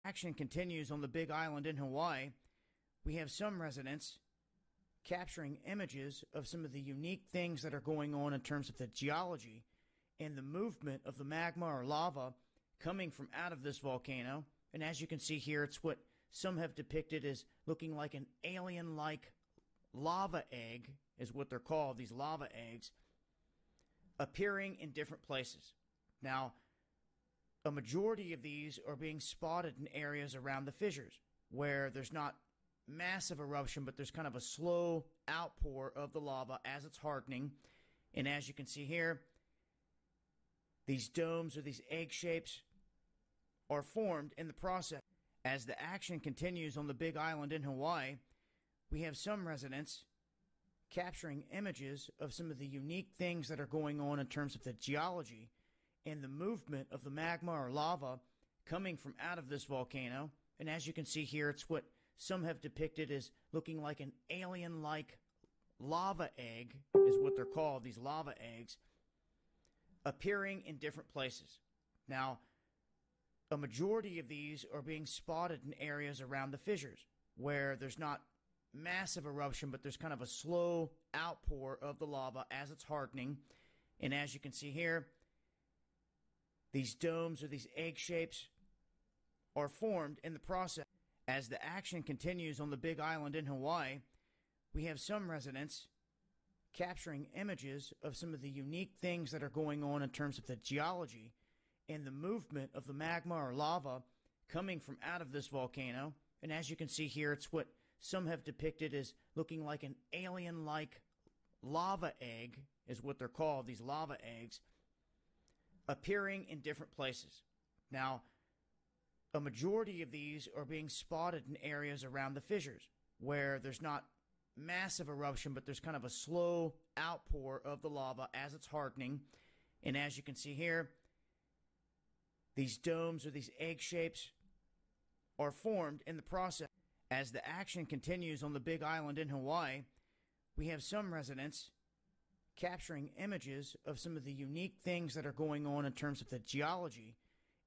action continues on the big island in Hawaii, we have some residents capturing images of some of the unique things that are going on in terms of the geology and the movement of the magma or lava coming from out of this volcano. And as you can see here, it's what some have depicted as looking like an alien-like lava egg, is what they're called, these lava eggs, appearing in different places. Now, a majority of these are being spotted in areas around the fissures where there's not massive eruption, but there's kind of a slow outpour of the lava as it's hardening. And as you can see here, these domes or these egg shapes are formed in the process. As the action continues on the big island in Hawaii, we have some residents capturing images of some of the unique things that are going on in terms of the geology and the movement of the magma or lava coming from out of this volcano. And as you can see here, it's what some have depicted as looking like an alien-like lava egg, is what they're called, these lava eggs, appearing in different places. Now, a majority of these are being spotted in areas around the fissures where there's not massive eruption, but there's kind of a slow outpour of the lava as it's hardening. And as you can see here, these domes or these egg shapes are formed in the process. As the action continues on the big island in Hawaii, we have some residents capturing images of some of the unique things that are going on in terms of the geology and the movement of the magma or lava coming from out of this volcano. And as you can see here, it's what some have depicted as looking like an alien-like lava egg, is what they're called, these lava eggs, appearing in different places. Now, a majority of these are being spotted in areas around the fissures where there's not massive eruption, but there's kind of a slow outpour of the lava as it's hardening. And as you can see here, these domes or these egg shapes are formed in the process. As the action continues on the big island in Hawaii, we have some residents capturing images of some of the unique things that are going on in terms of the geology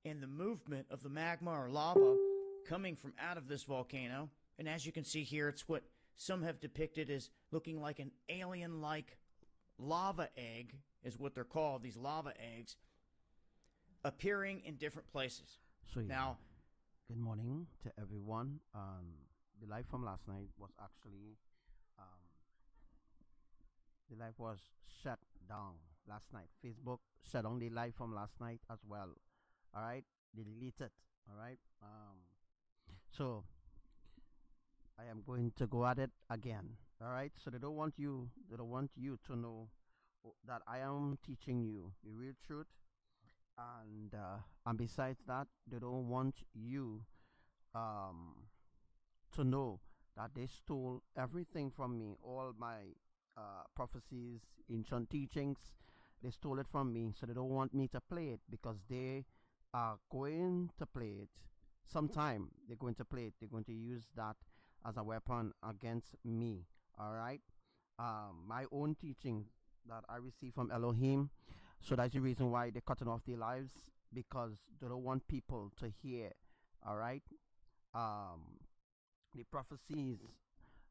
and the movement of the magma or lava coming from out of this volcano. And as you can see here, it's what some have depicted as looking like an alien-like lava egg, is what they're called, these lava eggs, appearing in different places. So yeah, now, good morning to everyone. The live from last night was actually the live was shut down last night. Facebook shut down the live from last night as well. All right, they deleted. All right. So I am going to go at it again. All right. So they don't want you to know that I am teaching you the real truth, and besides that, they don't want you to know that they stole everything from me, all my prophecies, ancient teachings. They stole it from me, so they don't want me to play it, because they are going to play it sometime. They're going to play it. They're going to use that as a weapon against me. All right. My own teaching that I received from Elohim. So that's the reason why they're cutting off their lives, because they don't want people to hear. All right. The prophecies,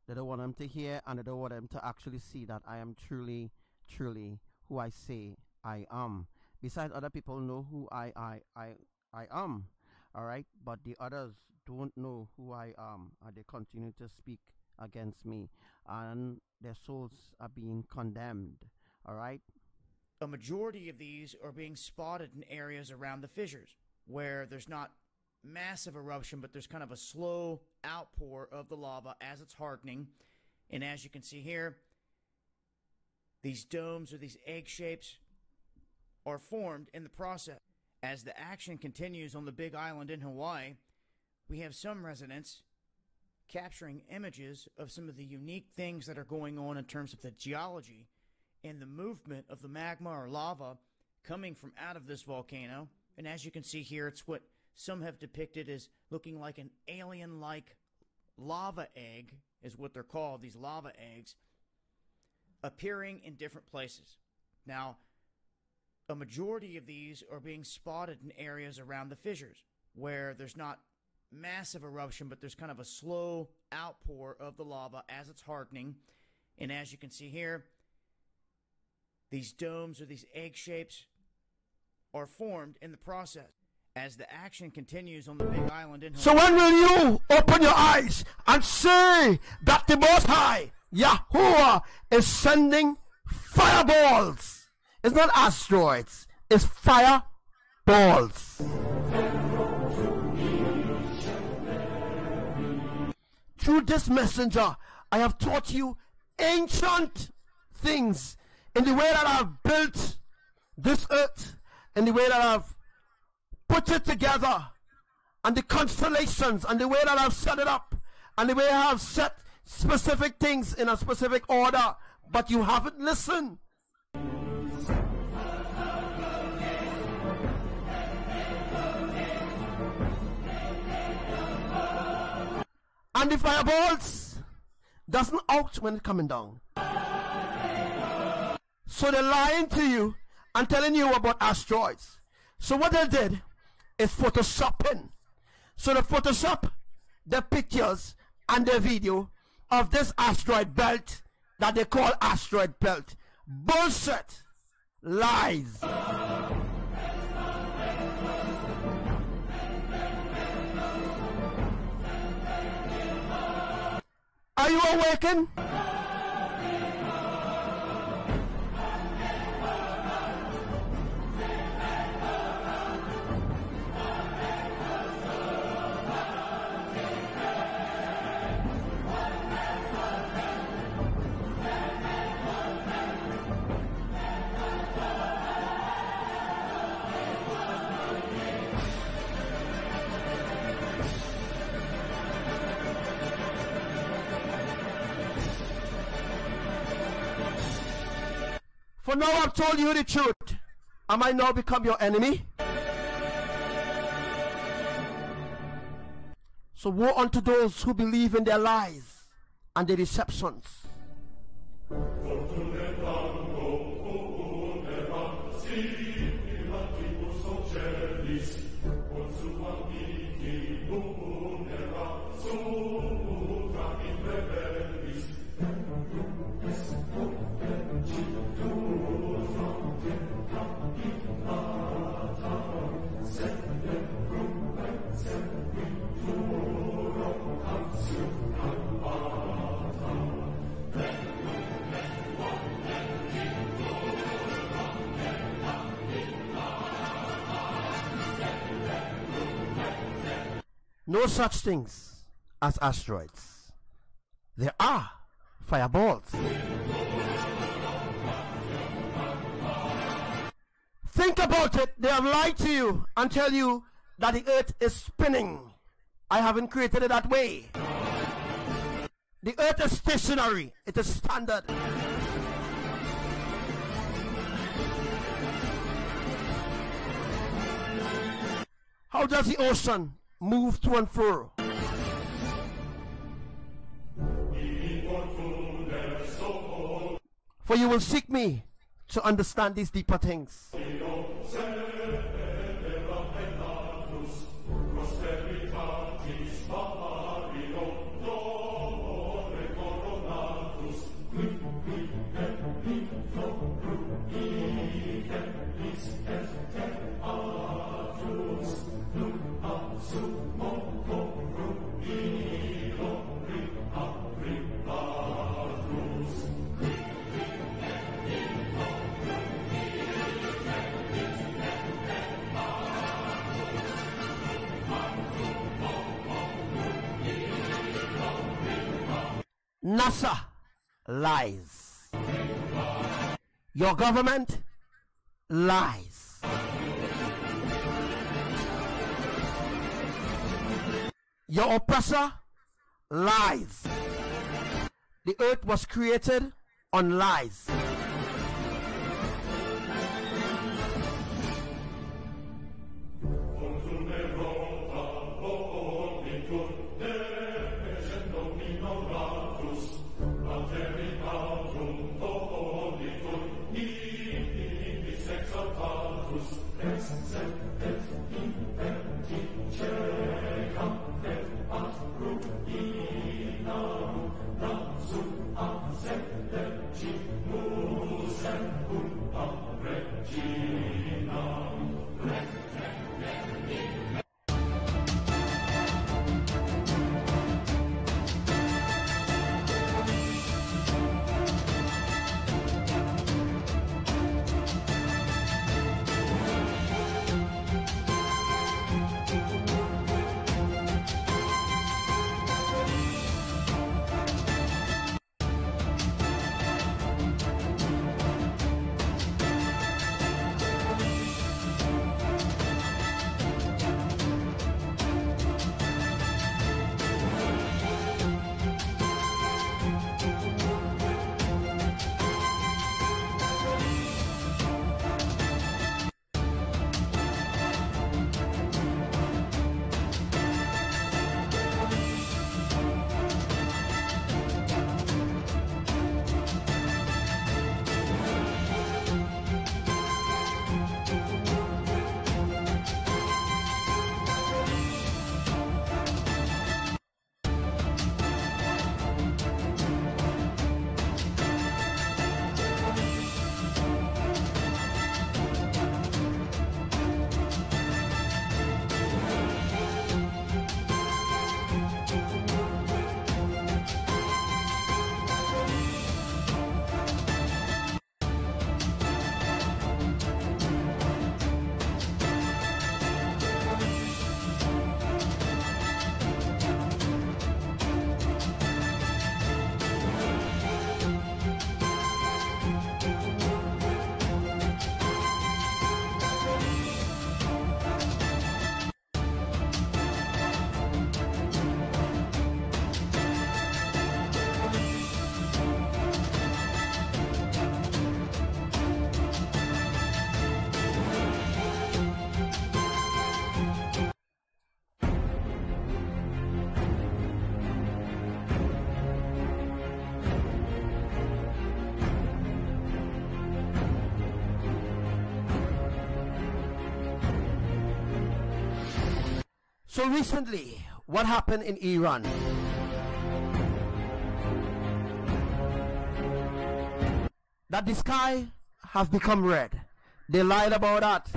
they don't want them to hear, and they don't want them to actually see that I am truly, truly who I say I am. Besides, other people know who I am. All right. But the others don't know who I am, and they continue to speak against me, and their souls are being condemned. All right. A majority of these are being spotted in areas around the fissures where there's not massive eruption, but there's kind of a slow outpour of the lava as it's hardening. And as you can see here, these domes or these egg shapes are formed in the process. As the action continues on the big island in Hawaii, we have some residents capturing images of some of the unique things that are going on in terms of the geology and the movement of the magma or lava coming from out of this volcano. And as you can see here, it's what some have depicted as looking like an alien-like lava egg, is what they're called, these lava eggs, appearing in different places. Now, a majority of these are being spotted in areas around the fissures where there's not massive eruption, but there's kind of a slow outpour of the lava as it's hardening. And as you can see here, these domes or these egg shapes are formed in the process as the action continues on the big island in Hawaii. So when will you open your eyes and see that the Most High, Yahuwah, is sending fireballs? It's not asteroids, it's fireballs. Through this messenger, I have taught you ancient things in the way that I've built this earth, in the way that I've put it together, and the constellations, and the way that I've set it up, and the way I have set specific things in a specific order, but you haven't listened. And the fireballs doesn't out when it's coming down. So they're lying to you and telling you about asteroids. So what they did is photoshopping. So they Photoshop the pictures and the video of this asteroid belt that they call asteroid belt. Bullshit. Lies. Are you awakened? For now I've told you the truth. Am I now become your enemy? So woe unto those who believe in their lies and their deceptions. No such things as asteroids. There are fireballs. Think about it. They have lied to you and tell you that the earth is spinning. I haven't created it that way. The earth is stationary. It is standard. How does the ocean move to and fro? For you will seek me to understand these deeper things. NASA lies. Your government lies. Your oppressor lies. The earth was created on lies. So recently, what happened in Iran? That the sky have become red. They lied about that.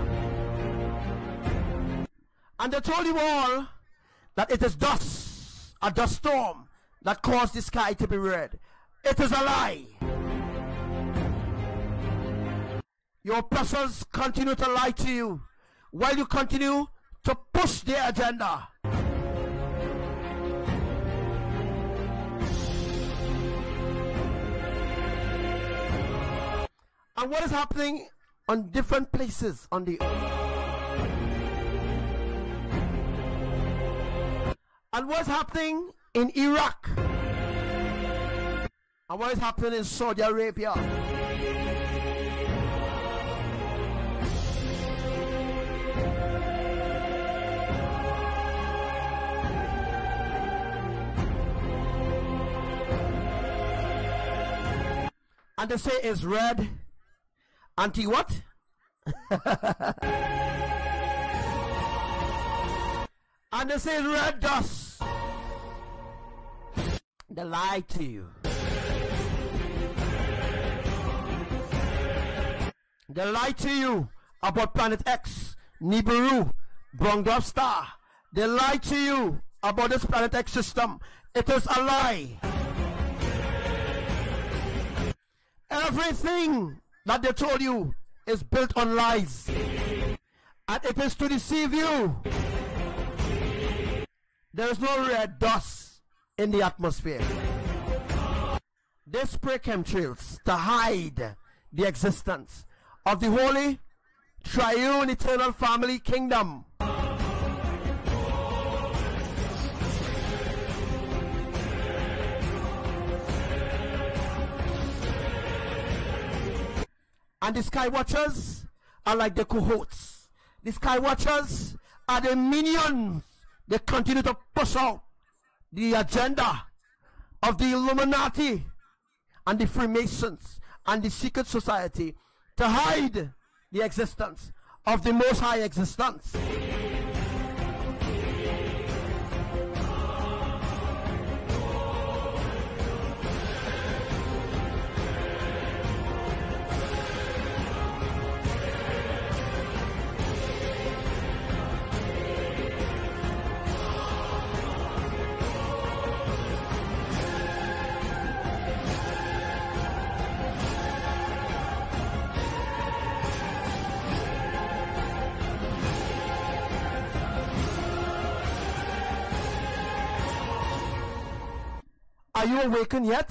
And they told you all that it is dust, a dust storm, that caused the sky to be red. It is a lie. Your oppressors continue to lie to you while you continue to push their agenda. And what is happening on different places on the earth? And what is happening in Iraq? And what is happening in Saudi Arabia? And they say it's red. Anti what? And they say red dust. They lie to you. They lie to you about Planet X, Nibiru, Brown Dwarf Star. They lie to you about this Planet X system. It is a lie. Everything that they told you is built on lies, and it is to deceive you. There is no red dust in the atmosphere. They spray chemtrails to hide the existence of the holy, triune, eternal family kingdom. And the sky watchers are like the cohorts. The sky watchers are the minions. They continue to push out the agenda of the Illuminati and the Freemasons and the secret society to hide the existence of the Most High existence. Are you awakened yet?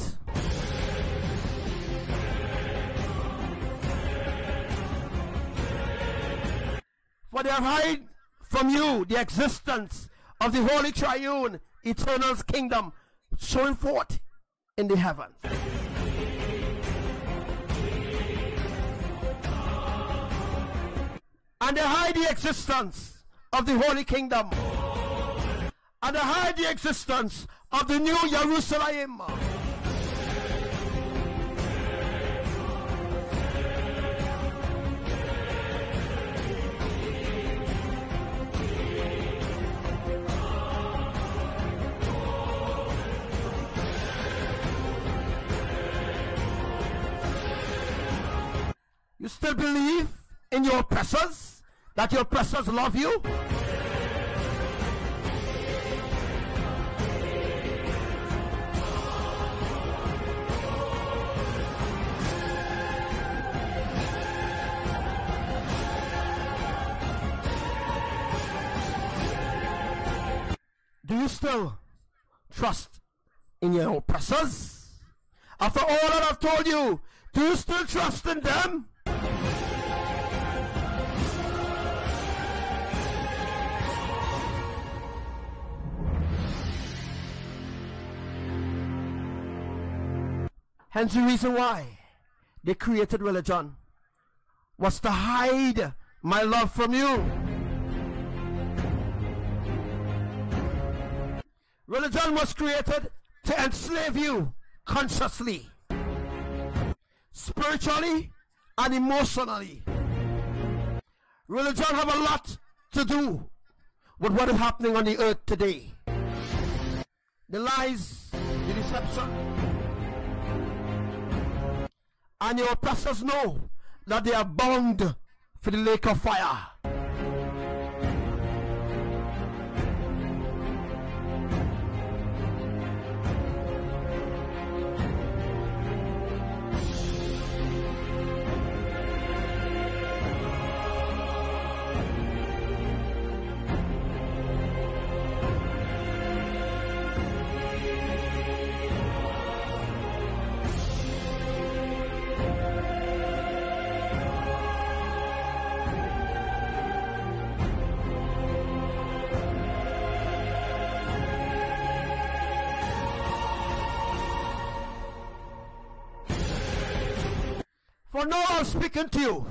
For they have hid from you the existence of the Holy Triune, Eternal Kingdom, showing forth in the heavens. And they hide the existence of the Holy Kingdom. And they hide the existence of the New Jerusalem. You still believe in your oppressors? That your oppressors love you? Do you still trust in your oppressors? After all that I've told you, do you still trust in them? Hence the reason why they created religion was to hide my love from you. Religion was created to enslave you consciously, spiritually, and emotionally. Religion have a lot to do with what is happening on the earth today. The lies, the deception. And your oppressors know that they are bound for the lake of fire. For now I'm speaking to you.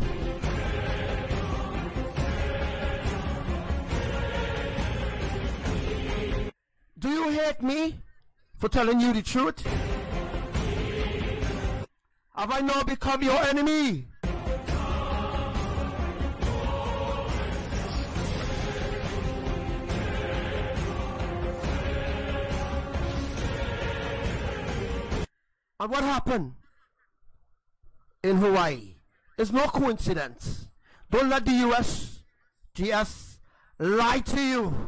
Do you hate me for telling you the truth? Have I now become your enemy? And what happened in Hawaii? It's no coincidence. Don't let the GS lie to you.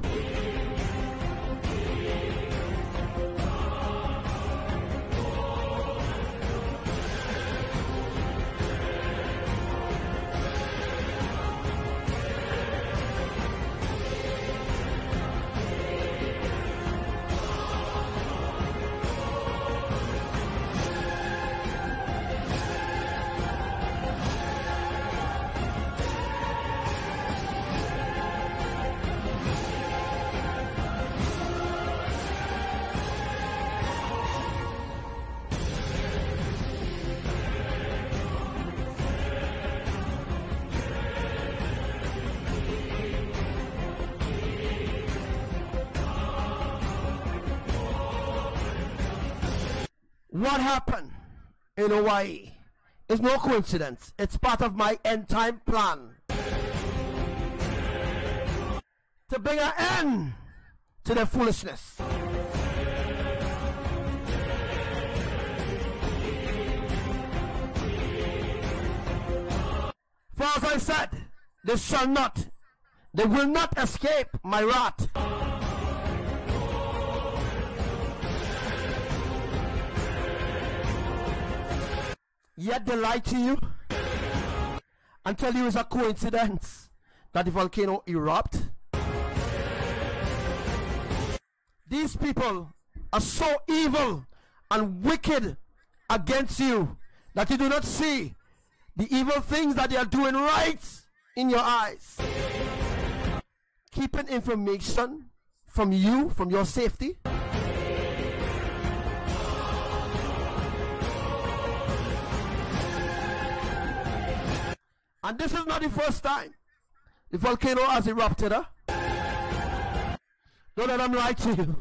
What happened in Hawaii is no coincidence. It's part of my end time plan to bring an end to their foolishness. For as I said, they will not escape my wrath. Yet they lie to you and tell you it's a coincidence that the volcano erupted. These people are so evil and wicked against you that you do not see the evil things that they are doing right in your eyes. Keeping information from you, from your safety. And this is not the first time the volcano has erupted. Huh? Don't let them lie to you.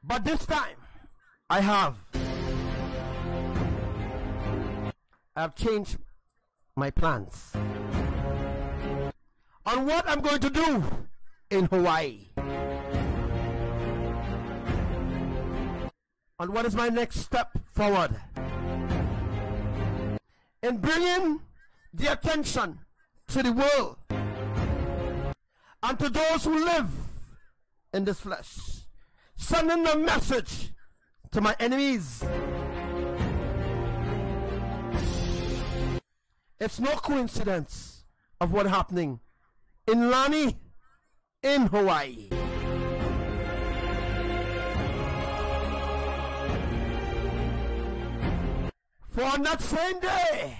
But this time, I have changed my plans on what I'm going to do in Hawaii. And what is my next step forward in bringing the attention to the world and to those who live in this flesh. Sending a message to my enemies. It's no coincidence of what's happening in Lani, in Hawaii. For on that same day,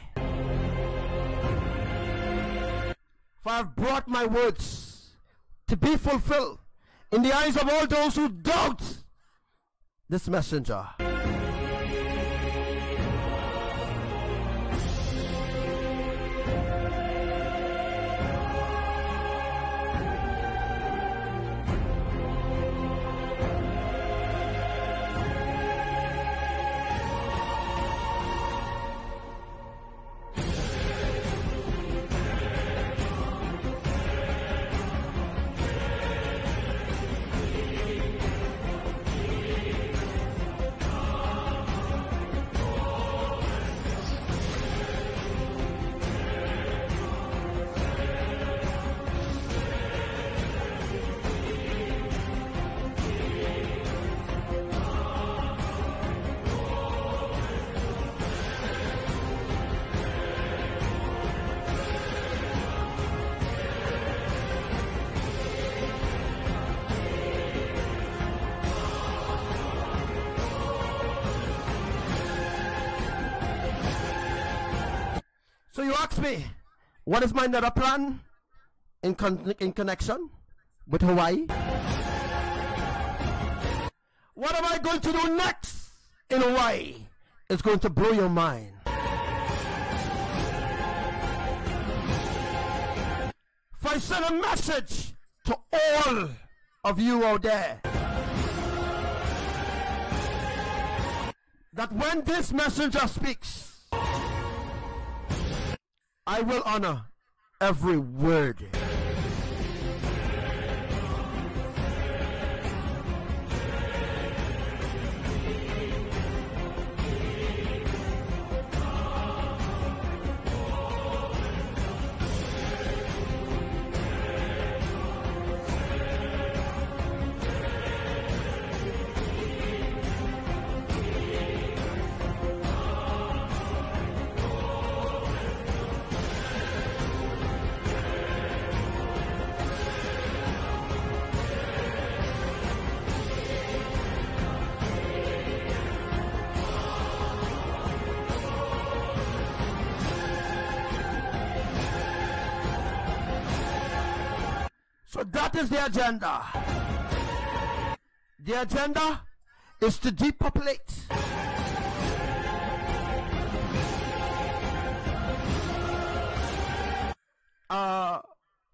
For I have brought my words to be fulfilled in the eyes of all those who doubt this messenger. So you ask me, what is my nether plan in connection with Hawaii? What am I going to do next in Hawaii? It's going to blow your mind. For I send a message to all of you out there that when this messenger speaks, I will honor every word. So that is the agenda. The agenda is to depopulate.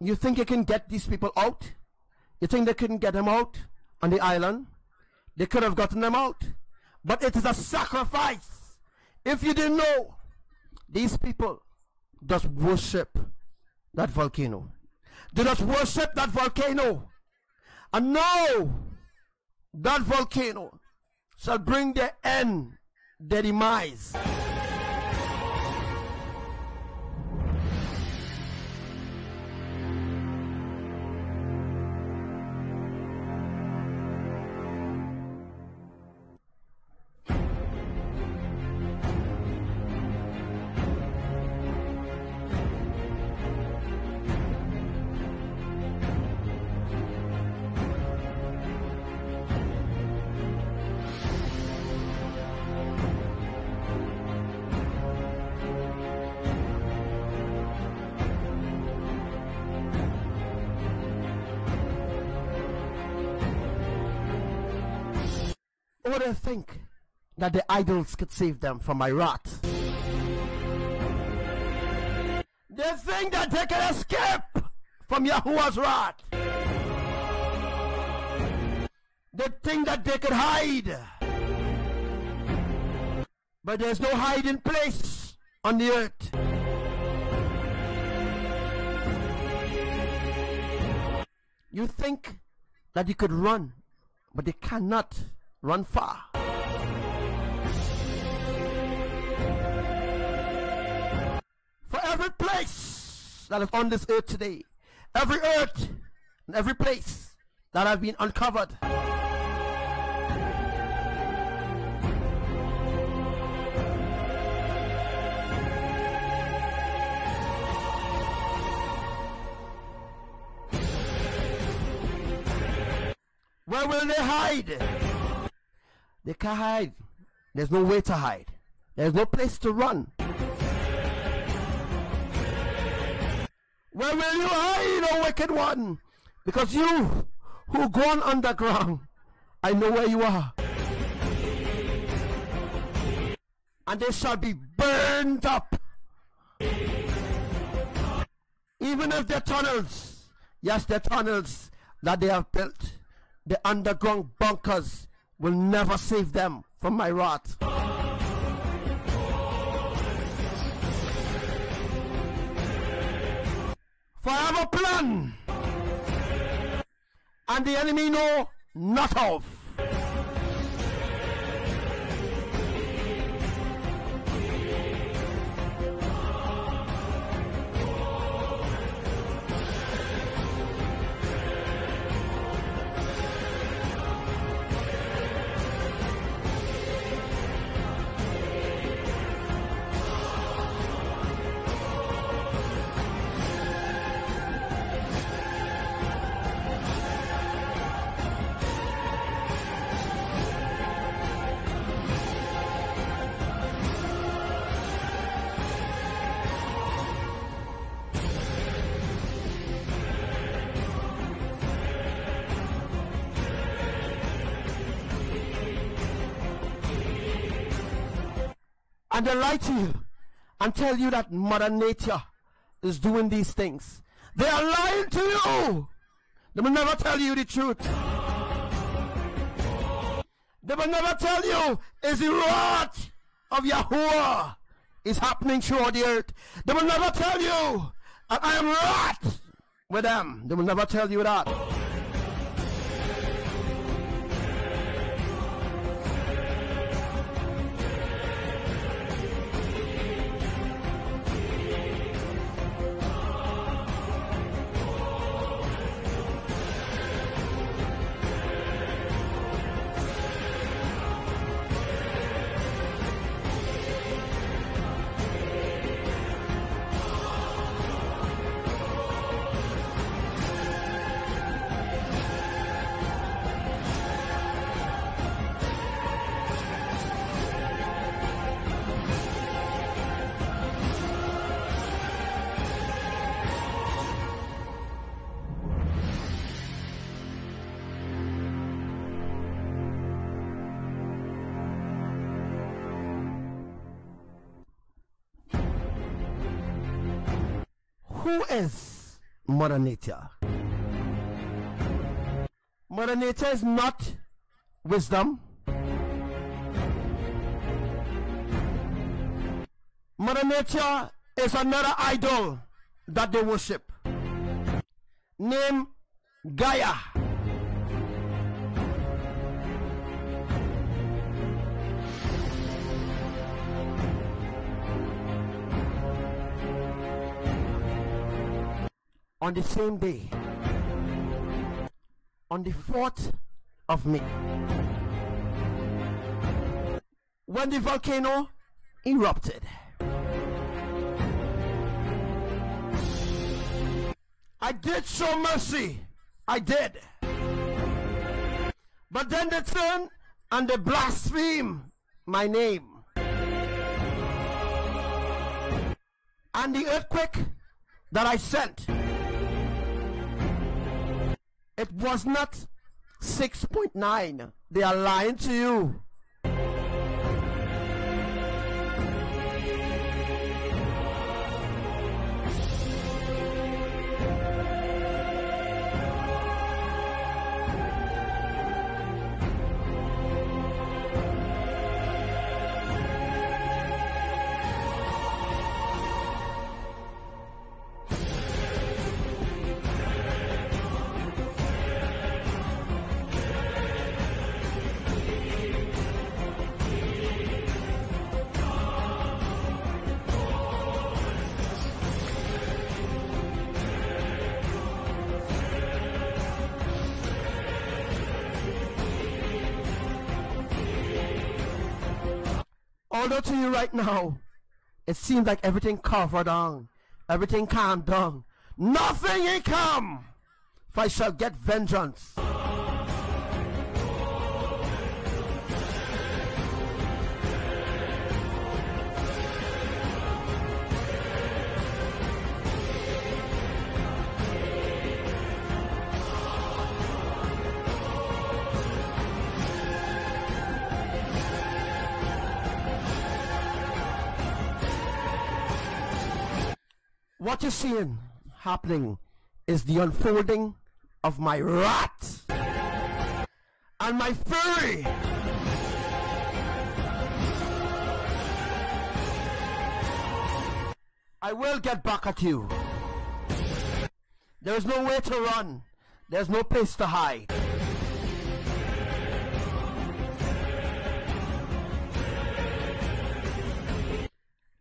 You think you can get these people out? You think they couldn't get them out on the island? They could have gotten them out. But it is a sacrifice. If you didn't know, these people just worship that volcano. They just worship that volcano. And now, that volcano shall bring their end, their demise. Or they think that the idols could save them from my wrath. They think that they can escape from Yahuwah's wrath. They think that they could hide. But there's no hiding place on the earth. You think that you could run, but you cannot run far. For every place that is on this earth today, every earth and every place that has been uncovered, where will they hide? They can't hide. There's no way to hide. There's no place to run. Where will you hide, O wicked one? Because you who gone underground, I know where you are. And they shall be burned up. Even if the tunnels, yes, the tunnels that they have built, the underground bunkers will never save them from my wrath. For I have a plan, and the enemy know not of. And they lie to you and tell you that Mother Nature is doing these things. They are lying to you. They will never tell you the truth. They will never tell you is the wrath of Yahuwah is happening throughout the earth. They will never tell you that I am wrath with them. They will never tell you that. Who is Mother Nature? Mother Nature is not wisdom. Mother Nature is another idol that they worship, named Gaia. On the same day, on the 4th of May, when the volcano erupted, I did show mercy, I did. But then they turned and they blaspheme my name. And the earthquake that I sent, it was not 6.9. They are lying to you. Although to you right now, it seems like everything covered down, everything calmed down. Nothing ain't come, for I shall get vengeance. What you're seeing happening is the unfolding of my rat and my fury. I will get back at you. There is no way to run. There's no place to hide.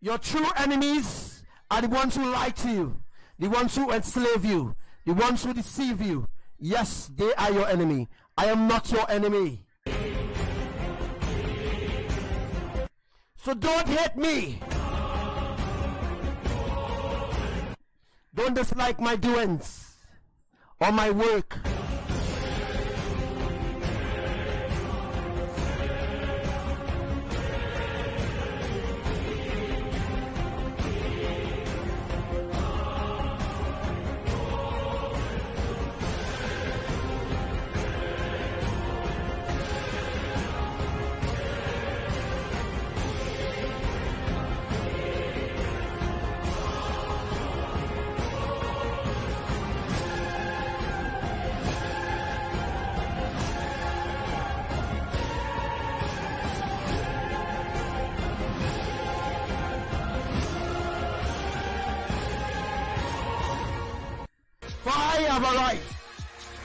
Your true enemies are the ones who lie to you, the ones who enslave you, the ones who deceive you. Yes, they are your enemy. I am not your enemy. So don't hate me. Don't dislike my doings or my work.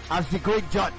As the great judge.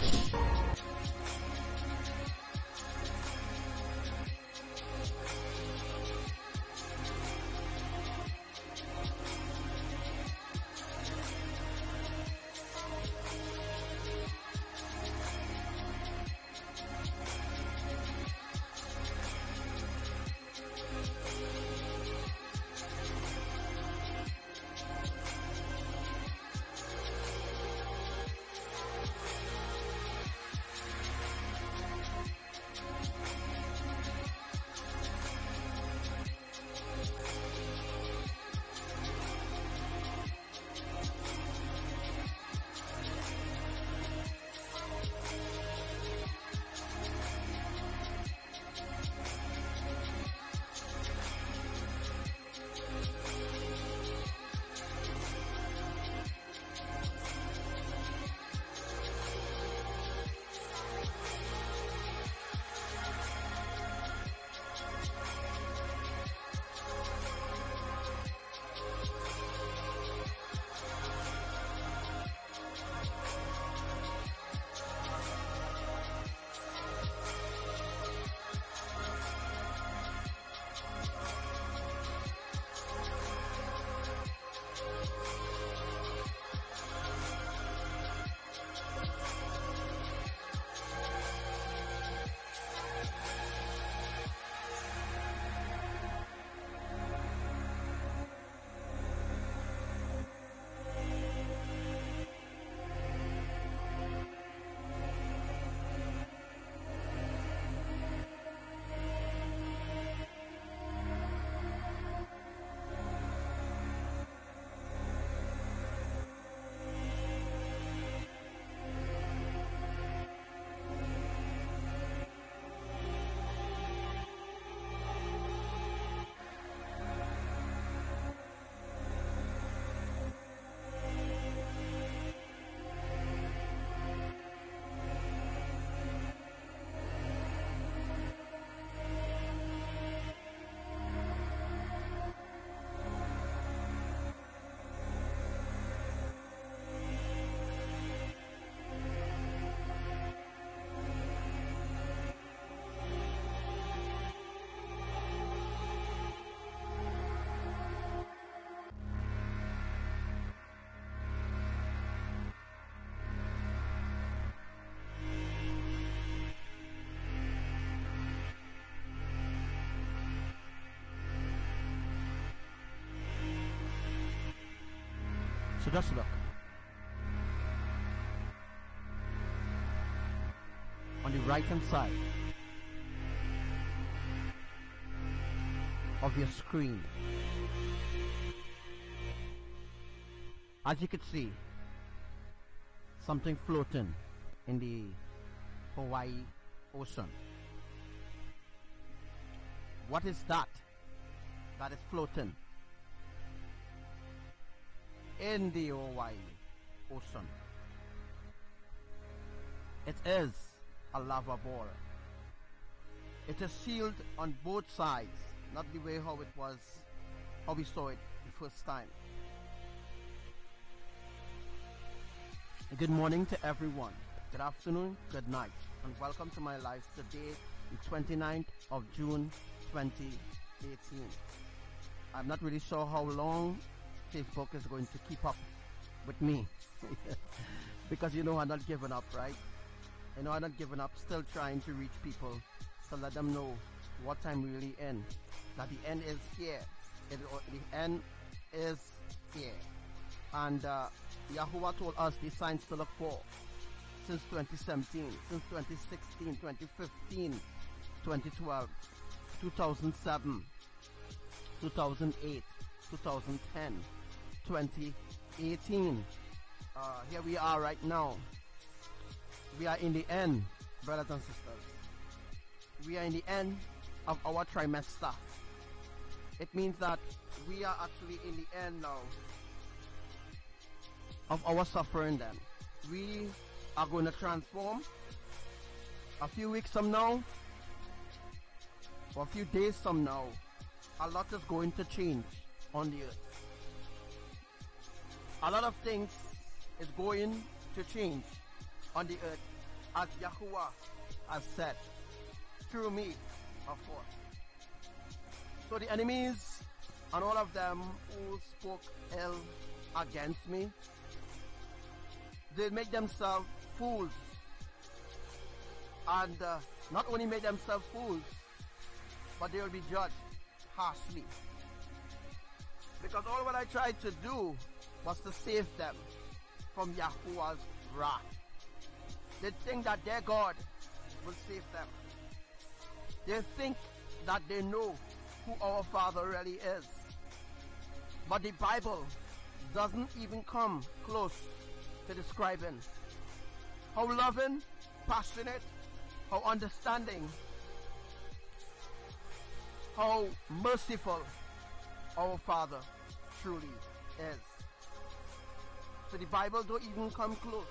So just look. On the right hand side of your screen, as you could see, something floating in the Hawaii Ocean. What is that that is floating? in the Hawaii Ocean. It is a lava ball. It is sealed on both sides, not the way how we saw it the first time. Good morning to everyone. Good afternoon, good night, and welcome to my live today, the 29th of June 2018. I'm not really sure how long Facebook is going to keep up with me because you know I'm not giving up, right? You know I'm not giving up, still trying to reach people to let them know what I'm really in, that the end is here. The end is here. And Yahuwah told us the signs to look for since 2017, since 2016, 2015, 2012, 2007, 2008, 2010, 2018. Here we are right now. We are in the end, brothers and sisters. We are in the end of our trimester. It means that we are actually in the end now of our suffering then. We are going to transform a few weeks from now, or a few days from now. A lot is going to change on the earth. A lot of things is going to change on the earth, as Yahuwah has said, through me, of course. So the enemies and all of them who spoke ill against me, they make themselves fools. And not only make themselves fools, but they will be judged harshly. Because all what I tried to do was to save them from Yahuwah's wrath. They think that their God will save them. They think that they know who our Father really is. But the Bible doesn't even come close to describing how loving, passionate, how understanding, how merciful our Father truly is. So the Bible don't even come close.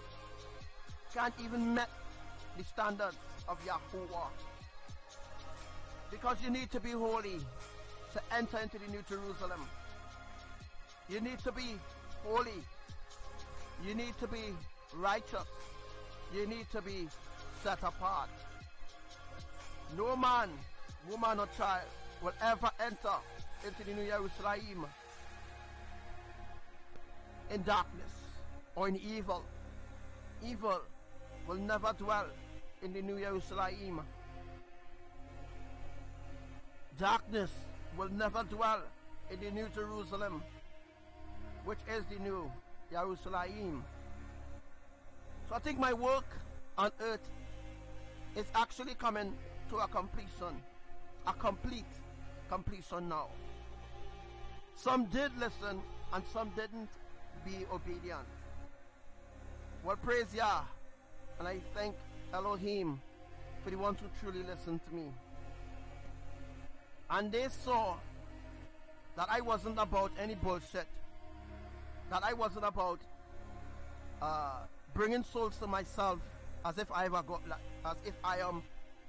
Can't even meet the standards of Yahuwah. Because you need to be holy to enter into the New Jerusalem. You need to be holy. You need to be righteous. You need to be set apart. No man, woman or child will ever enter into the New Jerusalem in darkness or in evil. Evil will never dwell in the New Jerusalem. Darkness will never dwell in the New Jerusalem, which is the New Jerusalem. So I think my work on earth is actually coming to a completion, a complete completion now. Some did listen and some didn't be obedient. Well, praise Yah, and I thank Elohim for the ones who truly listened to me. And they saw that I wasn't about any bullshit, that I wasn't about bringing souls to myself as if I am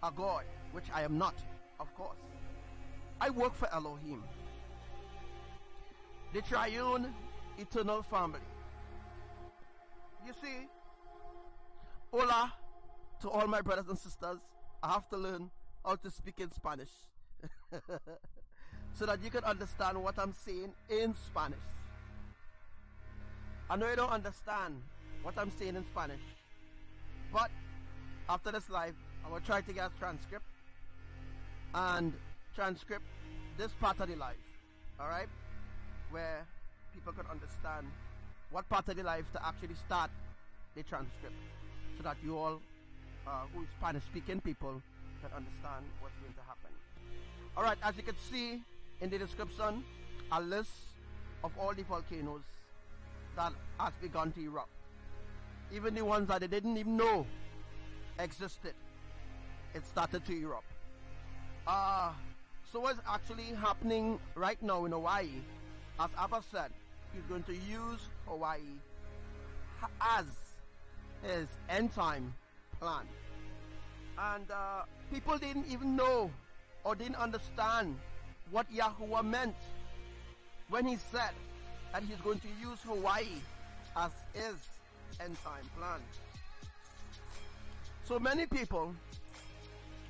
a God, which I am not, of course. I work for Elohim, the triune eternal family. You see, hola to all my brothers and sisters. I have to learn how to speak in Spanish so that you can understand what I'm saying in Spanish. I know you don't understand what I'm saying in Spanish, but after this live, I'm going to try to get a transcript and transcript this part of the life, alright, where people can understand what part of the life to actually start the transcript, so that you all who is Spanish speaking people can understand what's going to happen. Alright, as you can see in the description, a list of all the volcanoes that has begun to erupt, even the ones that they didn't even know existed. It started to erupt. So what's actually happening right now in Hawaii, as Abba said, he's going to use Hawaii as his end time plan. And people didn't even know or didn't understand what Yahuwah meant when he said that he's going to use Hawaii as his end time plan. So many people,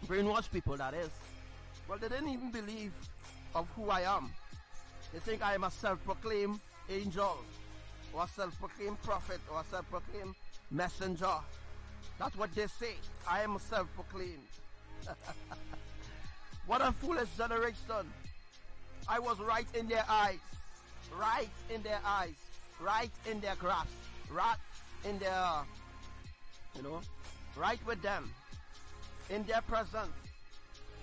brainwashed people that is, well, they didn't even believe of who I am. They think I am a self-proclaimed angel, or a self-proclaimed prophet, or a self-proclaimed messenger. That's what they say. I am self-proclaimed. What a foolish generation. I was right in their eyes. Right in their eyes. Right in their grasp. Right in their, right with them. In their presence.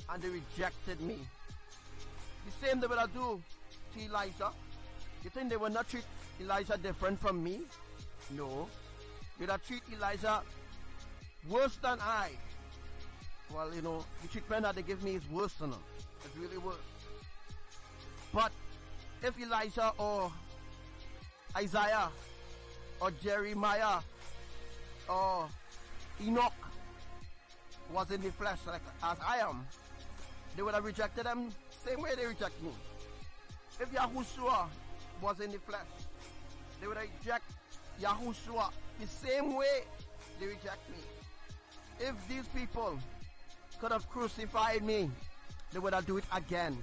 And they rejected me. The same they will do to Elijah. You think they will not treat Elijah different from me? No. They will treat Elijah worse than I. Well, the treatment that they give me is worse than them. It's really worse. But if Elijah or Isaiah or Jeremiah or Enoch was in the flesh like as I am, they would have rejected them same way they reject me. If Yahushua was in the flesh, they would reject Yahushua the same way they reject me. If these people could have crucified me, they would have do it again.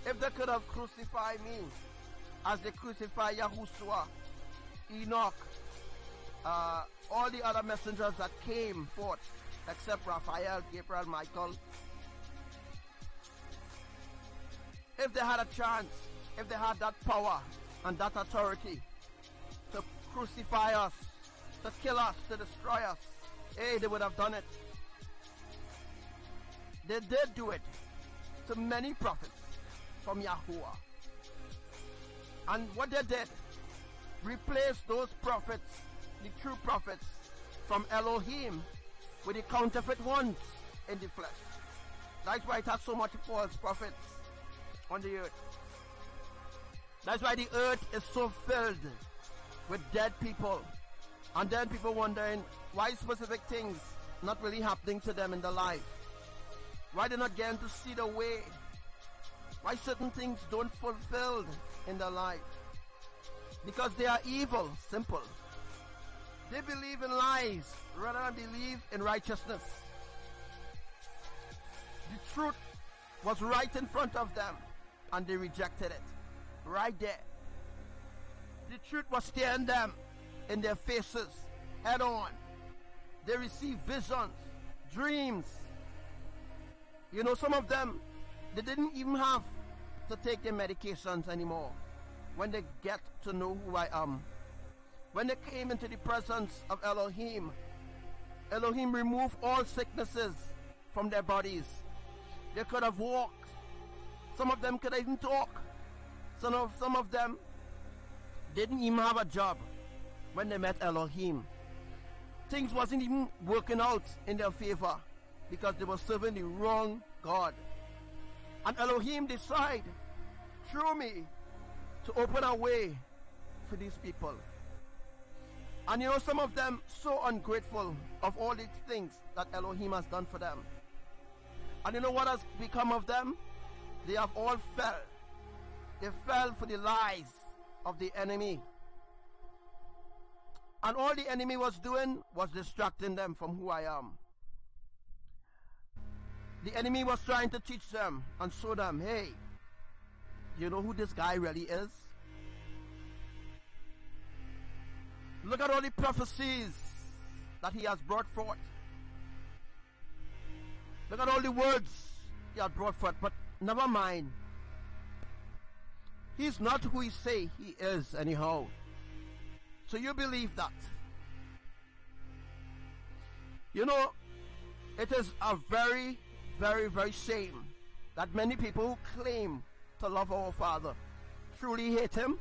If they could have crucified me as they crucified Yahushua, Enoch, all the other messengers that came forth, except Raphael, Gabriel, Michael, if they had a chance, if they had that power and that authority to crucify us, to kill us, to destroy us, hey, they would have done it. They did do it to many prophets from Yahuwah. And what they did, replace those prophets, the true prophets from Elohim, with the counterfeit ones in the flesh. That's why it has so much false prophets on the earth. That's why the earth is so filled with dead people. And then people wondering why specific things not really happening to them in their life. Why they're not getting to see the way. Why certain things don't fulfill in their life. Because they are evil, simple. They believe in lies rather than believe in righteousness. The truth was right in front of them and they rejected it. Right there. The truth was staring them in their faces, head on. They received visions, dreams. Some of them, they didn't even have to take their medications anymore when they get to know who I am. When they came into the presence of Elohim, Elohim removed all sicknesses from their bodies. They could have walked. Some of them could even talk. Some of them didn't even have a job when they met Elohim. Things wasn't even working out in their favor because they were serving the wrong God. And Elohim decided through me to open a way for these people. And some of them so ungrateful of all the things that Elohim has done for them. And what has become of them? They have all fell. They fell for the lies of the enemy. And all the enemy was doing was distracting them from who I am. The enemy was trying to teach them and show them, hey, you know who this guy really is? Look at all the prophecies that he has brought forth. Look at all the words he has brought forth. But never mind. He's not who he say he is anyhow. So you believe that. It is a very, very, very shame that many people who claim to love our Father truly hate him.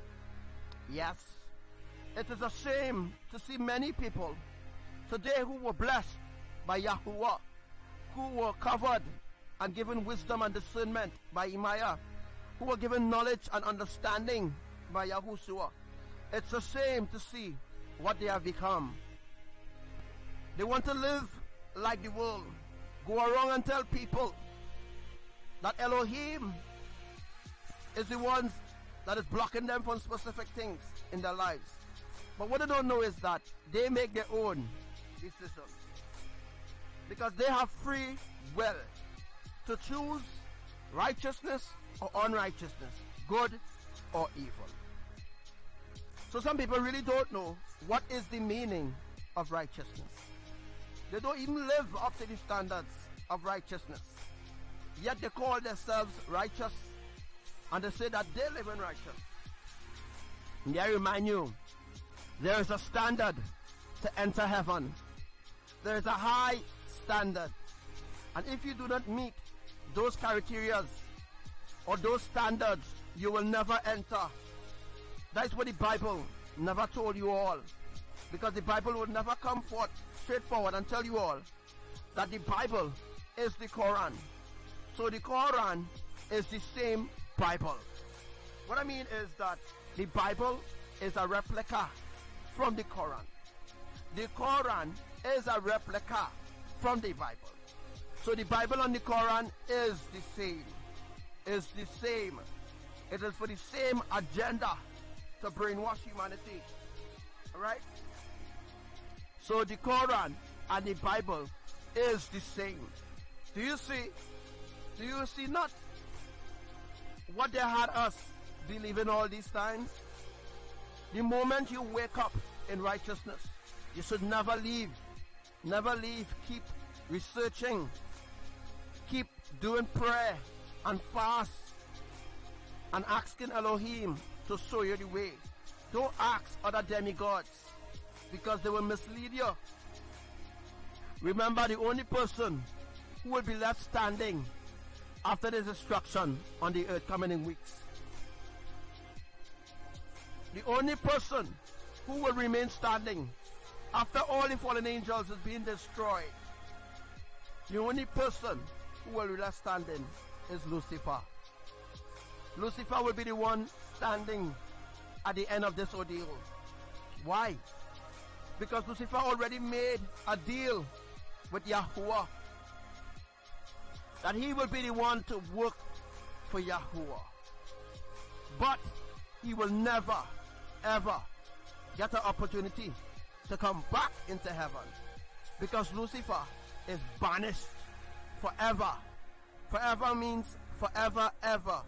Yes. It is a shame to see many people today who were blessed by Yahuwah, who were covered and given wisdom and discernment by Imaya, who were given knowledge and understanding by Yahushua. It's a shame to see what they have become. They want to live like the world. Go around and tell people that Elohim is the one that is blocking them from specific things in their lives. But what they don't know is that they make their own decisions. Because they have free will to choose righteousness or unrighteousness, good or evil. So some people really don't know what is the meaning of righteousness. They don't even live up to the standards of righteousness. Yet they call themselves righteous, and they say that they live in righteousness. And I remind you, there is a standard to enter heaven. There is a high standard. And if you do not meet those criteria or those standards, you will never enter. That's what the Bible never told you all. Because the Bible would never come forth straightforward and tell you all that the Bible is the Quran. So the Quran is the same Bible. What I mean is that the Bible is a replica from the Quran. The Quran is a replica from the Bible. So the Bible and the Quran is the same. Is the same. It is for the same agenda to brainwash humanity. Alright? So the Quran and the Bible is the same. Do you see? Do you see not what they had us believe in all these times? The moment you wake up in righteousness, you should never leave. Never leave. Keep researching. Keep doing prayer and fast and asking Elohim to show you the way. Don't ask other demigods because they will mislead you. Remember, the only person who will be left standing after the destruction on the earth coming in weeks, the only person who will remain standing after all the fallen angels is being destroyed, the only person who will be left standing is Lucifer. Lucifer will be the one standing at the end of this ordeal. Why? Because Lucifer already made a deal with Yahuwah that he will be the one to work for Yahuwah. But he will never, ever get an opportunity to come back into heaven, because Lucifer is banished forever. Forever means forever, ever.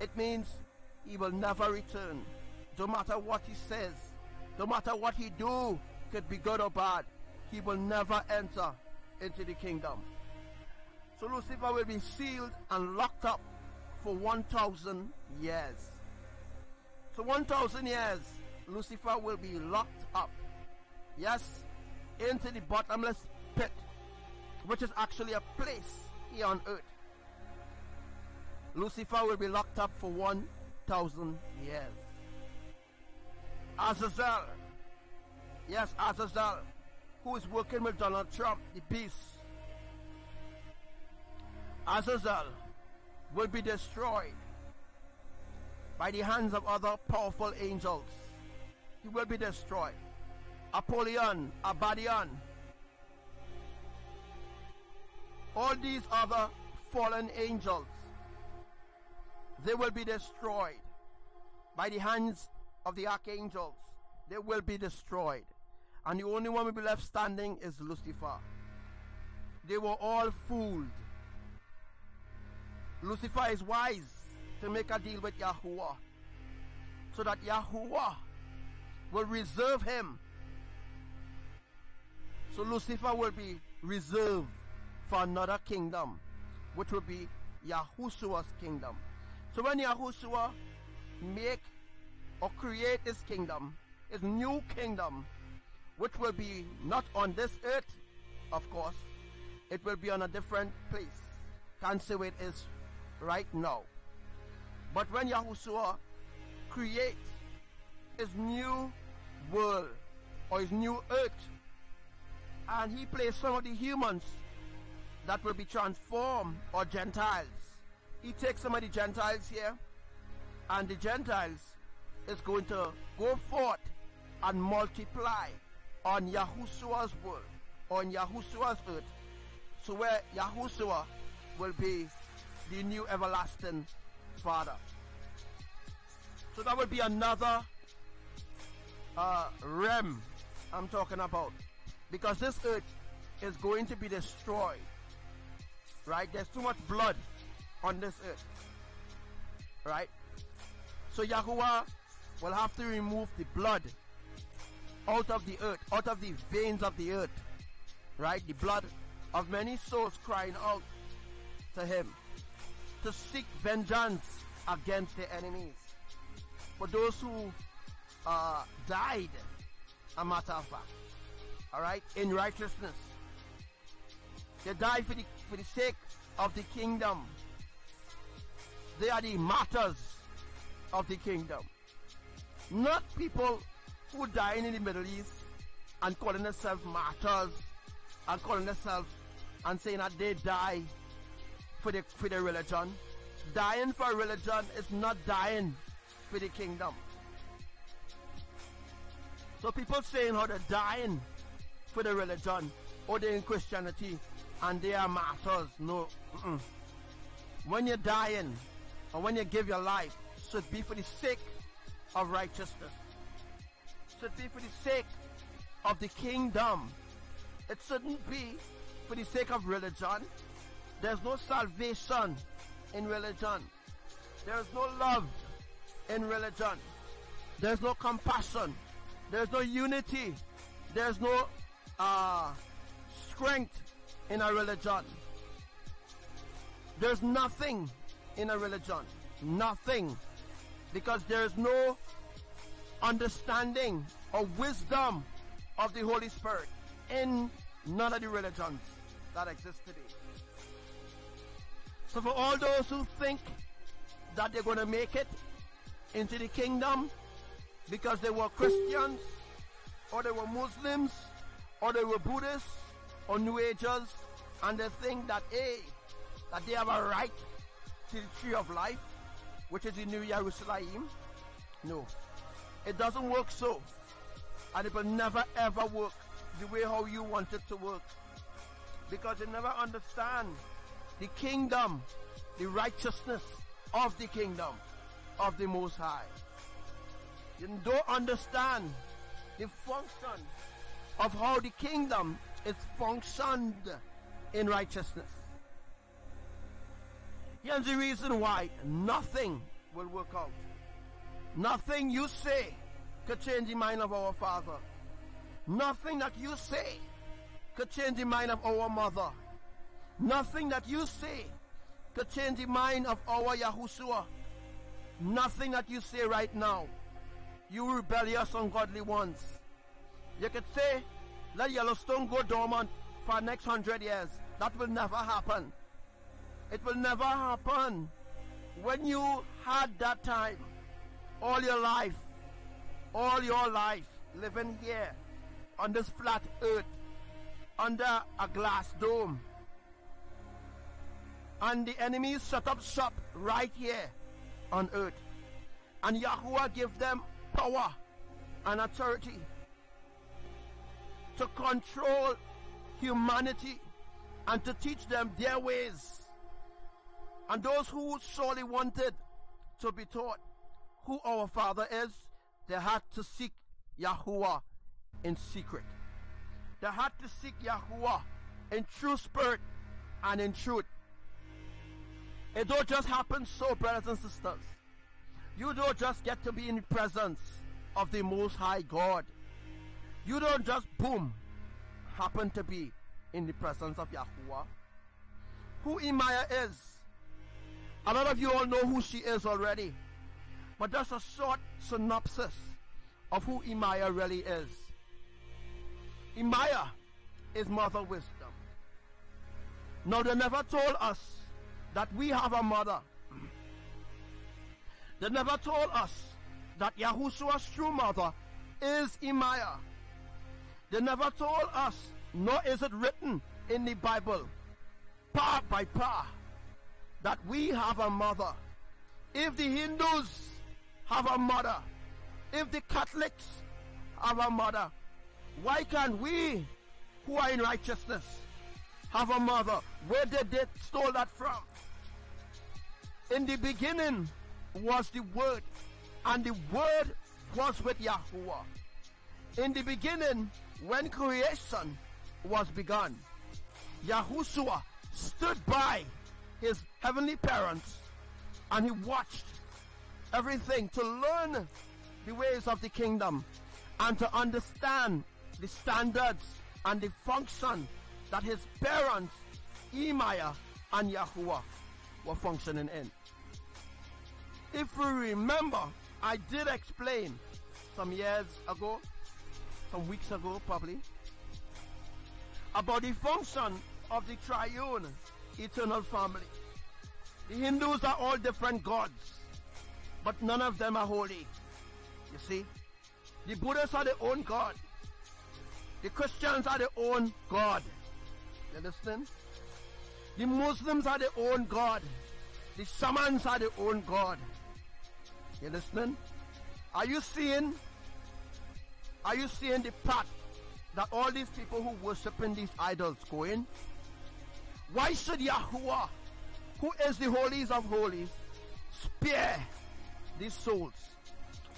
It means he will never return. No matter what he says, no matter what he do, could be good or bad, he will never enter into the kingdom. So Lucifer will be sealed and locked up for 1,000 years. So 1,000 years, Lucifer will be locked up. Yes, into the bottomless pit, which is actually a place here on earth. Lucifer will be locked up for 1,000 years. Azazel, yes, Azazel, who is working with Donald Trump, the beast. Azazel will be destroyed by the hands of other powerful angels. He will be destroyed. Apollyon, Abaddon, all these other fallen angels, they will be destroyed by the hands of the archangels. They will be destroyed. And the only one will be left standing is Lucifer. They were all fooled. Lucifer is wise to make a deal with Yahuwah, so that Yahuwah will reserve him. So Lucifer will be reserved for another kingdom, which will be Yahushua's kingdom. So when Yahushua make or create his kingdom, his new kingdom, which will be not on this earth, of course, it will be on a different place. Can't say where it is right now. But when Yahushua creates his new world or his new earth, and he places some of the humans that will be transformed, or Gentiles, he takes some of the Gentiles here, and the Gentiles is going to go forth and multiply on Yahushua's world, on Yahushua's earth. So where Yahushua will be the new everlasting Father. So that would be another realm I'm talking about. Because this earth is going to be destroyed. Right? There's too much blood on this earth. Right? So Yahuwah will have to remove the blood out of the earth, out of the veins of the earth. Right? The blood of many souls crying out to him to seek vengeance against their enemies. For those who died, a matter of fact, alright, in righteousness. They died for the sake of the kingdom. They are the martyrs of the kingdom. Not people who died in the Middle East and calling themselves martyrs and calling themselves and saying that they die for the religion. Dying for religion is not dying for the kingdom. So people saying how they're dying for the religion or they're in Christianity and they are martyrs. No. When you're dying or when you give your life, should be for the sake of righteousness. Should be for the sake of the kingdom. It shouldn't be for the sake of religion. There's no salvation in religion. There's no love in religion. There's no compassion. There's no unity. There's no strength in a religion. There's nothing in a religion. Nothing. Because there's no understanding or wisdom of the Holy Spirit in none of the religions that exist today. So for all those who think that they're going to make it into the kingdom because they were Christians or they were Muslims or they were Buddhists or New Agers, and they think that that they have a right to the tree of life, which is the New Jerusalem. No, it doesn't work so, and it will never ever work the way how you want it to work, because you never understand the kingdom, the righteousness of the kingdom of the Most High. You don't understand the function of how the kingdom is functioned in righteousness. Here's the reason why nothing will work out. Nothing you say could change the mind of our Father. Nothing that you say could change the mind of our Mother. Nothing that you say could change the mind of our Yahushua. Nothing that you say right now, you rebellious, ungodly ones. You could say, let Yellowstone go dormant for the next 100 years. That will never happen. It will never happen. When you had that time, all your life, living here on this flat earth, under a glass dome, and the enemies set up shop right here on earth, and Yahuwah give them power and authority to control humanity and to teach them their ways. And those who surely wanted to be taught who our Father is, they had to seek Yahuwah in secret. They had to seek Yahuwah in true spirit and in truth. It don't just happen so, brothers and sisters. You don't just get to be in the presence of the Most High God. You don't just, boom, happen to be in the presence of Yahuwah. Who Imaya is, a lot of you all know who she is already. But that's a short synopsis of who Imaya really is. Imaya is Mother Wisdom. Now, they never told us that we have a mother. They never told us that Yahushua's true mother is Imaya. They never told us, nor is it written in the Bible, part by part, that we have a mother. If the Hindus have a mother, If the Catholics have a mother, why can't we, who are in righteousness, have a mother? Where did they stole that from? In the beginning was the Word, and the Word was with Yahuwah. In the beginning, when creation was begun, Yahushua stood by his heavenly parents and he watched everything to learn the ways of the kingdom and to understand the standards and the function that his parents, Emaya and Yahuwah, were functioning in. If we remember, I did explain some years ago, some weeks ago probably, about the function of the triune eternal family. The Hindus are all different gods, but none of them are holy. You see? The Buddhists are their own God. The Christians are their own God. You understand? The Muslims are their own God. The shamans are their own God. You understand? Are you seeing the path that all these people who worship in these idols go in? Why should Yahuwah, who is the holiest of holies, spare these souls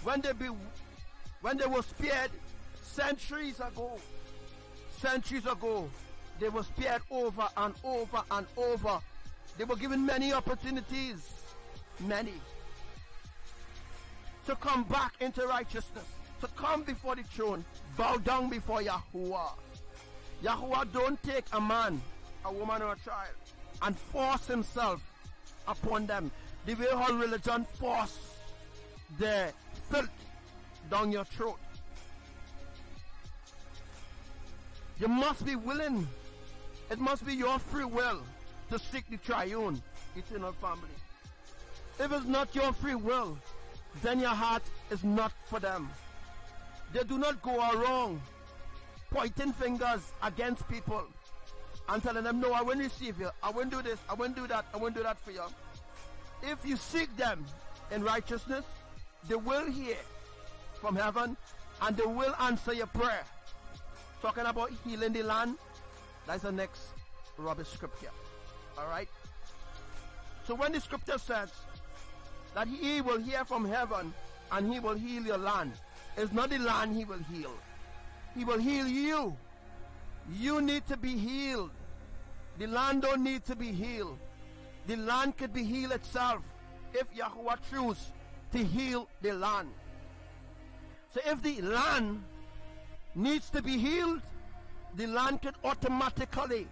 when they were spared centuries ago? Centuries ago, they were spared over and over and over. They were given many opportunities, many, to come back into righteousness, to come before the throne, bow down before Yahuwah. Yahuwah don't take a man, a woman, or a child and force himself upon them the way how religion force their filth down your throat. You must be willing. It must be your free will to seek the triune eternal family. If it's not your free will, then your heart is not for them. They do not go around pointing fingers against people and telling them, no, I won't receive you, I won't do this, I won't do that, I won't do that for you. If you seek them in righteousness, they will hear from heaven and they will answer your prayer. Talking about healing the land, that's the next rubbish scripture. Alright? So when the scripture says that he will hear from heaven and he will heal your land, it's not the land he will heal. He will heal you. You need to be healed. The land don't need to be healed. The land could be healed itself if Yahuwah chooses to heal the land. So if the land needs to be healed, the land could automatically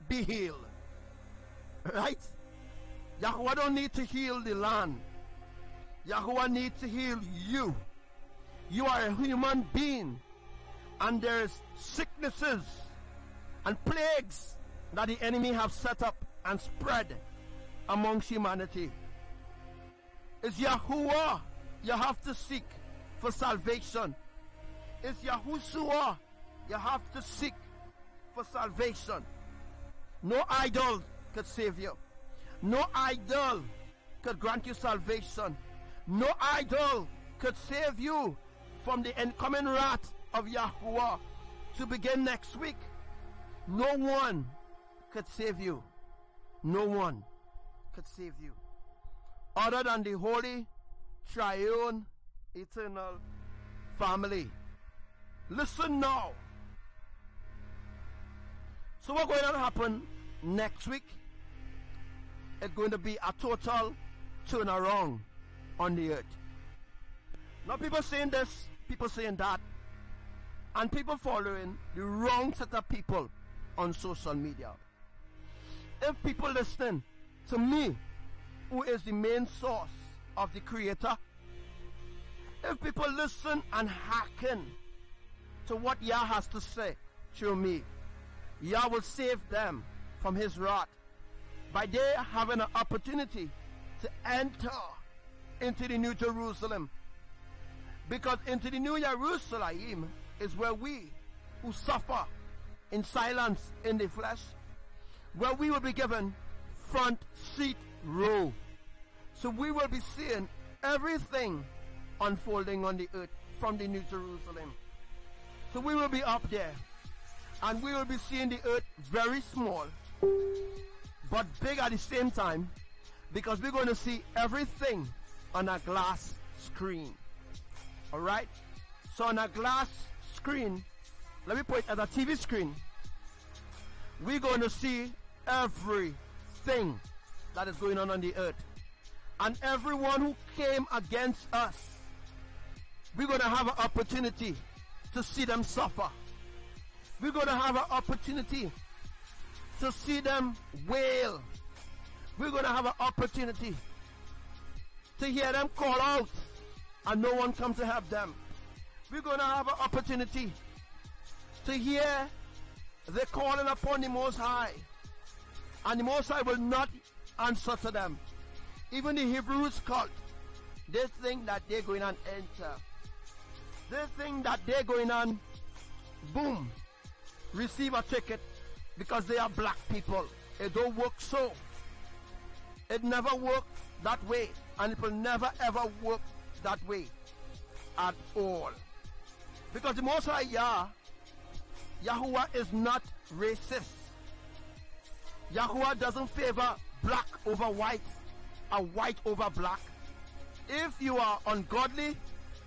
be healed. Right? Yahuwah don't need to heal the land. Yahuwah needs to heal you. You are a human being, and there's sicknesses and plagues that the enemy have set up and spread amongst humanity. It's Yahuwah you have to seek for salvation. It's Yahushua you have to seek for salvation. No idol could save you. No idol could grant you salvation. No idol could save you from the incoming wrath of Yahuwah to begin next week. No one could save you. No one could save you other than the holy, triune, eternal family. Listen now. So what's going to happen next week? It's going to be a total turnaround on the earth. Now people saying this, people saying that, and people following the wrong set of people on social media. If people listen to me, who is the main source of the Creator, if people listen and hearken to what Yah has to say through me, Yah will save them from his wrath by they having an opportunity to enter into the New Jerusalem. Because into the New Jerusalem is where we who suffer in silence in the flesh, where we will be given front seat row. So we will be seeing everything unfolding on the earth from the New Jerusalem. So we will be up there, and we will be seeing the earth very small, but big at the same time, because we're going to see everything on a glass screen. Alright? So on a glass screen, let me put it as a TV screen, we're going to see everything that is going on the earth. And everyone who came against us, we're going to have an opportunity to see them suffer. We're going to have an opportunity to see them wail. We're going to have an opportunity to hear them call out and no one comes to help them. We're going to have an opportunity to hear they calling upon the Most High, and the Most High will not answer to them. Even the Hebrews cult, they think that they're going on enter. They think that they're going on, boom, receive a ticket because they are black people. It don't work so. It never worked that way, and it will never ever work that way at all. Because the Most High Yahuwah is not racist. Yahuwah doesn't favor black over white, or white over black. If you are ungodly,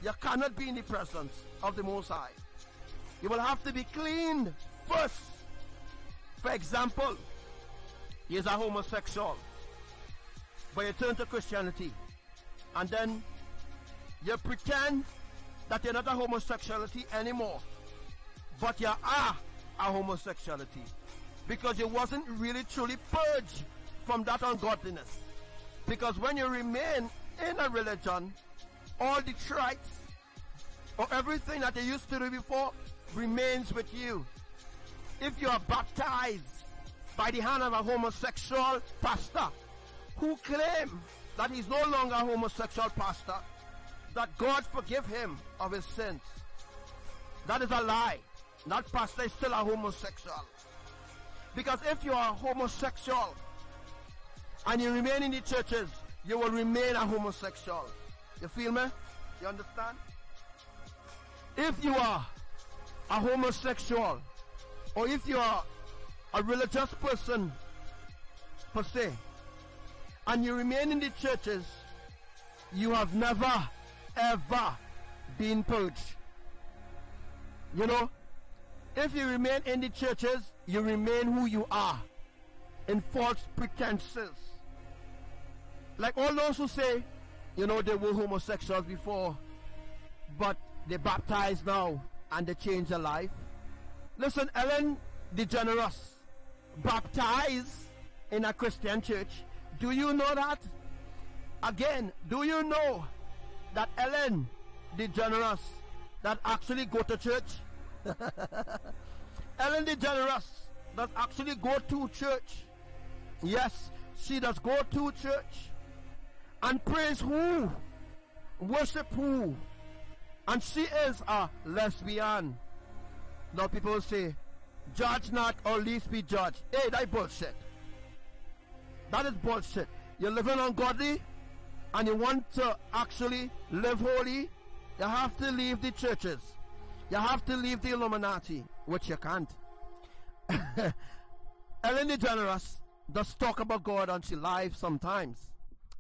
you cannot be in the presence of the Most High. You will have to be cleaned first. For example, you're a homosexual, but you turn to Christianity, and then you pretend that you're not a homosexuality anymore, but you are a homosexuality, because you wasn't really truly purged from that ungodliness. Because when you remain in a religion, all the traits or everything that you used to do before remains with you. If you are baptized by the hand of a homosexual pastor who claims that he's no longer a homosexual pastor, that God forgive him of his sins, that is a lie. That pastor is still a homosexual. Because if you are a homosexual and you remain in the churches, you will remain a homosexual. You feel me? You understand? If you are a homosexual, or if you are a religious person per se, and you remain in the churches, you have never ever been purged. You know, if you remain in the churches, you remain who you are, in false pretenses. Like all those who say, you know, they were homosexuals before, but they baptized now and they change their life. Listen, Ellen DeGeneres baptized in a Christian church. Do you know that? Again, do you know that Ellen DeGeneres that actually go to church? Ellen DeGeneres does actually go to church. Yes, she does go to church and praise who? Worship who? And she is a lesbian. Now people say, judge not or least be judged. Hey, that bullshit. That is bullshit. You're living ungodly and you want to actually live holy, you have to leave the churches. You have to leave the Illuminati, which you can't. Ellen DeGeneres does talk about God on she live sometimes,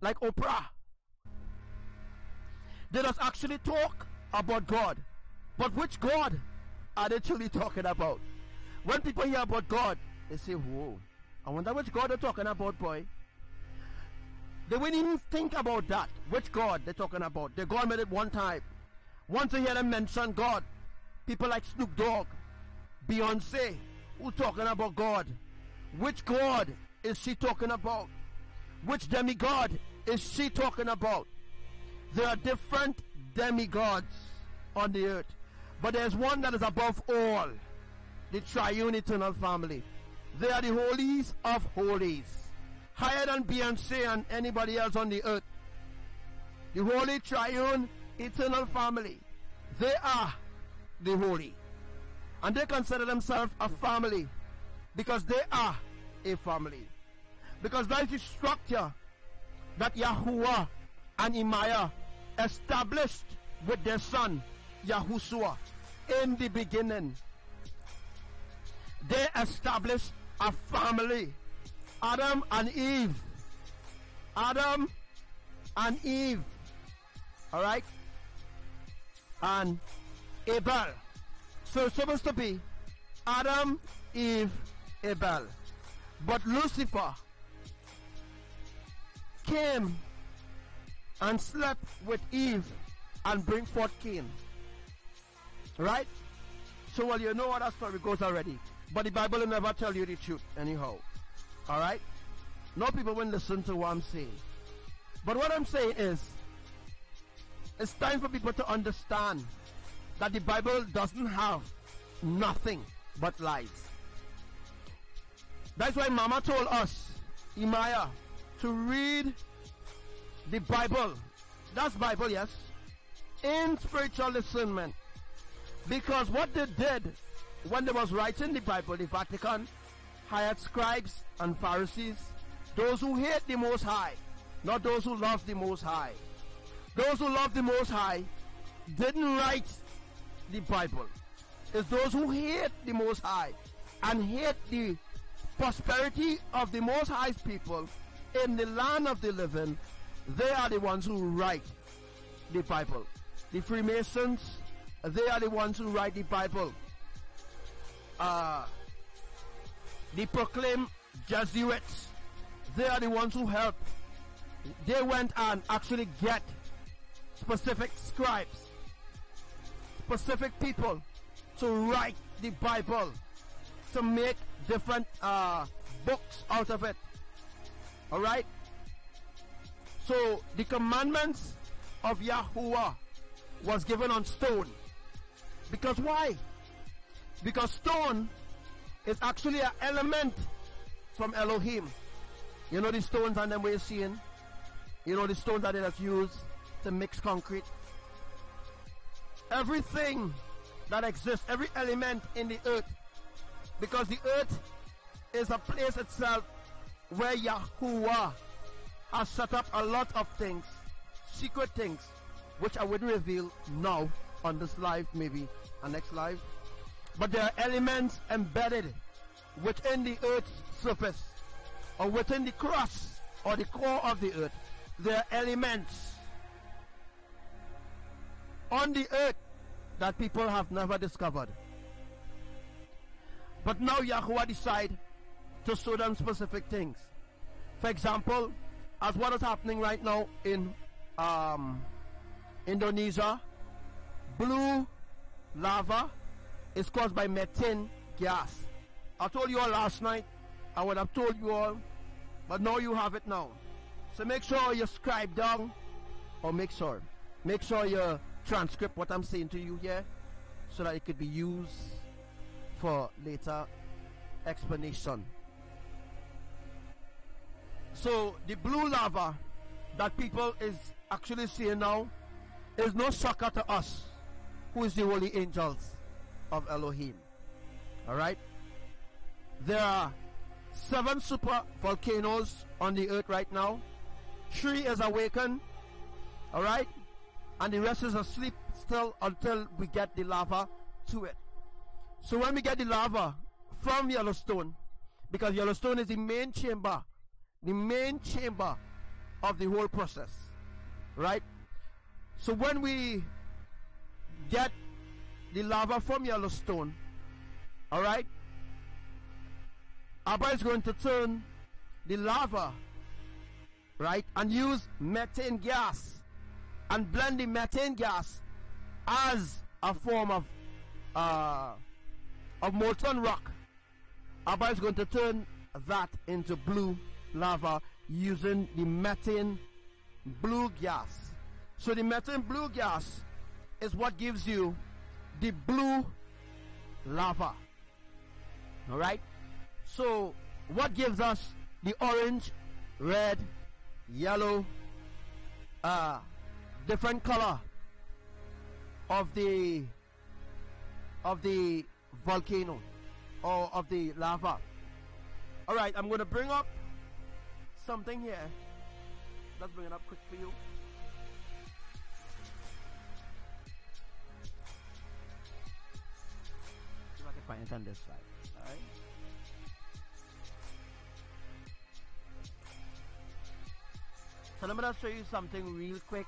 like Oprah. They does actually talk about God, but which God are they truly talking about? When people hear about God, they say, whoa, I wonder which God they're talking about, boy. They wouldn't even think about that, which God they're talking about. They go with it one time. Once you hear them mention God, people like Snoop Dogg, Beyonce, who talking about God. Which God is she talking about? Which demigod is she talking about? There are different demigods on the earth, but there's one that is above all, the triune eternal family. They are the holies of holies, higher than Beyonce and anybody else on the earth. The holy triune eternal family, they are the holy, and they consider themselves a family because they are a family, because that is the structure that Yahuwah and Imaya established with their son Yahushua in the beginning. They established a family. Adam and Eve. Adam and Eve. Alright? And Abel. So it's supposed to be Adam, Eve, Abel. But Lucifer came and slept with Eve and bring forth Cain. Right? So, well, you know how that story goes already. But the Bible will never tell you the truth anyhow. Alright? No people will listen to what I'm saying. But what I'm saying is, it's time for people to understand that the Bible doesn't have nothing but lies. That's why Mama told us, Imaya, to read the Bible. That's Bible, yes. In spiritual discernment. Because what they did when they was writing the Bible, the Vatican hired scribes and Pharisees, those who hate the Most High, not those who love the Most High. Those who love the Most High didn't write the Bible. It's those who hate the Most High and hate the prosperity of the Most High's people in the land of the living. They are the ones who write the Bible. The Freemasons, they are the ones who write the Bible. The proclaimed Jesuits, they are the ones who help. They went and actually get specific scribes, specific people to write the Bible, to make different books out of it. Alright? So the commandments of Yahuwah was given on stone. Because why? Because stone is actually an element from Elohim. You know the stones and them we're seeing? You know the stones that they have used to mix concrete? Everything that exists, every element in the earth, because the earth is a place itself where Yahuwah has set up a lot of things, secret things, which I wouldn't reveal now on this live, maybe a next live. But there are elements embedded within the earth's surface, or within the crust or the core of the earth. There are elements on the earth that people have never discovered. But now Yahuwah decide to show them specific things. For example, as what is happening right now in Indonesia, blue lava is caused by methane gas. I told you all last night, I would have told you all, but now you have it now. So make sure you scribe down, or make sure you transcript what I'm saying to you here, so that it could be used for later explanation. So the blue lava that people is actually seeing now is no shocker to us, who is the holy angels of Elohim. Alright? There are 7 super volcanoes on the earth right now. 3 is awakened. Alright? And the rest is asleep still until we get the lava to it. So when we get the lava from Yellowstone, because Yellowstone is the main chamber of the whole process, right? So when we get the lava from Yellowstone, all right, Abba is going to turn the lava, right, and use methane gas and blend the methane gas as a form of molten rock. Abba is going to turn that into blue lava using the methane blue gas. So the methane blue gas is what gives you the blue lava. Alright? So what gives us the orange, red, yellow, different color of the volcano or of the lava? Alright, I'm going to bring up something here. Let's bring it up quick for you. find it on this side. Alright? So let me just show you something real quick.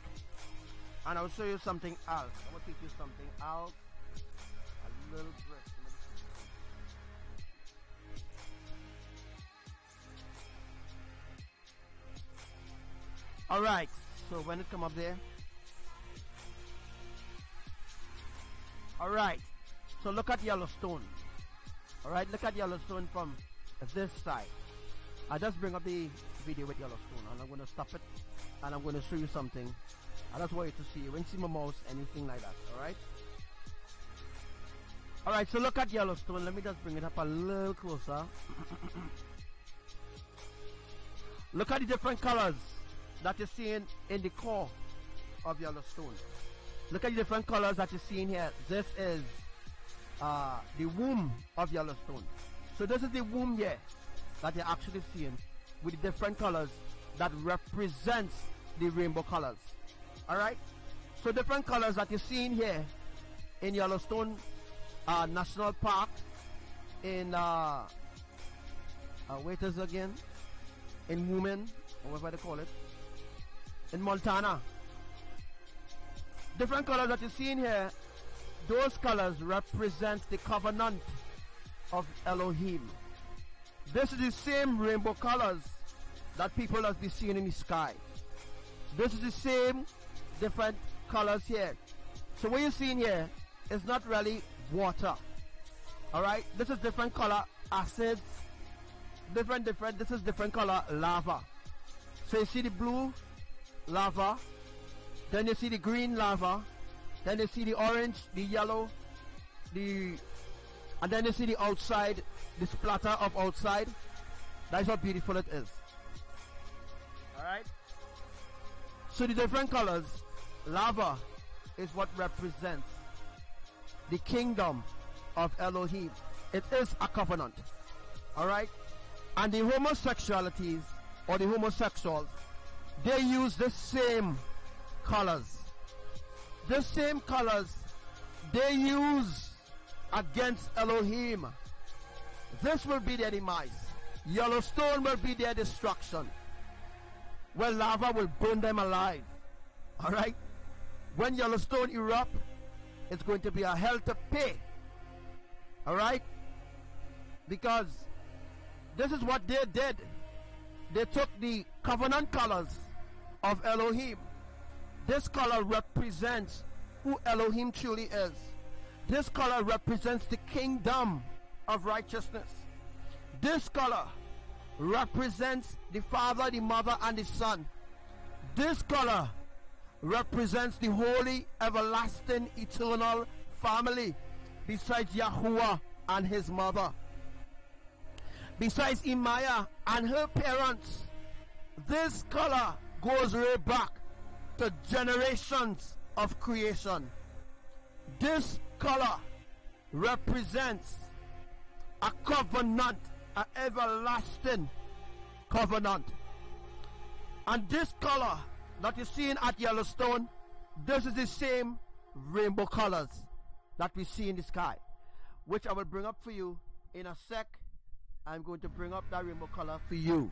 And I'll show you something else. I'm going to teach you something else. A little bit. Alright, so when it come up there. Alright, so look at Yellowstone. Alright, look at Yellowstone from this side. I just bring up the video with Yellowstone and I'm going to stop it and I'm going to show you something. I just want you to see. You won't see my mouse, anything like that. Alright? Alright, so look at Yellowstone. Let me just bring it up a little closer. Look at the different colors that you're seeing in the core of Yellowstone. Look at the different colors that you're seeing here. This is the womb of Yellowstone. So this is the womb here that you're actually seeing with the different colors that represents the rainbow colors. Alright? So different colors that you're seeing here in Yellowstone National Park, in where it is again? In Women, or whatever they call it. In Montana. Different colors that you're seeing here, those colors represent the covenant of Elohim. This is the same rainbow colors that people have been seeing in the sky. This is the same different colors here. So what you're seeing here is not really water. Alright? This is different color acids. This is different color lava. So you see the blue lava, then you see the green lava, then you see the orange, the yellow, and then you see the outside, the splatter of outside. That's how beautiful it is. Alright? So the different colors, lava is what represents the kingdom of Elohim. It is a covenant. Alright? And the homosexualities, or the homosexuals, they use the same colors. The same colors they use against Elohim. This will be their demise. Yellowstone will be their destruction. Well, lava will burn them alive. Alright? When Yellowstone erupt, it's going to be a hell to pay. Alright? Because this is what they did. They took the covenant colors of Elohim. This color represents who Elohim truly is. This color represents the kingdom of righteousness. This color represents the Father, the Mother, and the Son. This color represents the holy, everlasting, eternal family besides Yahuwah and his mother. Besides Imaya and her parents. This color goes way back to generations of creation. This color represents a covenant, an everlasting covenant. And this color that you're seeing at Yellowstone, this is the same rainbow colors that we see in the sky, which I will bring up for you in a sec. I'm going to bring up that rainbow color for you.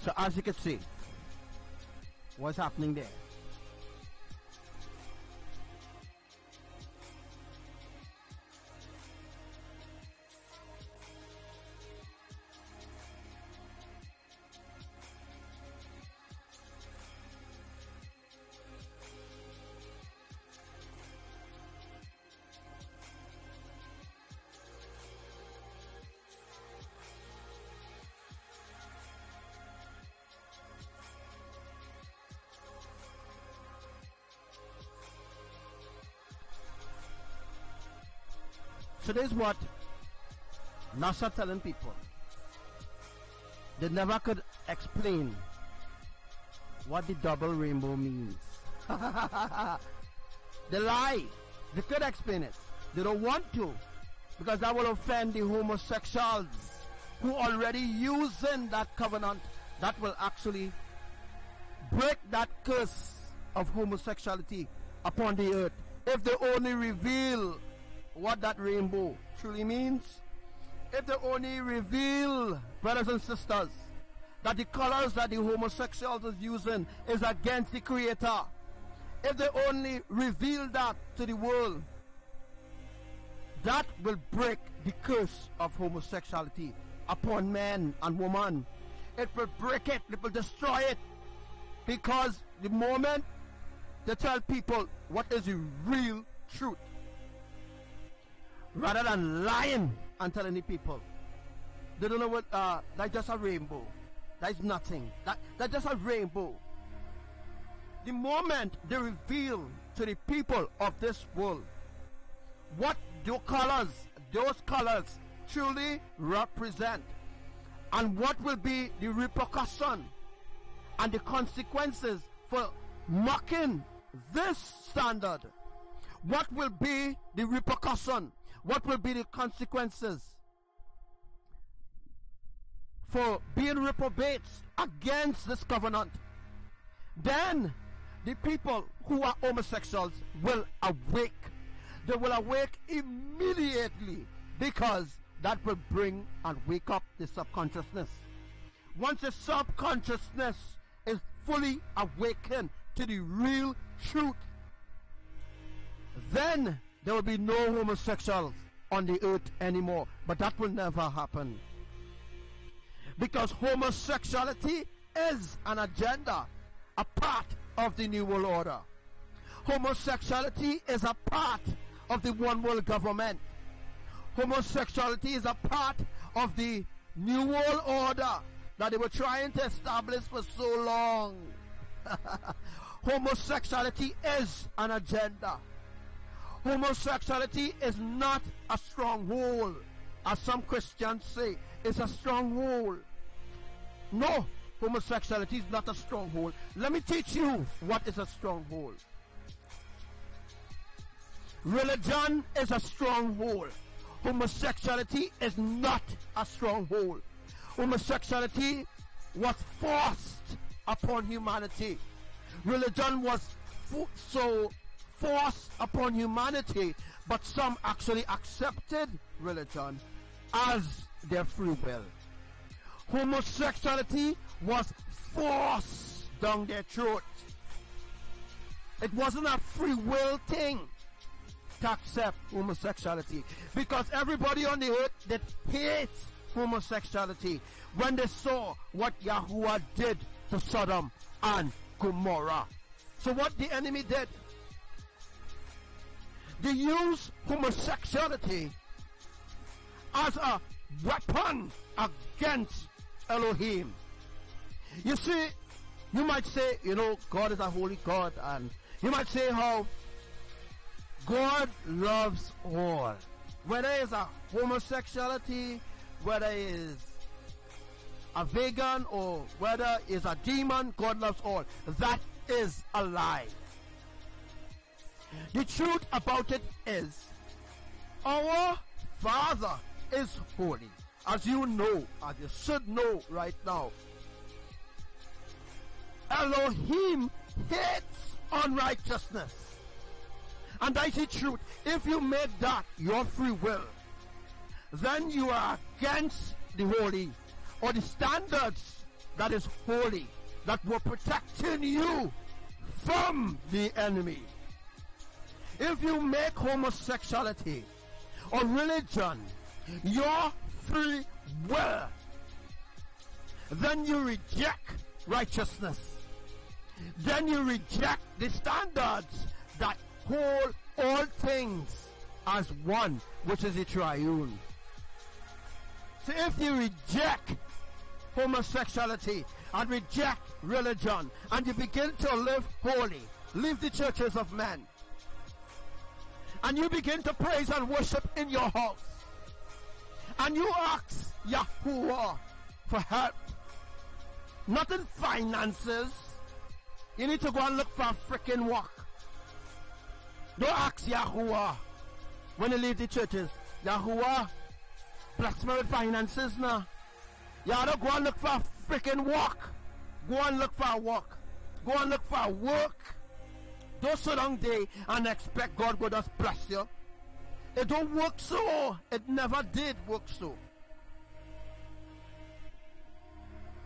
So as you can see, what's happening there? So this is what NASA telling people. They never could explain what the double rainbow means. They lie. They could explain it. They don't want to, because that will offend the homosexuals who already using that covenant that will actually break that curse of homosexuality upon the earth. If they only reveal what that rainbow truly means, if they only reveal, brothers and sisters, that the colors that the homosexuals is using is against the Creator, if they only reveal that to the world, that will break the curse of homosexuality upon men and women. It will break it, it will destroy it, because the moment they tell people what is the real truth, rather than lying and telling the people, they don't know what, that's just a rainbow, that's nothing, that's just a rainbow. The moment they reveal to the people of this world what those colors truly represent, and what will be the repercussion and the consequences for mocking this standard, what will be the repercussion, what will be the consequences for being reprobates against this covenant, then the people who are homosexuals will awake. They will awake immediately, because that will bring and wake up the subconsciousness. Once the subconsciousness is fully awakened to the real truth, then there will be no homosexuals on the earth anymore. But that will never happen, because homosexuality is an agenda, a part of the New World Order. Homosexuality is a part of the One World Government. Homosexuality is a part of the New World Order that they were trying to establish for so long. Homosexuality is an agenda. Homosexuality is not a stronghold, as some Christians say. It's a stronghold. No, homosexuality is not a stronghold. Let me teach you what is a stronghold. Religion is a stronghold. Homosexuality is not a stronghold. Homosexuality was forced upon humanity. Religion was so forced upon humanity, but some actually accepted religion as their free will. Homosexuality was forced down their throat. It wasn't a free will thing to accept homosexuality, because everybody on the earth that hates homosexuality when they saw what Yahuwah did to Sodom and Gomorrah. So what the enemy did, they used homosexuality as a weapon against Elohim. You see, you might say, God is a holy God, and you might say how God loves all. Whether it's a homosexuality, whether it's a vegan, or whether it's a demon, God loves all. That is a lie. The truth about it is, our Father is holy. As you know, as you should know right now, Elohim hates unrighteousness. And that's the truth. If you made that your free will, then you are against the holy, or the standards that is holy, that will protecting you from the enemy. If you make homosexuality or religion your free will, then you reject righteousness. Then you reject the standards that hold all things as one, which is the triune. So if you reject homosexuality and reject religion, and you begin to live holy, leave the churches of men, and you begin to praise and worship in your house, and you ask Yahuwah for help, not in finances, you need to go and look for a freaking work. Don't ask Yahuwah when you leave the churches, Yahuwah, bless me with finances now. You ought to go and look for a freaking work. Go and look for a work. Go and look for a work. Don't sit down there and expect God will just bless you. It don't work so. It never did work so.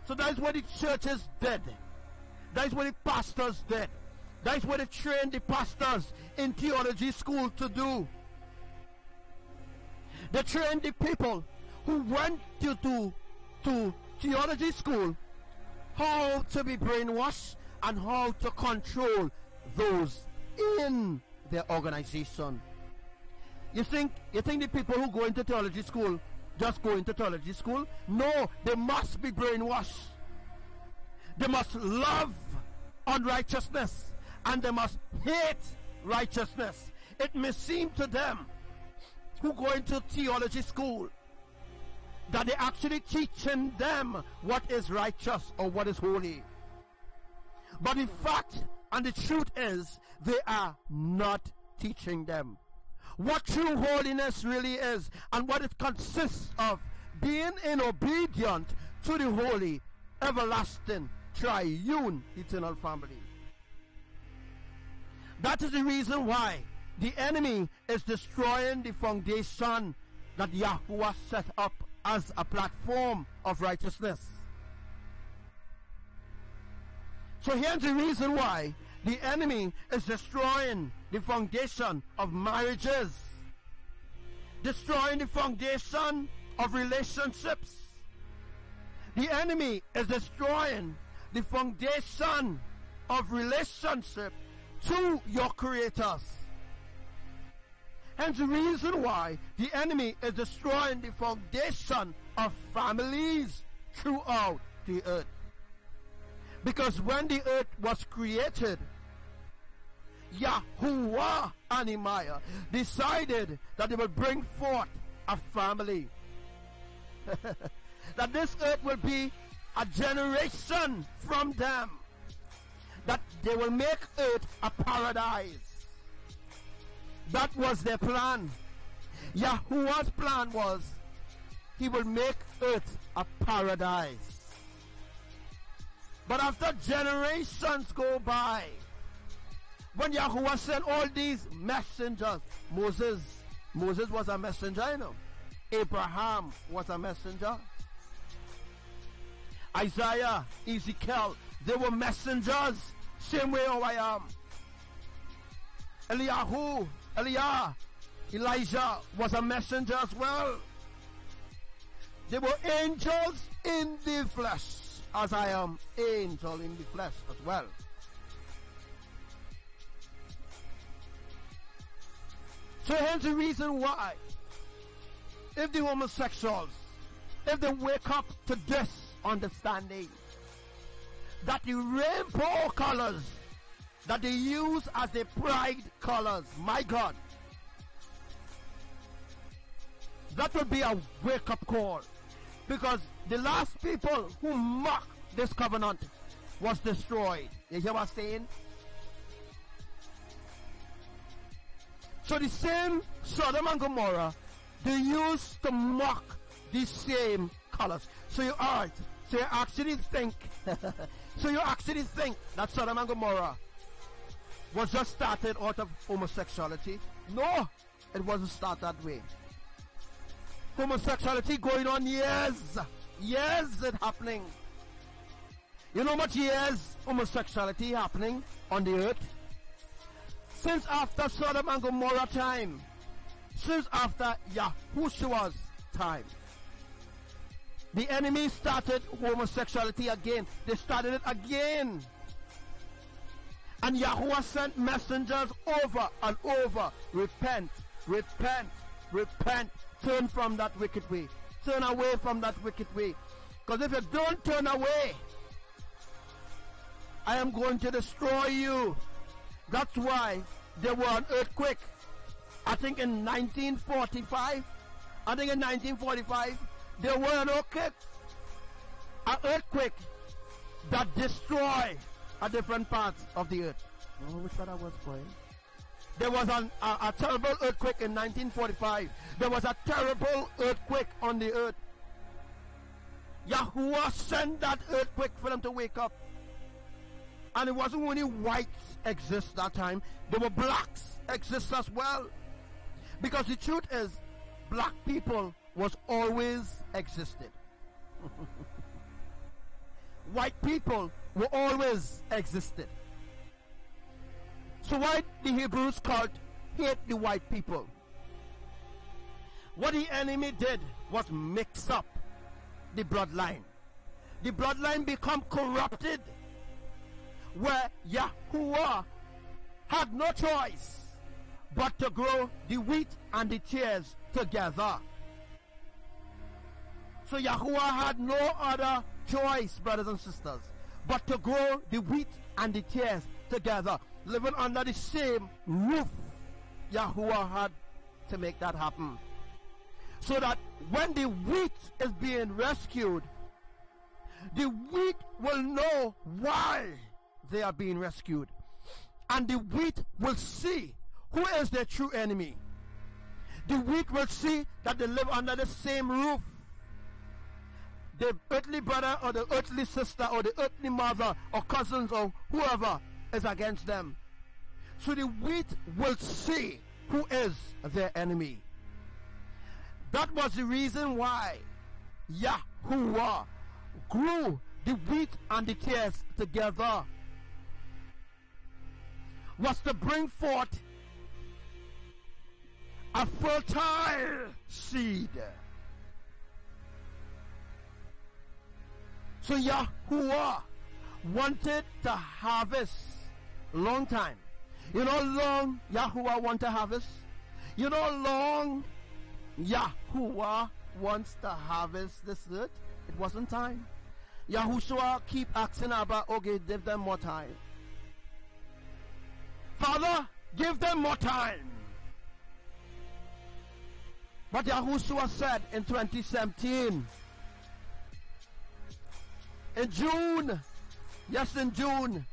So that's what the churches did. That's what the pastors did. That's what they trained the pastors in theology school to do. They trained the people who went to theology school how to be brainwashed and how to control those in their organization. You think the people who go into theology school just go into theology school? No, they must be brainwashed. They must love unrighteousness and they must hate righteousness. It may seem to them who go into theology school that they actually teaching them what is righteous or what is holy. But the fact and the truth is they are not teaching them what true holiness really is and what it consists of, being in obedient to the holy, everlasting, triune, eternal family. That is the reason why the enemy is destroying the foundation that Yahuwah set up as a platform of righteousness. So here's the reason why the enemy is destroying the foundation of marriages, destroying the foundation of relationships. The enemy is destroying the foundation of relationship to your creators. Hence the reason why the enemy is destroying the foundation of families throughout the earth. Because when the earth was created, Yahuwah Animaya decided that they will bring forth a family. That this earth will be a generation from them. That they will make earth a paradise. That was their plan. Yahuwah's plan was he will make earth a paradise. But after generations go by, when Yahuwah sent all these messengers, Moses was a messenger, you know. Abraham was a messenger. Isaiah, Ezekiel, they were messengers, same way how I am. Elijah was a messenger as well. They were angels in the flesh, as I am angel in the flesh as well. So here's the reason why, if the homosexuals, if they wake up to this understanding, that the rainbow colors that they use as their pride colors, my God, that will be a wake-up call. Because the last people who mocked this covenant was destroyed. You hear what I'm saying? So the same Sodom and Gomorrah, they used to mock the same colors. So you actually think that Sodom and Gomorrah was just started out of homosexuality? No, it wasn't started that way. Homosexuality going on years it happening. You know what years homosexuality happening on the earth? Since after Sodom and Gomorrah time, since after Yahushua's time, the enemy started homosexuality again. They started it again. And Yahuwah sent messengers over and over. Repent, repent, repent. Turn from that wicked way. Turn away from that wicked way. Because if you don't turn away, I am going to destroy you. That's why there was an earthquake. I think in 1945. There was an earthquake that destroyed a different parts of the earth. Oh, which one I was going? There was a terrible earthquake in 1945. There was a terrible earthquake on the earth. Yahuwah sent that earthquake for them to wake up. And it wasn't only whites exist that time. There were blacks exist as well. Because the truth is, black people was always existed. White people were always existed. So why the Hebrews hate the white people? What the enemy did was mix up the bloodline. The bloodline become corrupted, where Yahuwah had no choice but to grow the wheat and the tares together. So Yahuwah had no other choice, brothers and sisters, but to grow the wheat and the tares together, living under the same roof. Yahuwah had to make that happen. So that when the wheat is being rescued, the wheat will know why they are being rescued. And the wheat will see who is their true enemy. The wheat will see that they live under the same roof. The earthly brother or the earthly sister or the earthly mother or cousins or whoever is against them. So the wheat will see who is their enemy. That was the reason why Yahuwah grew the wheat and the tares together, was to bring forth a fertile seed. So Yahuwah wanted to harvest long time. You know how long Yahuwah wants to harvest? You know how long Yahuwah wants to harvest this earth? It wasn't time. Yahushua keep asking Abba, okay, give them more time. Father, give them more time. But Yahushua said in 2017, in June, yes, in June,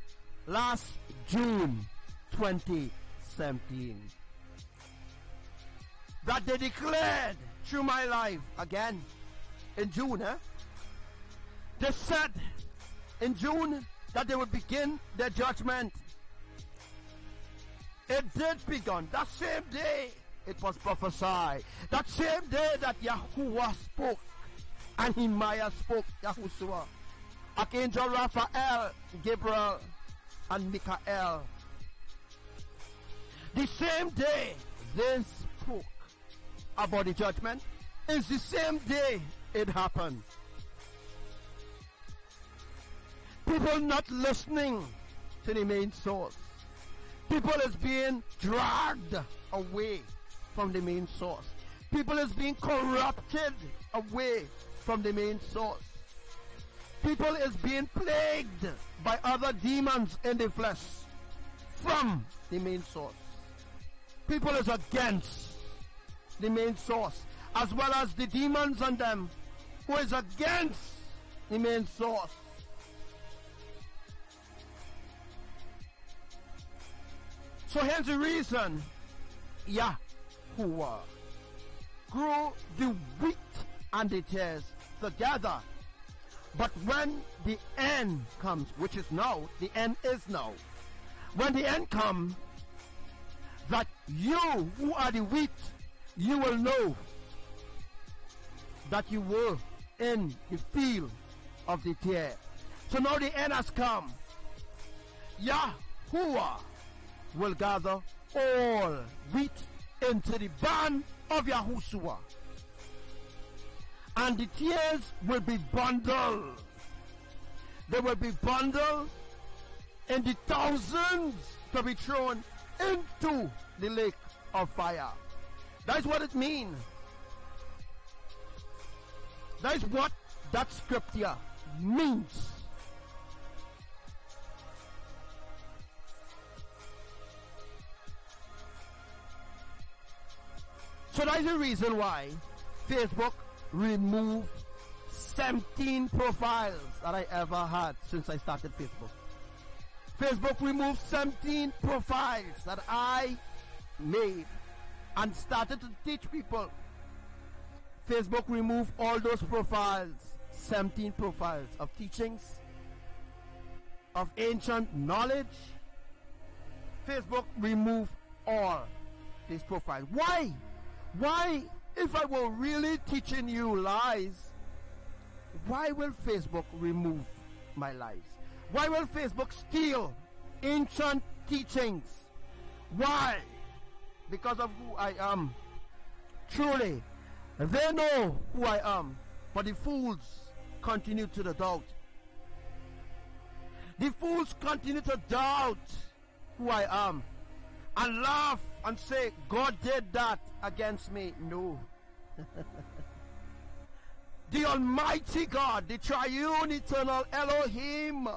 last June 2017, that they declared through my life again in June, they said in June that they would begin their judgment. It did begin. That same day it was prophesied. That same day that Yahuwah spoke and Nehemiah spoke, Yahushua, Archangel Raphael, Gabriel, and Michael. The same day they spoke about the judgment is the same day it happened. People not listening to the main source. People is being dragged away from the main source. People is being corrupted away from the main source. People is being plagued by other demons in the flesh from the main source. People is against the main source, as well as the demons on them who is against the main source. So here's the reason Yahuwah grew the wheat and the tares together. But when the end comes, which is now, the end is now. When the end comes, that you who are the wheat, you will know that you were in the field of the tare. So now the end has come. Yahuwah will gather all wheat into the barn of Yahushua, and the tears will be bundled. They will be bundled in the thousands to be thrown into the lake of fire. That's what it means. That is what that scripture means. So that's the reason why Facebook removed 17 profiles that I ever had since I started Facebook. Facebook removed 17 profiles that I made and started to teach people. Facebook removed all those profiles, 17 profiles of teachings, of ancient knowledge. Facebook removed all these profiles. Why? Why, if I were really teaching you lies, why will Facebook remove my lies? Why will Facebook steal ancient teachings? Why? Because of who I am. Truly, they know who I am, but the fools continue to doubt. The fools continue to doubt who I am and laugh and say, God did that against me. No. The Almighty God, the triune eternal Elohim,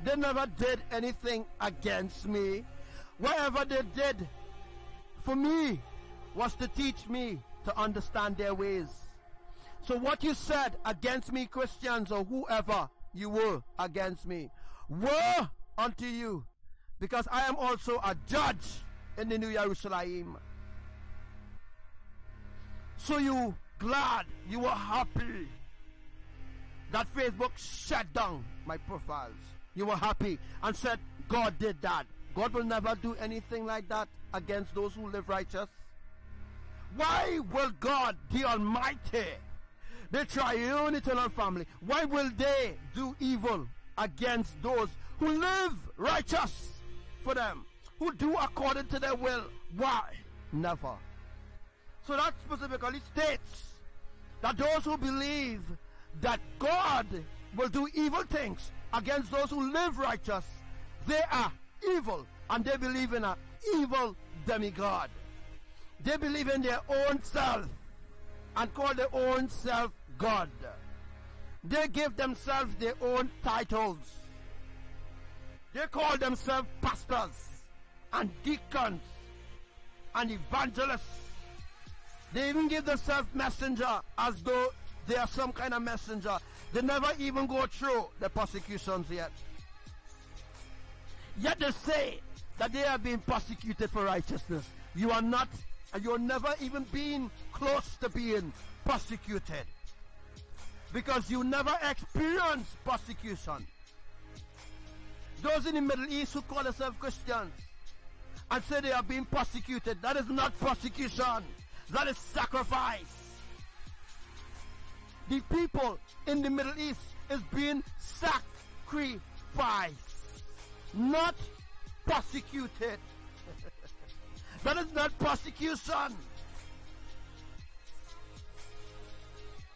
they never did anything against me. Whatever they did for me was to teach me to understand their ways. So what you said against me, Christians, or whoever you were against me, woe unto you, because I am also a judge in the New Jerusalem. So you glad, you were happy that Facebook shut down my profiles. You were happy and said, God did that. God will never do anything like that against those who live righteous. Why will God, the Almighty, the triune eternal family, why will they do evil against those who live righteous for them, who do according to their will? Why? Never. So that specifically states that those who believe that God will do evil things against those who live righteous, they are evil, and they believe in an evil demigod. They believe in their own self and call their own self God. They give themselves their own titles. They call themselves pastors and deacons and evangelists. They even give themselves messenger as though they are some kind of messenger. They never even go through the persecutions yet. Yet they say that they are being persecuted for righteousness. You are not, and you are never even been close to being persecuted, because you never experienced persecution. Those in the Middle East who call themselves Christians and say they are being persecuted, that is not persecution, that is sacrifice. The people in the Middle East is being sacrificed, not persecuted. That is not persecution.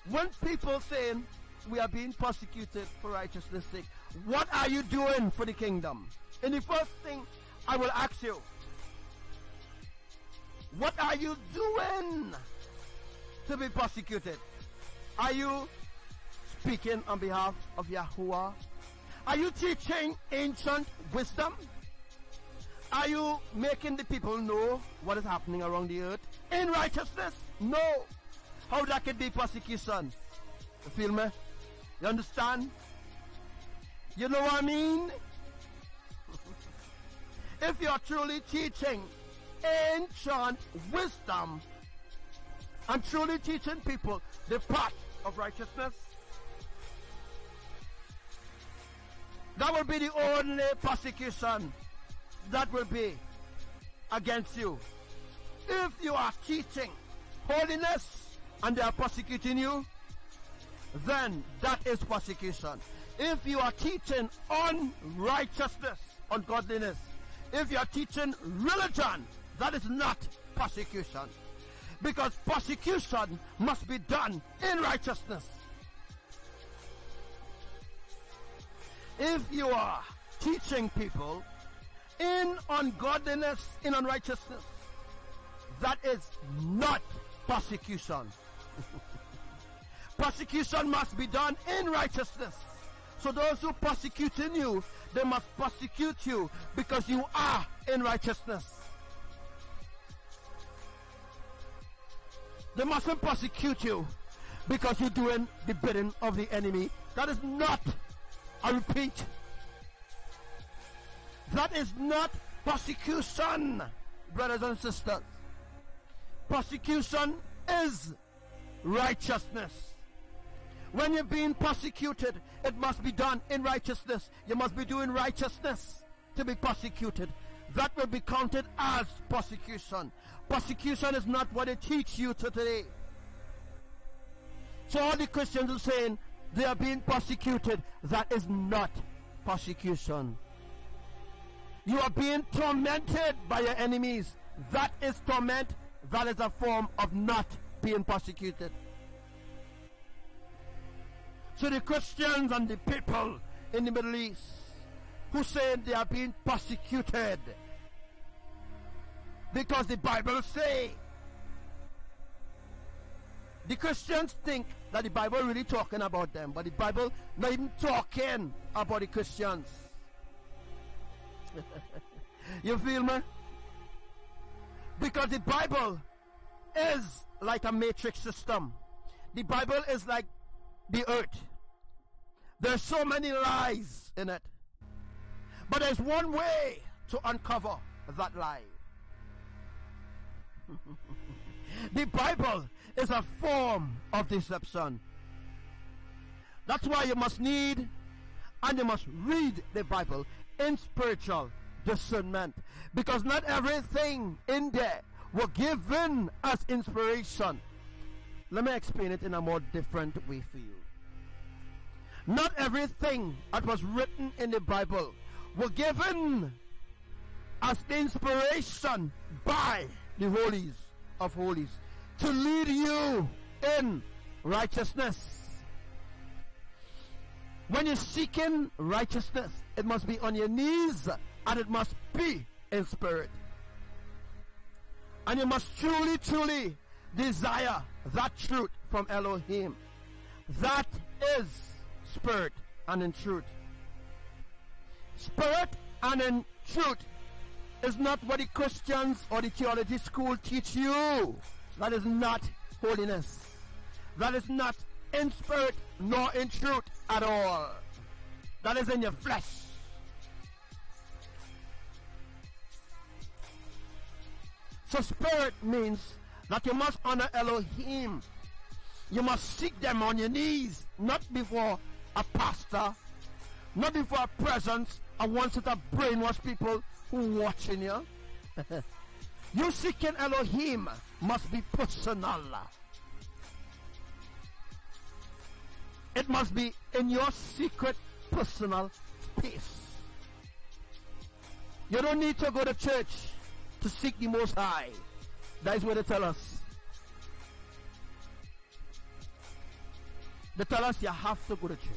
When people saying we are being persecuted for righteousness' sake, what are you doing for the kingdom? And the first thing I will ask you, what are you doing to be persecuted? Are you speaking on behalf of Yahuwah? Are you teaching ancient wisdom? Are you making the people know what is happening around the earth in righteousness? No. How that could be persecution? You feel me? You understand? You know what I mean? If you're truly teaching ancient wisdom and truly teaching people the path of righteousness, that will be the only persecution that will be against you. If you are teaching holiness and they are persecuting you, then that is persecution. If you are teaching unrighteousness, ungodliness, if you are teaching religion, that is not persecution. Because persecution must be done in righteousness. If you are teaching people in ungodliness, in unrighteousness, that is not persecution. Persecution must be done in righteousness. So those who persecuting you, they must persecute you because you are in righteousness. They mustn't persecute you because you're doing the bidding of the enemy. That is not, I repeat, that is not persecution, brothers and sisters. Persecution is righteousness. When you're being persecuted, it must be done in righteousness. You must be doing righteousness to be persecuted. That will be counted as persecution. Persecution is not what they teach you today. So all the Christians are saying they are being persecuted. That is not persecution. You are being tormented by your enemies. That is torment. That is a form of not being persecuted. So the Christians and the people in the Middle East who say they are being persecuted because the Bible say, the Christians think that the Bible really talking about them, but the Bible not even talking about the Christians. You feel me? Because the Bible is like a matrix system. The Bible is like the earth. There's so many lies in it. But there's one way to uncover that lie. The Bible is a form of deception. That's why you must need and you must read the Bible in spiritual discernment. Because not everything in there was given as inspiration. Let me explain it in a more different way for you. Not everything that was written in the Bible was given as inspiration by the holies of holies to lead you in righteousness. When you're seeking righteousness, it must be on your knees and it must be in spirit. And you must truly, truly desire that truth from Elohim. That is spirit and in truth. Spirit and in truth is not what the Christians or the theology school teach you. That is not holiness. That is not in spirit nor in truth at all. That is in your flesh. So spirit means that you must honor Elohim. You must seek them on your knees, not before a pastor, not before a presence, and one set of brainwashed people who watching you. You seeking Elohim must be personal. It must be in your secret personal space. You don't need to go to church to seek the Most High. That is what they tell us. They tell us you have to go to church.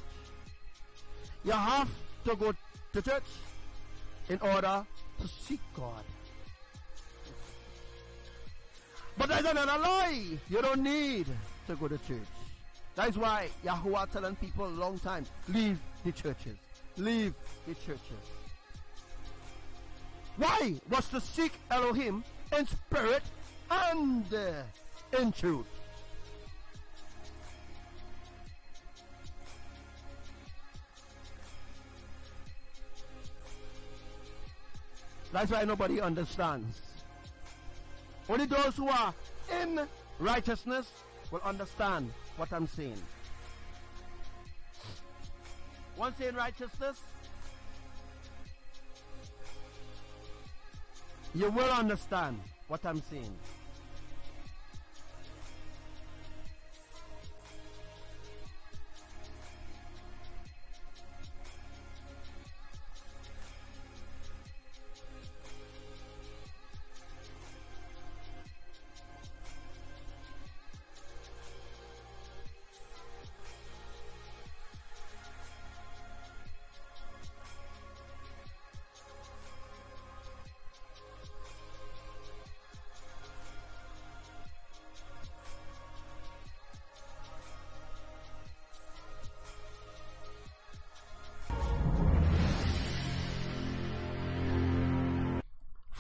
You have to go to church in order to seek God. But that's another lie. You don't need to go to church. That is why Yahuwah telling people a long time, leave the churches. Leave the churches. Why? Was to seek Elohim in spirit and in truth. That's why nobody understands. Only those who are in righteousness will understand what I'm saying. Once in righteousness, you will understand what I'm saying.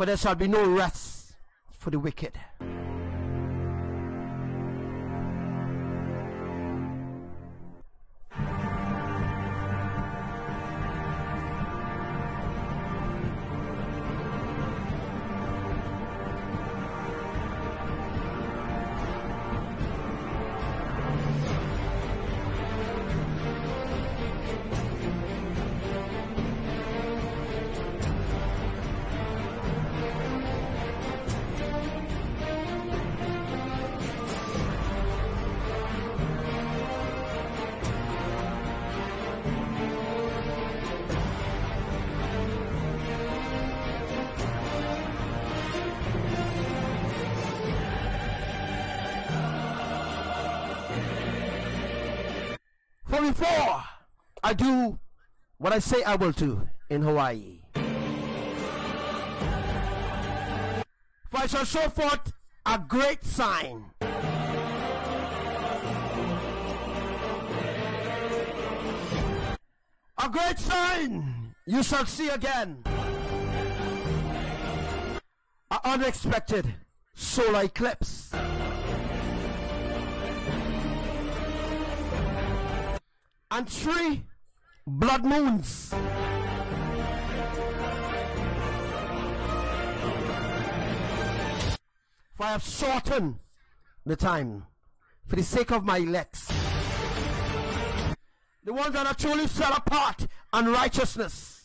for there shall be no rest for the wicked. For before I do what I say I will do in Hawaii, for I shall show forth a great sign. A great sign you shall see again. An unexpected solar eclipse. And 3 blood moons. For I have shortened the time for the sake of my elects, the ones that are truly set apart and righteousness.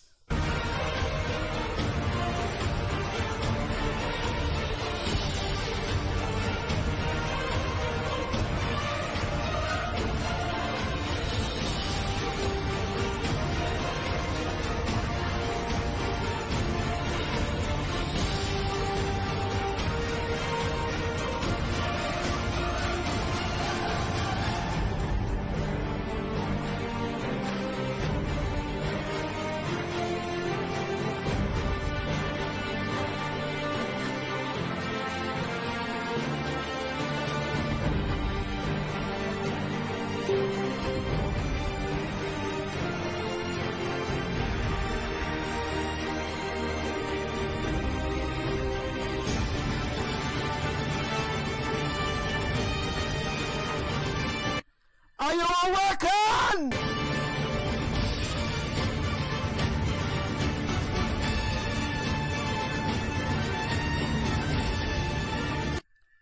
Are you awakened?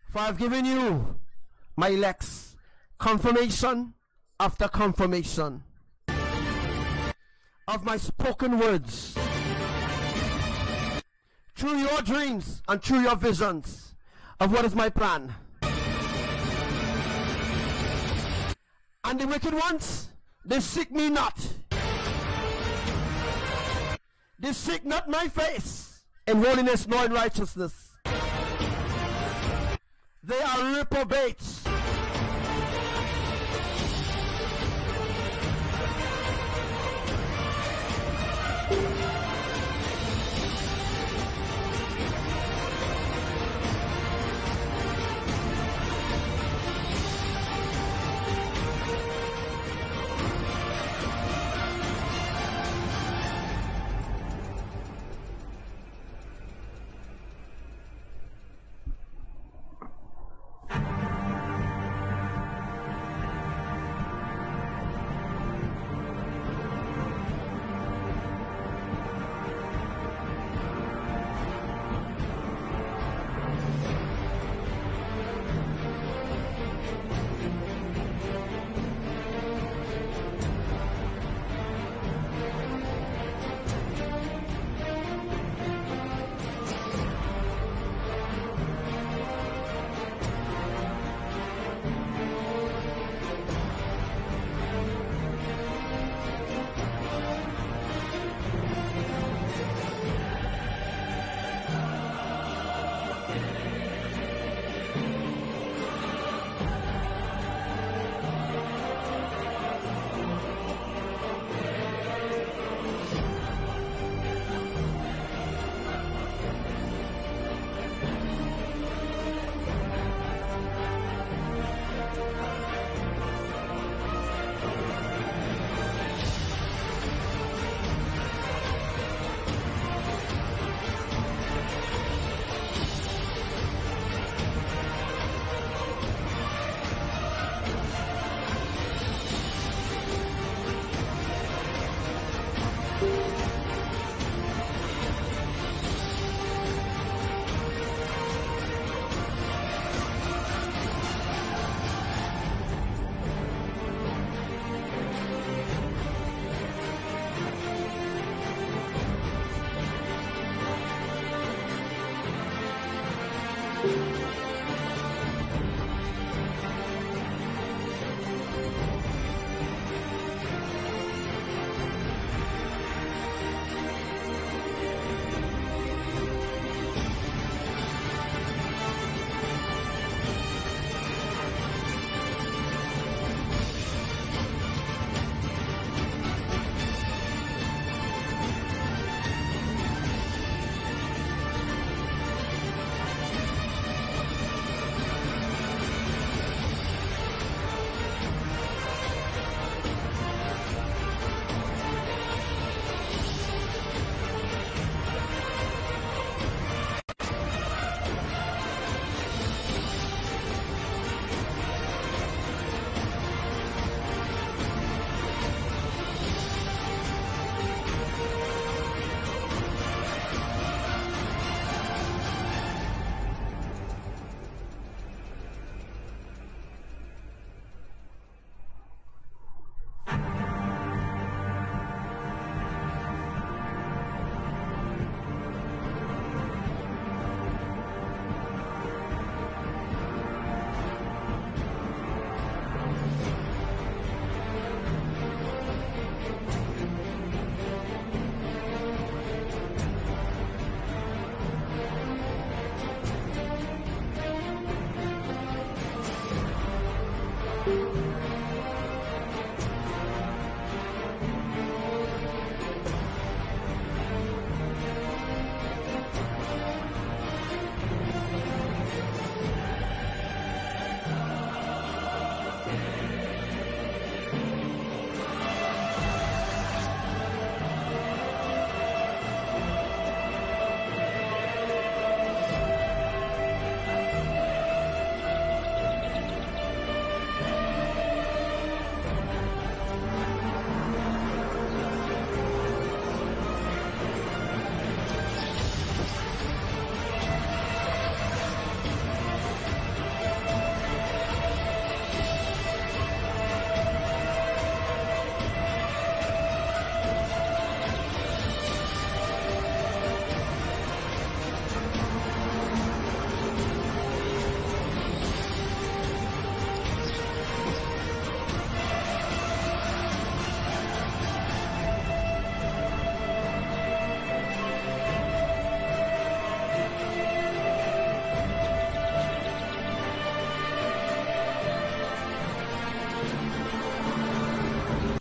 For I've given you, my elects, confirmation after confirmation of my spoken words through your dreams and through your visions of what is my plan. And the wicked ones, they seek me not. They seek not my face in holiness nor in righteousness. They are reprobates.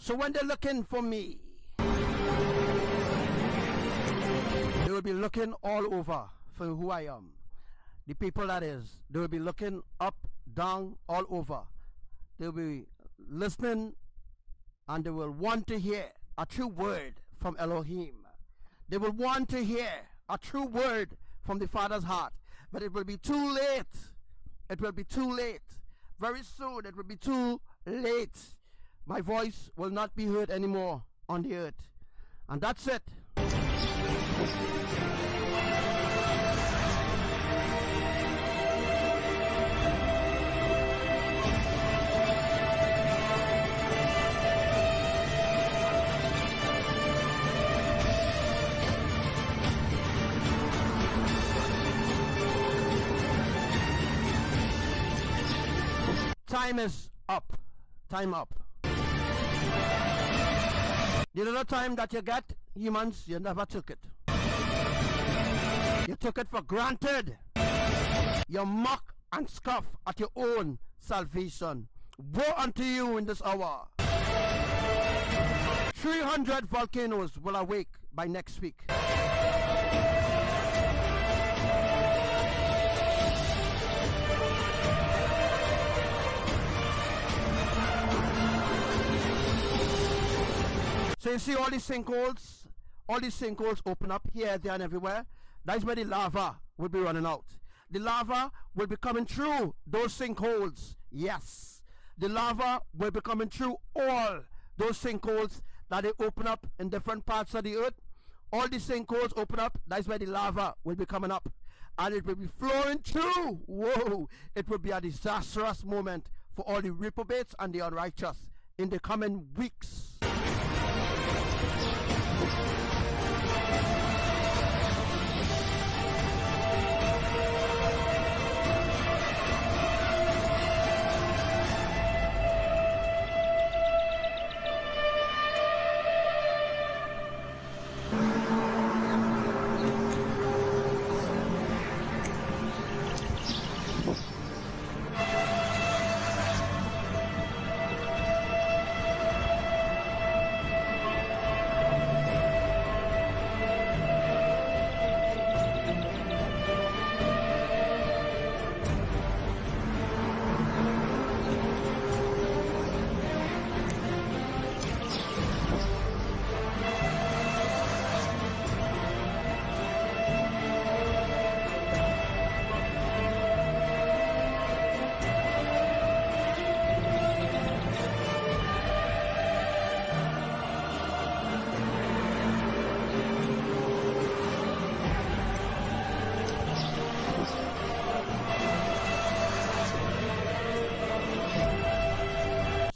So when they're looking for me, they will be looking all over for who I am. The people, that is, they will be looking up, down, all over. They will be listening, and they will want to hear a true word from Elohim. They will want to hear a true word from the Father's heart. But it will be too late. It will be too late. Very soon it will be too late. My voice will not be heard anymore on the earth. And that's it. Time is up. Time up. The little time that you get, humans, you never took it. You took it for granted. You mock and scoff at your own salvation. Woe unto you in this hour. 300 volcanoes will awake by next week. So you see all these sinkholes open up here, there, and everywhere. That's where the lava will be running out. The lava will be coming through those sinkholes. Yes, the lava will be coming through all those sinkholes that they open up in different parts of the earth. All the sinkholes open up. That's where the lava will be coming up, and it will be flowing through. Whoa! It will be a disastrous moment for all the reprobates and the unrighteous in the coming weeks.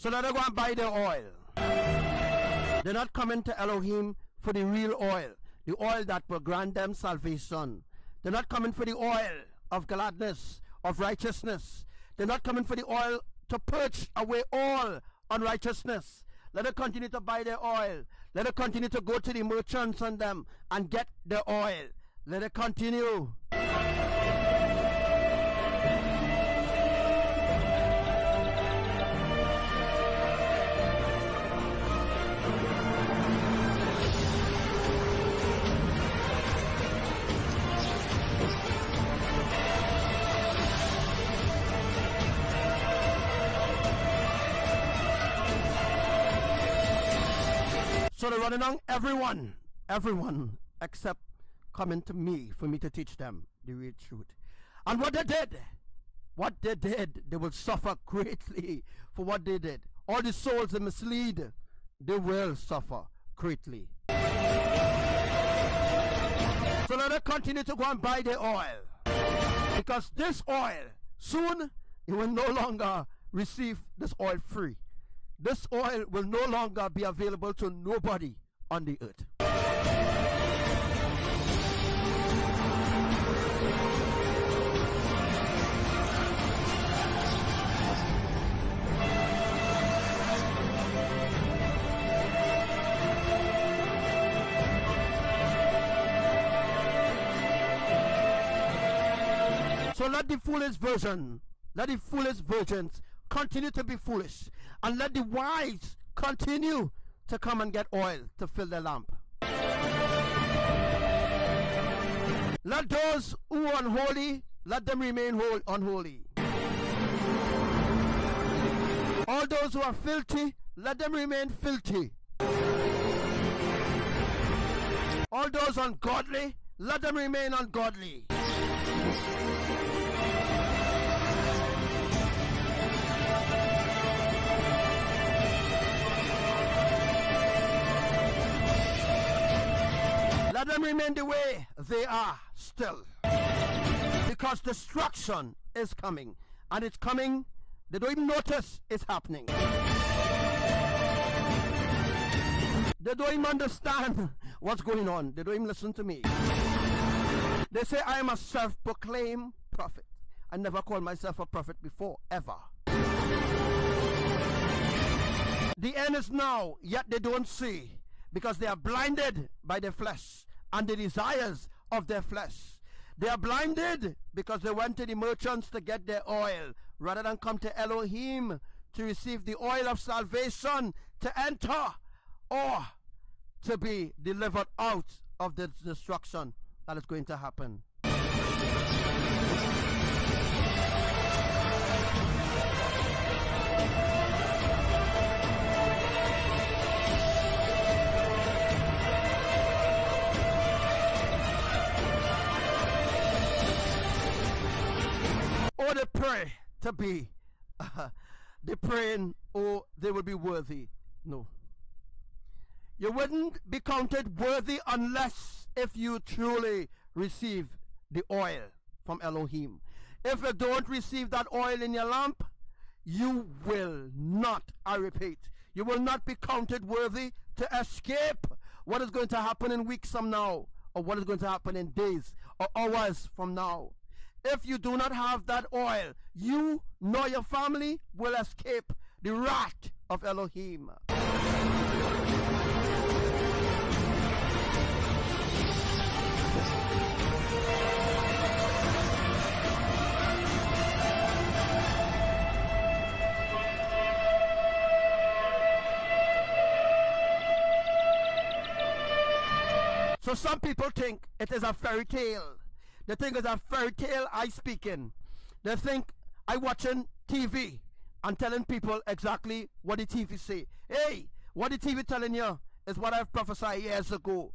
So let them go and buy the oil. They're not coming to Elohim for the real oil, the oil that will grant them salvation. They're not coming for the oil of gladness, of righteousness. They're not coming for the oil to purge away all unrighteousness. Let them continue to buy their oil. Let them continue to go to the merchants on them and get the oil. Let it continue. So they're running on everyone except coming to me for me to teach them the real truth. And what they did, they will suffer greatly for what they did. All the souls they mislead, they will suffer greatly. So let them continue to go and buy the oil. Because this oil, soon, you will no longer receive this oil free. This oil will no longer be available to nobody on the earth. So let the foolish virgins continue to be foolish, and let the wise continue to come and get oil to fill their lamp. Let those who are unholy, let them remain unholy. All those who are filthy, let them remain filthy. All those ungodly, let them remain ungodly. Let them remain the way they are still. Because destruction is coming. And it's coming, they don't even notice it's happening. They don't even understand what's going on. They don't even listen to me. They say I am a self-proclaimed prophet. I never called myself a prophet before, ever. The end is now, yet they don't see. Because they are blinded by their flesh and the desires of their flesh. They are blinded because they went to the merchants to get their oil rather than come to Elohim to receive the oil of salvation, to enter or to be delivered out of the destruction that is going to happen. Or they pray to be, they praying, oh, they will be worthy. No. You wouldn't be counted worthy unless if you truly receive the oil from Elohim. If you don't receive that oil in your lamp, you will not, I repeat, you will not be counted worthy to escape what is going to happen in weeks from now, or what is going to happen in days or hours from now. If you do not have that oil, you nor your family will escape the wrath of Elohim. So some people think it is a fairy tale. They think it's a fairy tale I speak in. They think I watching TV and telling people exactly what the TV say. Hey, what the TV telling you is what I've prophesied years ago.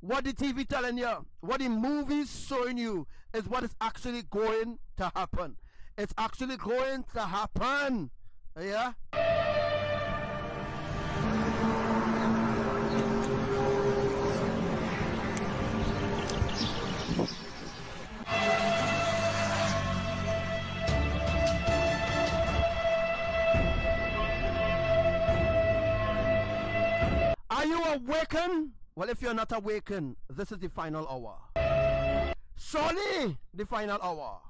What the TV telling you, what the movies showing you is what is actually going to happen. It's actually going to happen. Yeah? awakened? Well, if you're not awakened, this is the final hour. Surely the final hour.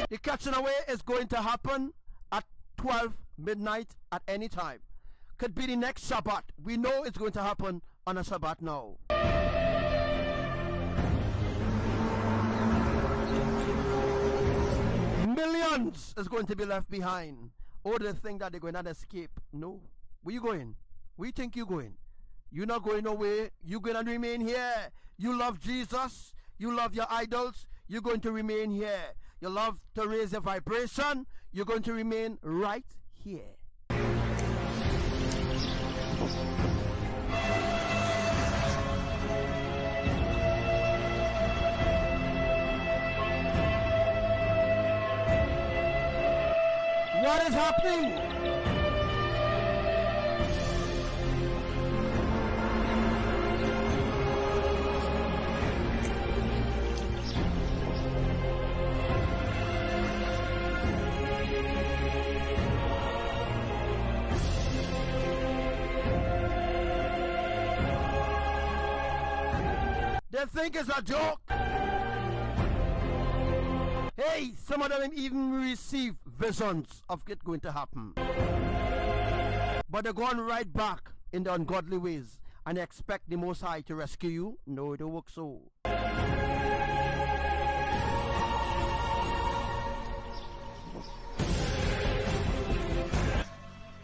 The catching away is going to happen at 12 midnight at any time. Could be the next Shabbat. We know it's going to happen on a Shabbat now. Millions is going to be left behind. Oh, they think that they're going to escape. No. Where you going? Where you think you're going? You're not going nowhere. You're going to remain here. You love Jesus. You love your idols. You're going to remain here. You love to raise your vibration. You're going to remain right here. What is happening? They think it's a joke. Hey, some of them even receive visions of it going to happen. But they're going right back in the ungodly ways and expect the Most High to rescue you. No, it don't work so.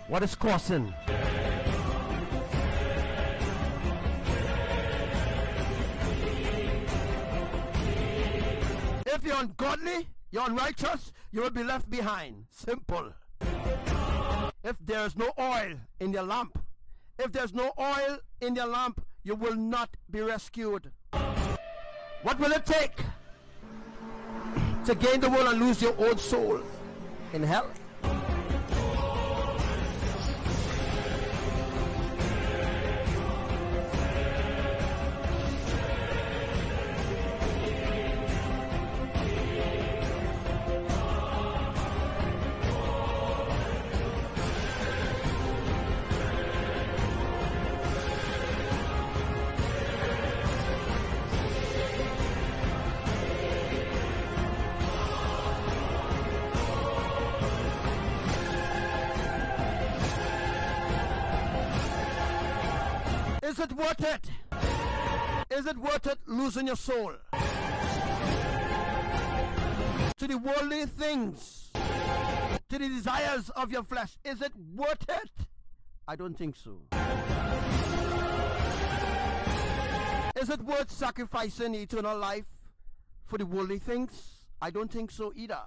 What is causing? If you're ungodly, you're unrighteous, you will be left behind. Simple. If there's no oil in your lamp, you will not be rescued. What will it take to gain the world and lose your own soul in hell? Is it worth it? Is it worth it losing your soul to the worldly things, to the desires of your flesh? Is it worth it? I don't think so. Is it worth sacrificing eternal life for the worldly things? I don't think so either.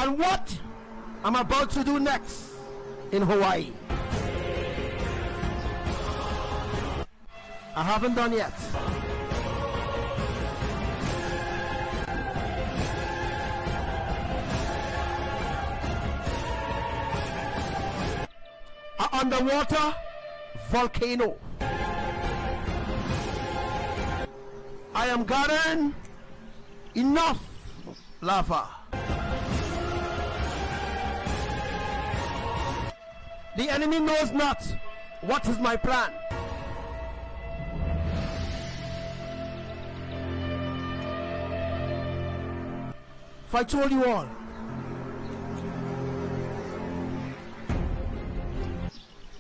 And what I'm about to do next in Hawaii, I haven't done yet. An underwater volcano. I am gathering enough lava. The enemy knows not what is my plan. If I told you all,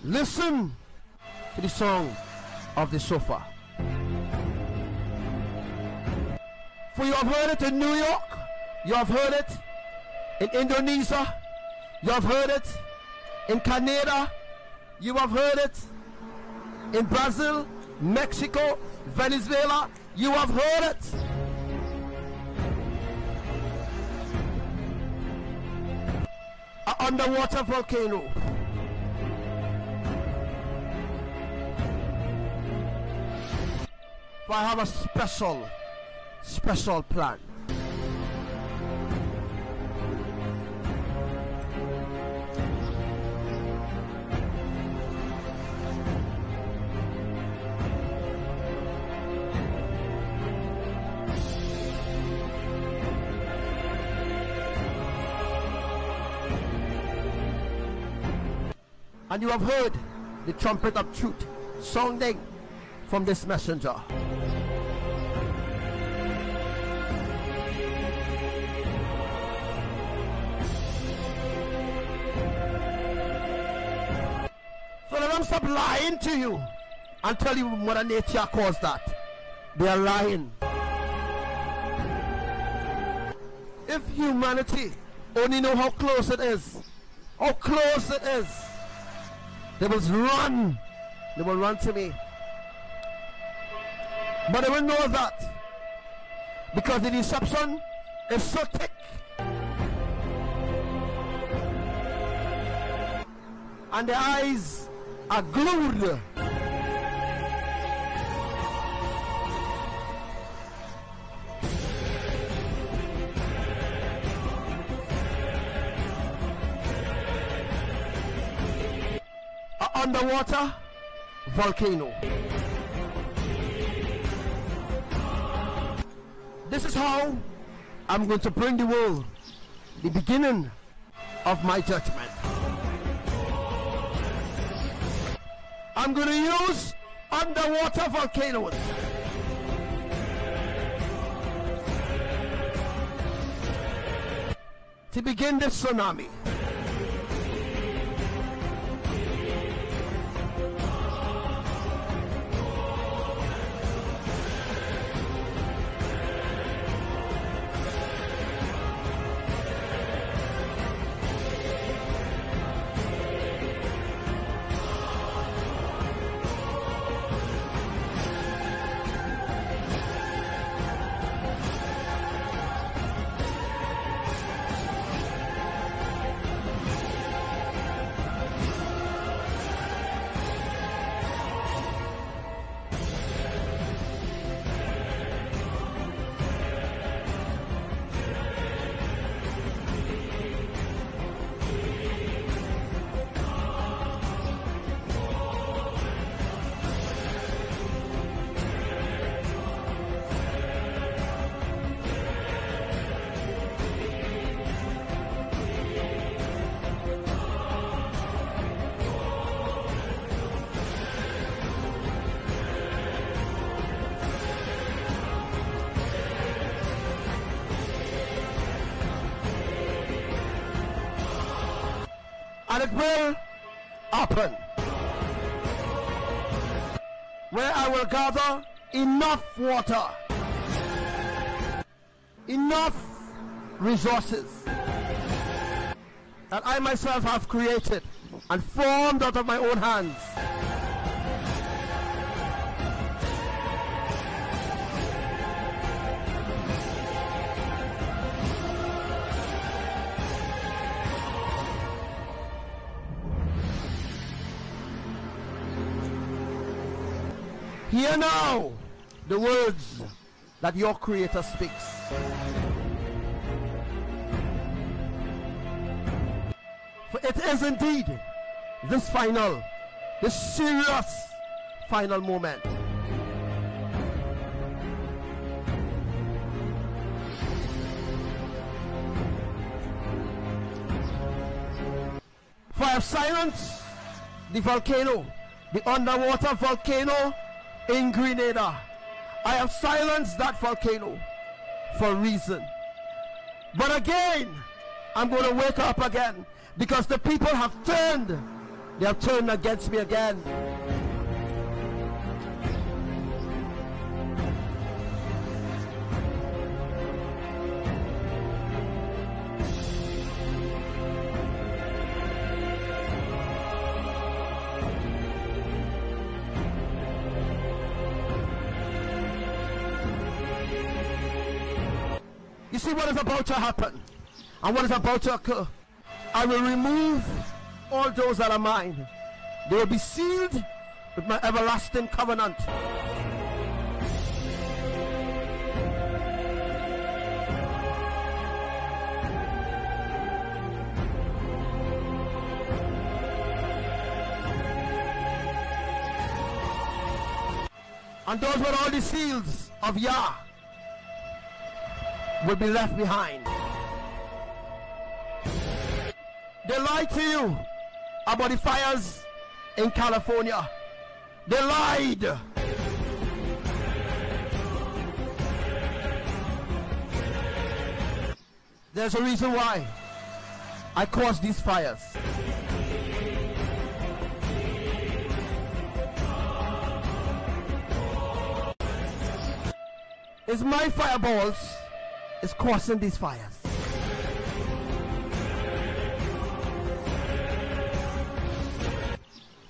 listen to the song of the shofar. For you have heard it in New York, you have heard it in Indonesia, you have heard it in Canada, you have heard it in Brazil, Mexico, Venezuela, you have heard it. underwater volcano. For I have a special plan. And you have heard the trumpet of truth sounding from this messenger. So let them stop lying to you and tell you Mother Nature caused that. They are lying. If humanity only know how close it is, they will run. They will run to me. But they will know that because the deception is so thick. And their eyes are glued. Underwater volcano. This is how I'm going to bring the world the beginning of my judgment. I'm going to use underwater volcanoes to begin this tsunami. And it will happen where I will gather enough water, enough resources that I myself have created and formed out of my own hands. Hear now the words that your Creator speaks. For it is indeed this serious final moment. For I have silenced the volcano, the underwater volcano in Grenada. I have silenced that volcano for a reason. But again, I'm going to wake up again because the people have turned. They have turned against me again. You see what is about to happen and what is about to occur. I will remove all those that are mine. They will be sealed with my everlasting covenant. And those were all the seals of Yah will be left behind. They lied to you about the fires in California. They lied. There's a reason why I caused these fires. It's my fireballs is causing these fires.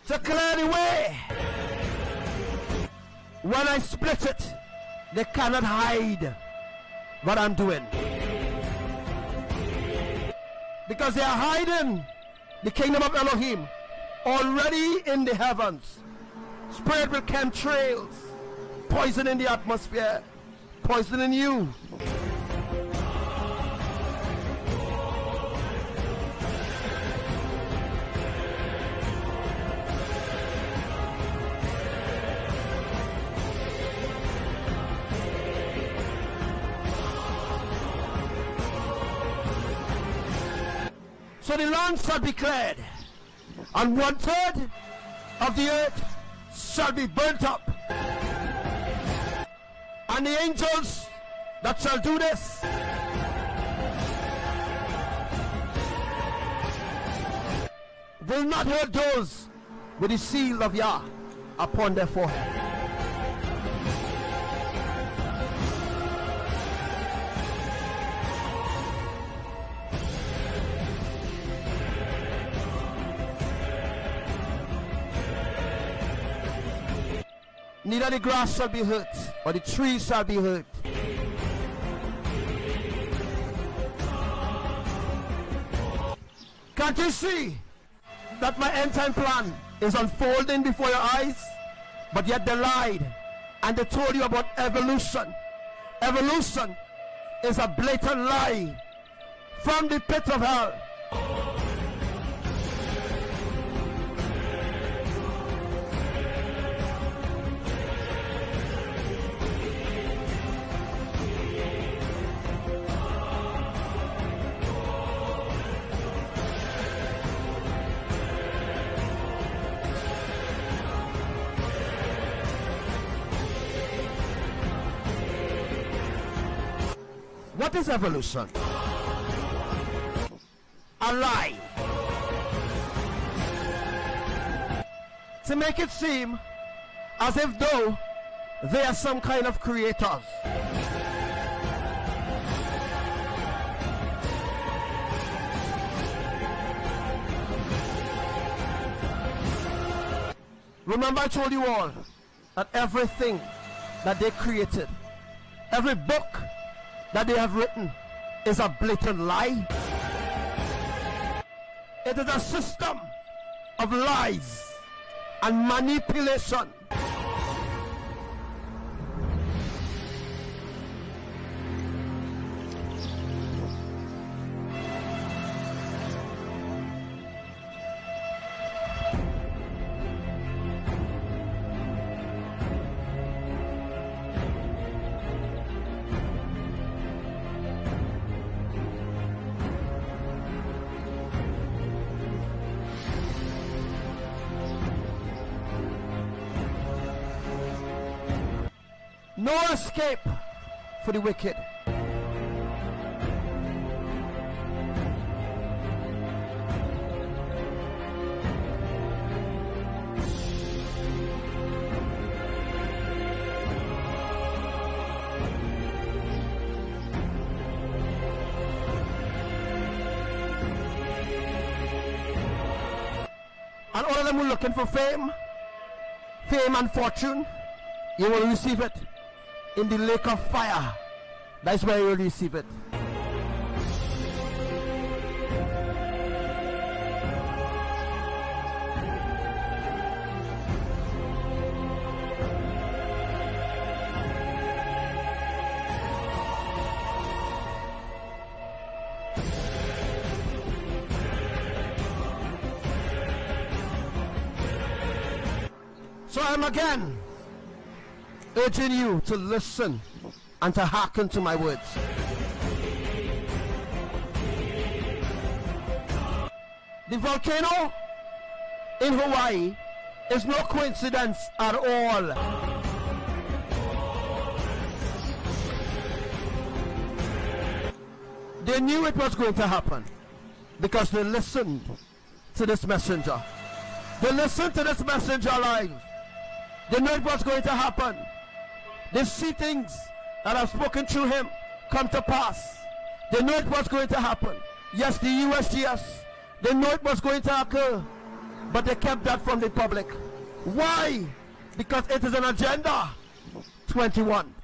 To clear the way. When I split it, they cannot hide what I'm doing. Because they are hiding the kingdom of Elohim already in the heavens. Spread with chemtrails, poison in the atmosphere, poison in you. So the land shall be cleared, and 1/3 of the earth shall be burnt up. And the angels that shall do this will not hurt those with the seal of Yah upon their forehead. Neither the grass shall be hurt, or the trees shall be hurt. Can't you see that my end time plan is unfolding before your eyes? But yet they lied, and they told you about evolution. Evolution is a blatant lie from the pit of hell. What is evolution? A lie. To make it seem as if though they are some kind of creators. Remember I told you all that everything that they created, every book that they have written is a blatant lie. It is a system of lies and manipulation. No escape for the wicked. And all of them were looking for fame and fortune. You will receive it in the lake of fire. That's where you will receive it. So I'm again urging you to listen and to hearken to my words. The volcano in Hawaii is no coincidence at all. They knew it was going to happen because they listened to this messenger. They listened to this messenger live. They knew it was going to happen. They see things that have spoken through him come to pass. They knew it was going to happen. Yes, the USGS, they knew it was going to occur, but they kept that from the public. Why? Because it is an agenda 21.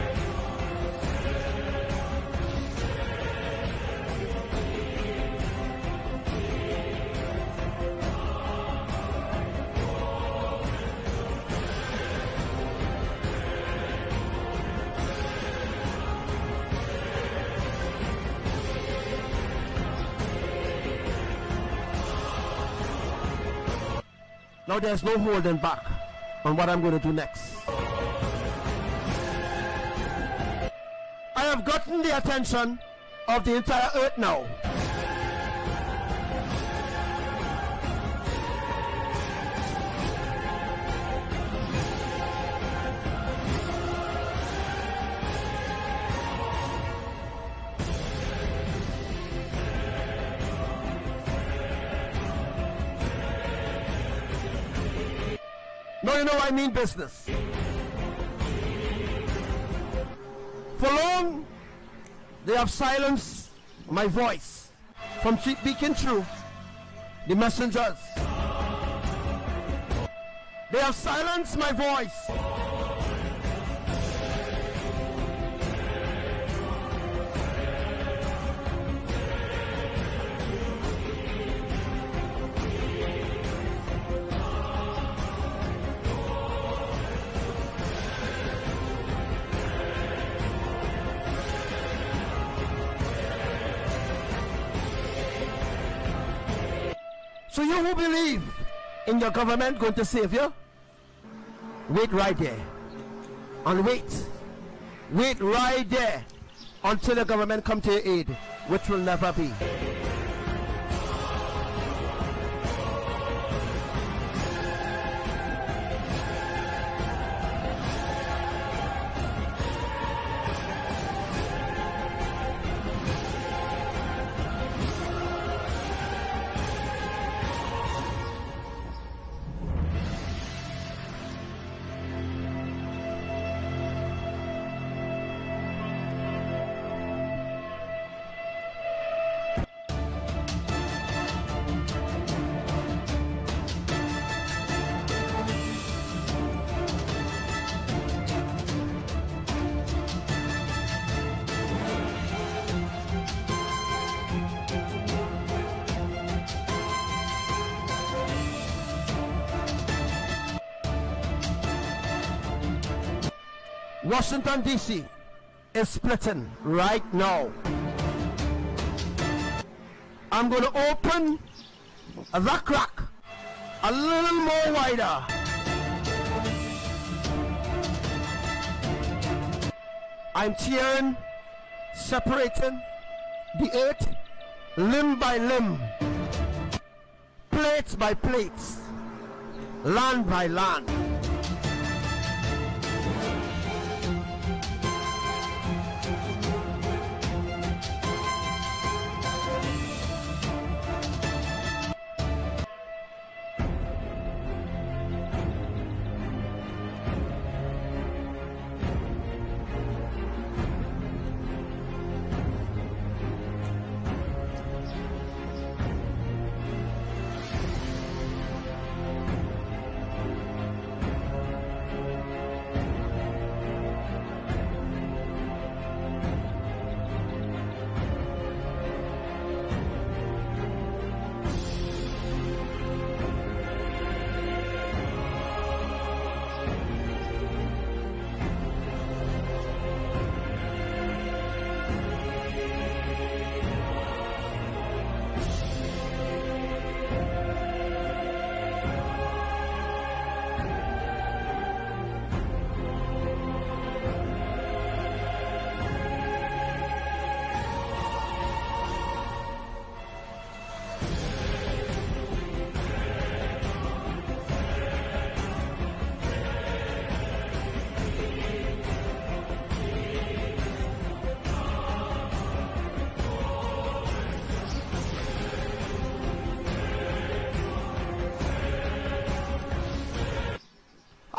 Now there's no holding back on what I'm going to do next. I have gotten the attention of the entire earth now. Now you know I mean business. For long, they have silenced my voice from speaking through the messengers. They have silenced my voice. So you who believe in your government going to save you, wait right there. And wait right there until the government come to your aid, which will never be. Washington, D.C. is splitting right now. I'm going to open that crack a little more wider. I'm tearing, separating the earth limb by limb, plates by plates, land by land.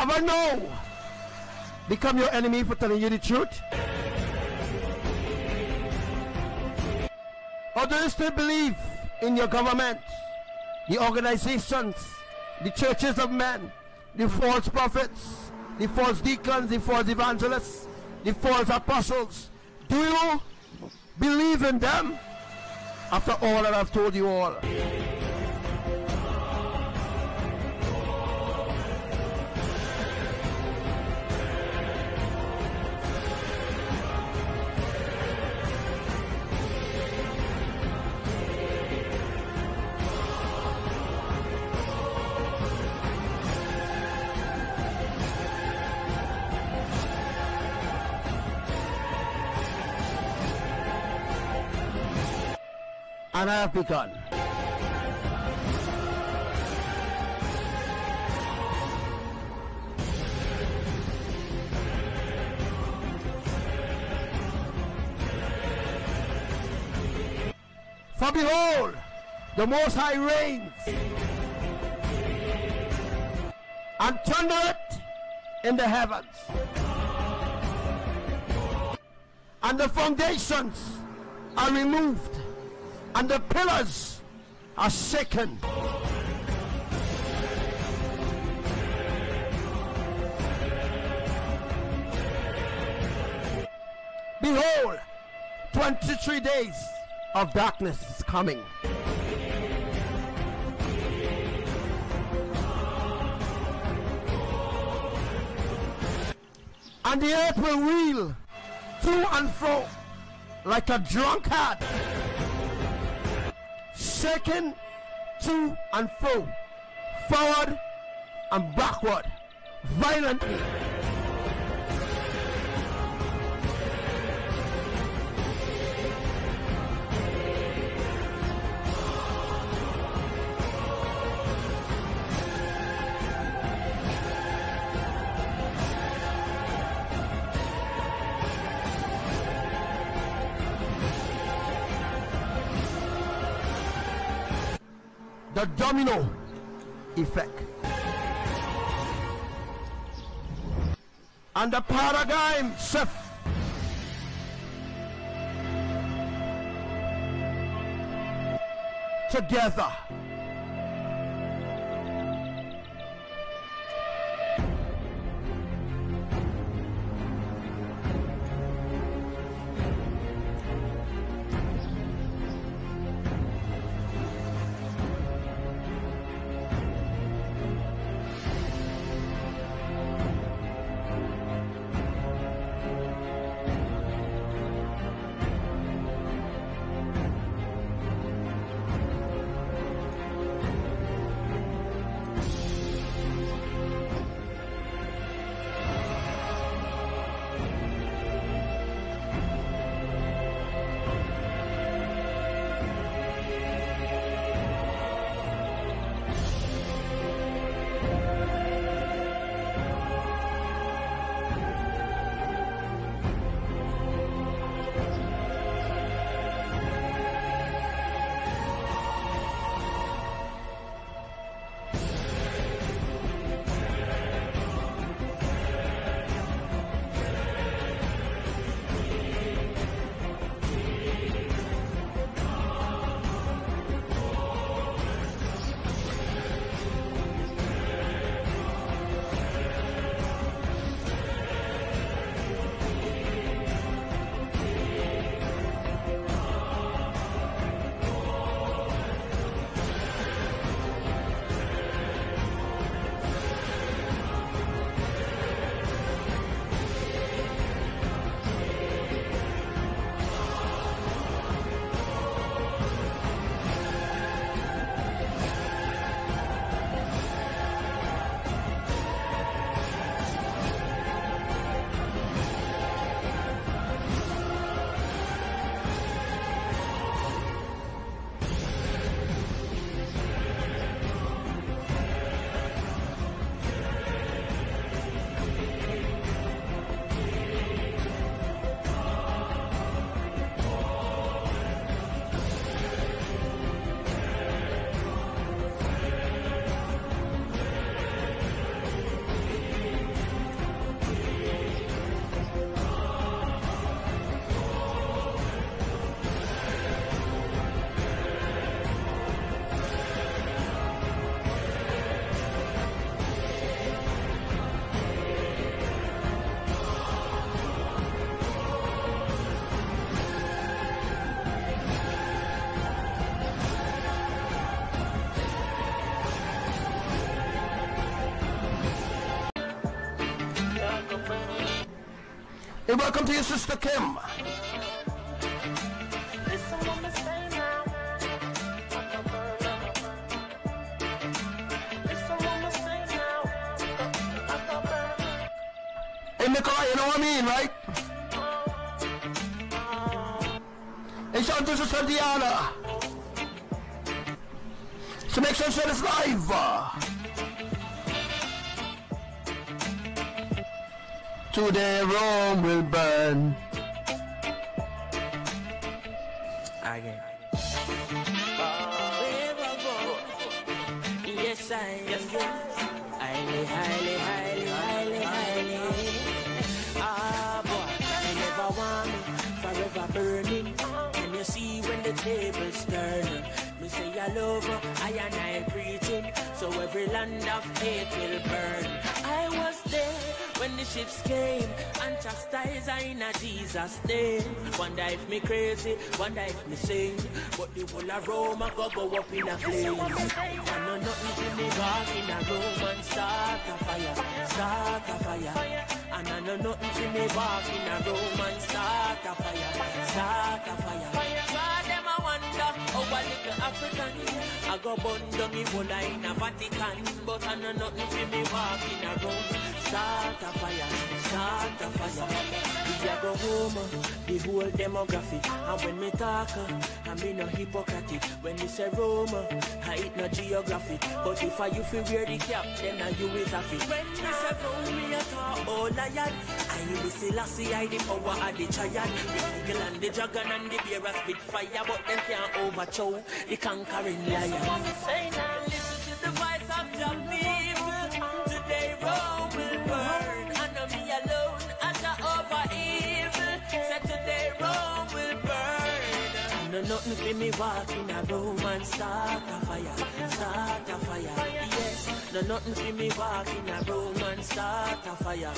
ever know become your enemy for telling you the truth? Or do you still believe in your government, the organizations, the churches of men, the false prophets, the false deacons, the false evangelists, the false apostles? Do you believe in them after all that I've told you all? And I have begun. For behold, the Most High reigns, and thundereth in the heavens, and the foundations are removed, and the pillars are shaken. Behold, 23 days of darkness is coming. And the earth will reel to and fro like a drunkard, shaken to and fro, forward and backward, violently. The domino effect. And the paradigm shift. Together. Big welcome to your sister Kim. Hey Nikolai, you know what I mean, right? Hey, shout out to Sister Diana. So make sure you share this live. Today Rome will burn. Again. Yes, I am. Highly. Ah, boy, I never want me forever burning. And you see when the tables turn. Me say I love her, I and I preaching. So every land of hate will burn. I was there when the ships came and chastised I in a Jesus' name. Wonder if me crazy, wonder if me sing, but the whole of Rome I go up in a flame. I know nothing to me walk in a room and start a fire. And I know nothing to me walk in a room and start a fire. God them I wonder how a little African I go burn down me whole in a Vatican, but I know nothing to me walk in a room. Start a fire. We a go home, the whole demographic. And when me talk, I mean no hypocritic. When me say Rome, I eat no geography. But if I you feel wear the cap, then I you is a fit. When me say Rome, me a talk oh lion. I will say Lassie, I the power of the giant. The eagle and the dragon and the bear a spit fire, but them can't overthrow the conquering lion. Listen to the voice of the people. Today Rome will burn. Me alone as a over evil. Said today Rome will burn. No nothing for me walk in a room and start a fire. Yes, no nothing for me walk in a room and start a fire.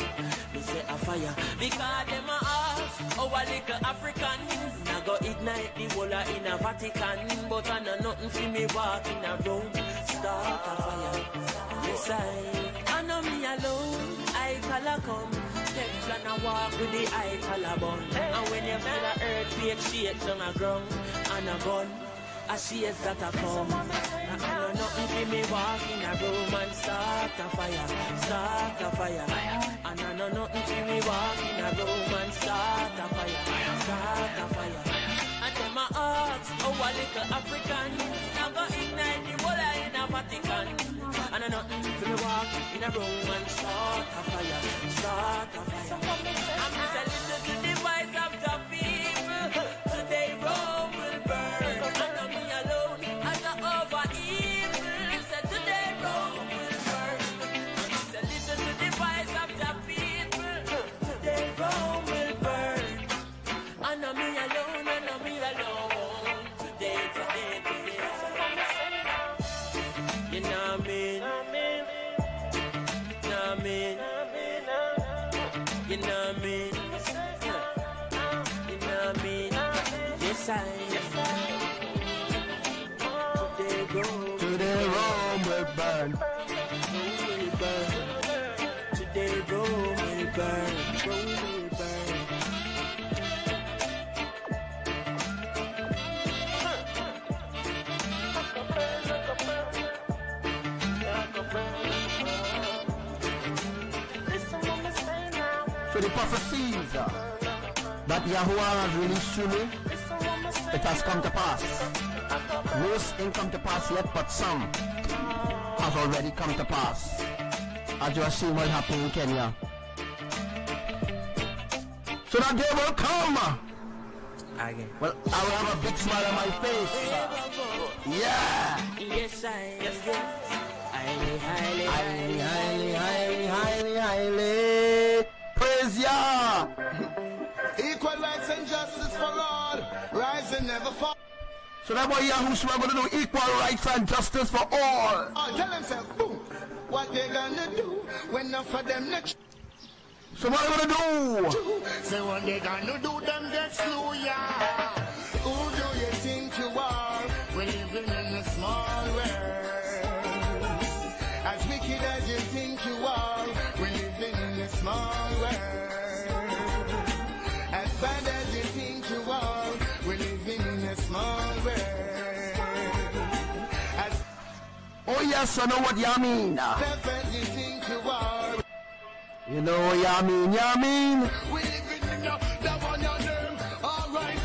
Me say a fire because them a ask our little African. Now go ignite the whole in a Vatican, but I know nothing for me walk in a room start a fire. Yes I know me alone. I call come, text and I walk with the eye collar bun. And when you feel the earthquake shake on the ground, and a gun, I see it that I come. And I know nothing for me walk in a room and start a fire. And I know nothing for me walk in a room and start a fire. And them a ask, oh a little African, I go ignite the whole in a Vatican. And I nothing for me walk in a room and start a fire. I'm just a listen to the voice of the people. Today Rome will burn. And not me alone as a over evil. Said today Rome will burn. I'm just a listen to the voice of the people. Today Rome will burn. And not me alone. Today. You know what I mean? You know what I mean? Yes, I Today Rome will burn. Today Rome will burn. So the prophecies that Yahuwah has released to me, it has come to pass. Most ain't come to pass yet, but some has already come to pass. As you are seeing what happened in Kenya. So that day will come. Again. Well, I will have a big smile on my face. Yeah. Yes, I am. Highly. Praise Yah. Equal rights and justice for all. Rise and never fall. So that boy Yahushua going to do equal rights and justice for all. Oh, tell themselves, boom, what they gonna do when none for them next. So what are they going to do? Say what they gonna do, them get slew, yeah. Who do you think you are? We're living in a small world. As wicked as you think you are, we're living in a small world. Oh yes, I know what you mean. You know what you mean, We living in the one your name. All right.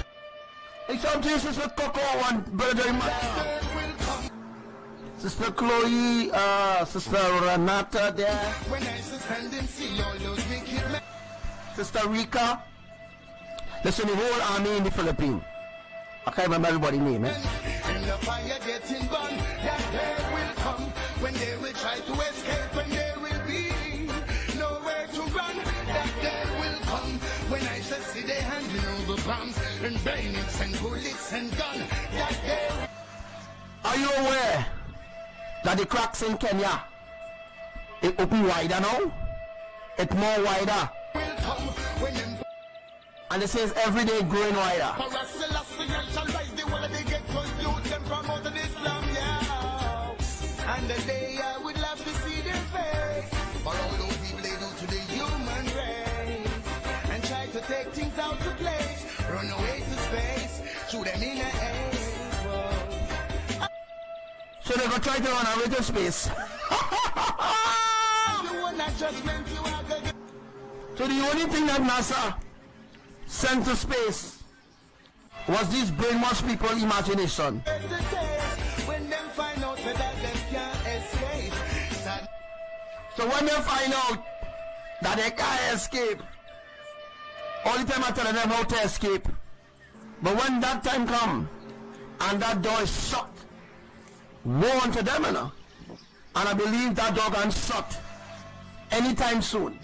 Hey, some Jesus with Coco and Brother Maya. Sister Chloe, Sister Renata there. When I stand and see all those wicked men. Sister Rika. Listen, the whole army in the Philippines. I can't remember everybody's name, eh? And the fire getting burned, that day will come when they will try to escape, and there will be nowhere to run. That day will come when I shall see they handing over bombs and bayonets and bullets and guns. That day. Are you aware that the cracks in Kenya, it open wider now? It's more wider. Will come when them and it says every day growing wider. And the day I would love to see their face, for all those people they do to the human race, and try to take things out of place, run away to space, shoot them in the air. So they're gonna try to run away to space. So the only thing that NASA sent to space was these brainwashed people imagination. When them find out that they can't escape. So when they find out that they can't escape, all the time I tell them how to escape. But when that time come and that door is shut, woe unto them, you know? And I believe that door can shut anytime soon.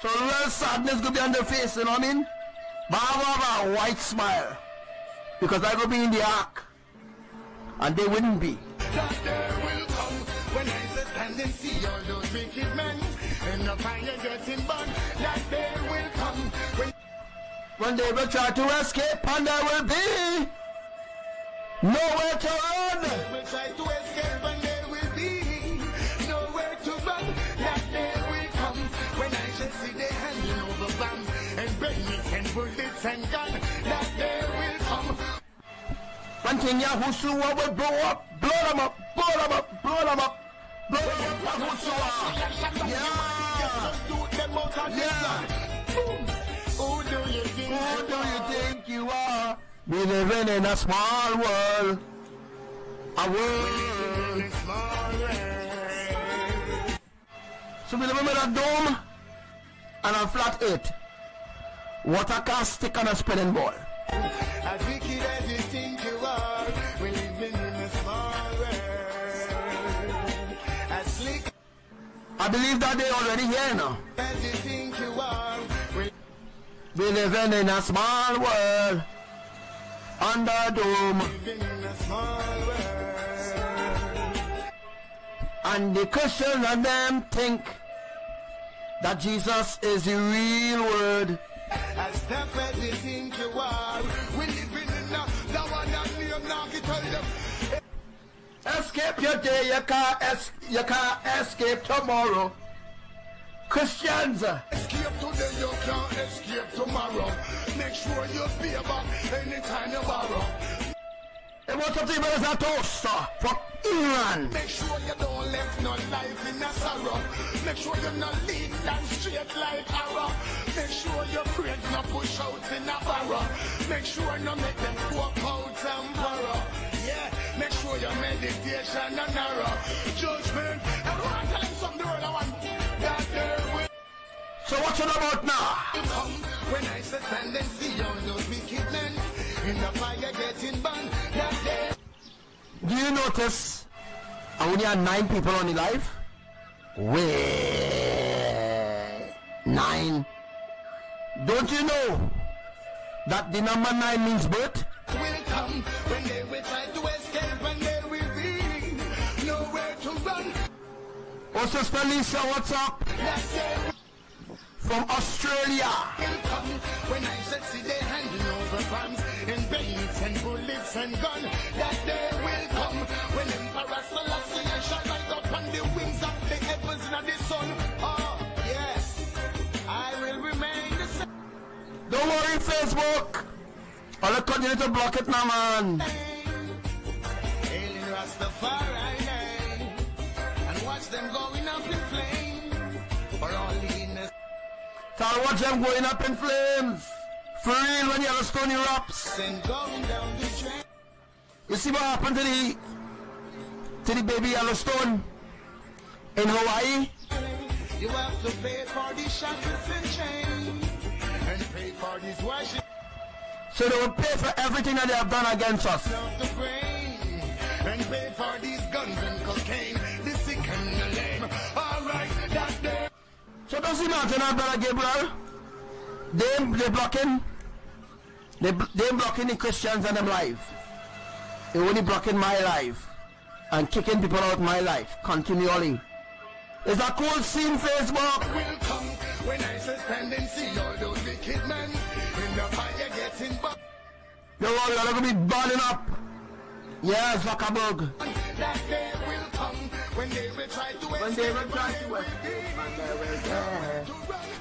So real sadness could be on their face, you know what I mean? But I have a white smile because I could be in the ark and they wouldn't be. That day will come when I stand and see all those wicked men and the fire getting burned. That day will come when they will try to escape and there will be nowhere to run. They will try to escape and there will be nowhere to run. That day will come when I shall see they handing over bombs and bayonets and bullets and guns. That day will come when King Yahushua will blow them up, blow them up, blow them up, blow them up, Yahushua. Yeah. Who do you think you are? We living in a small world. A world. So we live in a dome and a flat earth. Water can't stick on a spinning ball. As wicked as you think you are, we living in a small world. As slick I believe that they already here now. as you think you are, we living in a small world. Under a dome. living in a small world. And the Christians and them think that Jesus is the real word. As tough as you think you are, we living in a the one that name now can tell them. Escape your day, you can't escape tomorrow. Christians, Escape today, you can't escape tomorrow. Make sure you pay back anytime you borrow. they want to think as a toaster from England. Make sure you don't let no life in a sorrow. Make sure you not lead down straight like arrow. Make sure your brains not push out in a barrow. Make sure no make them walk out and borrow. Yeah, make sure your meditation and narrow. Judgment, everyone tell them something the world I want. That there will So what's it about now? come when I stand and see all those wicked men in the fire getting burned. That day. Do you notice I only had 9 people on the live? Wait, 9. Don't you know that the number 9 means birth? Will come when they will try to escape and there will be nowhere to run. Oh, Sister Lisa, what's up? That day From Australia. will come when I shall see they handing over bombs and bayonets and bullets and guns. That day will come when Emperor Selassie shall rise up on the wings of the heavens and the sun. Oh, yes, I will remain the same. Don't worry, Facebook. All the continue to block it now, man. Hailing Rastafari name. And watch them going up in flames. For all leanness. So I watch them going up in flames. For real when Yellowstone erupts. And going down the drain. You see what happened to the baby Yellowstone in Hawaii? You have to pay for the shackles and chains. And pay for this worship. So they will pay for everything that they have done against us. And pay for these guns and cocaine, the sick and the lame. Alright, that day. So does it matter now, Brother Gabriel? They blocking the Christians and them life. They only blocking my life and kicking people out my life continually. It's a cool scene, Facebook. Will come when I stand and see all those wicked men in the fire getting back. You're gonna be burning up. Yes, Zuckerberg. That day will come when they will try to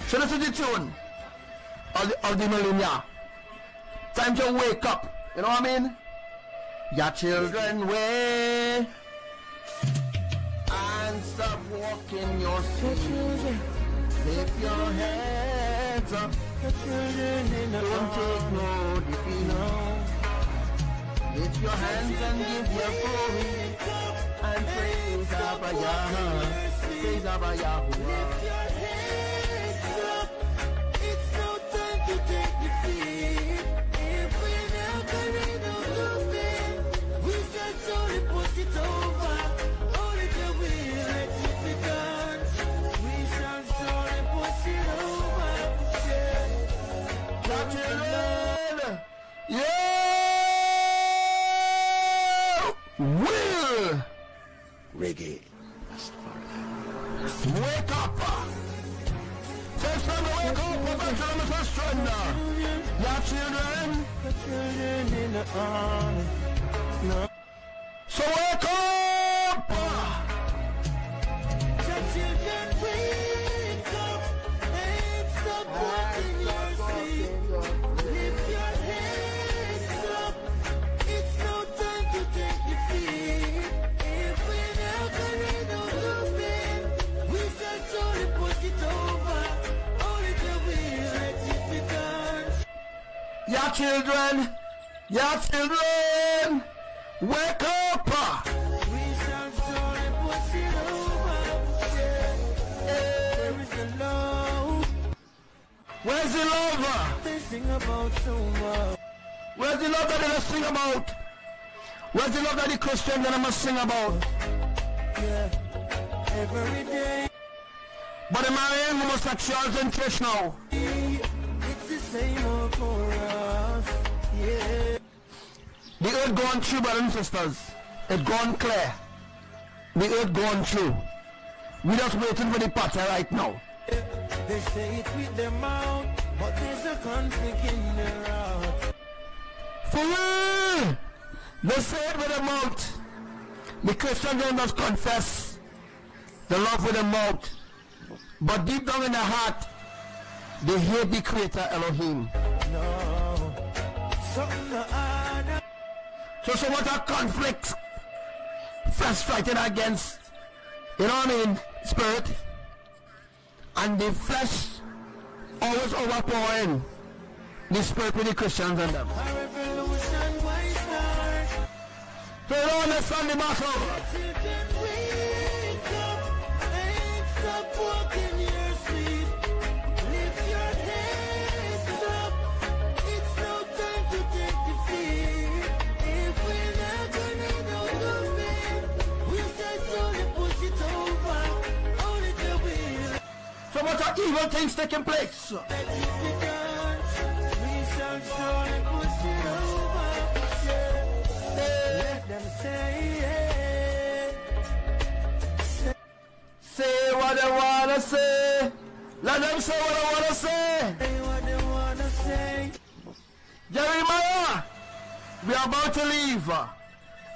So this is the tune of the millennia. Time to wake up. You know what I mean? Your children wake and stop walking your street. Lift your heads up. Don't take no defeat. Lift your hands and give your glory and praise Abayah. Praise Abayah. Lift your hands up. It's no time to take defeat. If we now carry no movement, we shall surely push it over. Only till we let it be done. We shall surely push it over. Yeah. Will reggae. wake up. Say something, wake up. Mr. Stranda. Your children. In the army. No. So wake up. Your children wake up and stop walking your feet. Lift your hands up. It's no time to take defeat. If we now carry no movement, we shall surely push it over. Only till we let it be done. Your children. Wake up. We shall surely push it over. Where is the love? Where's the love? They sing about so much. Where's the love that they must sing about? Where's the love that the Christians that they must sing about? Yeah, every day. But the marrying homosexuals in church now. It's the same old chorus. Yeah. The earth gone through, brothers and sisters. It gone clear. The earth gone through. We just waiting for the party right now. They say it with their mouth, but there's a conflict in their heart. For real! They say it with their mouth. The Christians don't just confess the love with their mouth. But deep down in their heart, they hate the Creator Elohim. No, something to honor. So what are conflicts? Flesh fighting against, you know what I mean, spirit. And the flesh always overpowering the spirit with the Christians and them. A revolution, why start? So you don't understand the matter. Children, wake up and stop walking your feet. Lift your hands up. It's no time to take defeat. If we're not gonna know movement, we shall slowly push it over. Only till we So what are evil things taking place? let it be done. We shall surely push it over. Yeah. Let them say it. Say what they wanna say. Let them say what they wanna say. Say what they wanna say. Jeremiah, we are about to leave.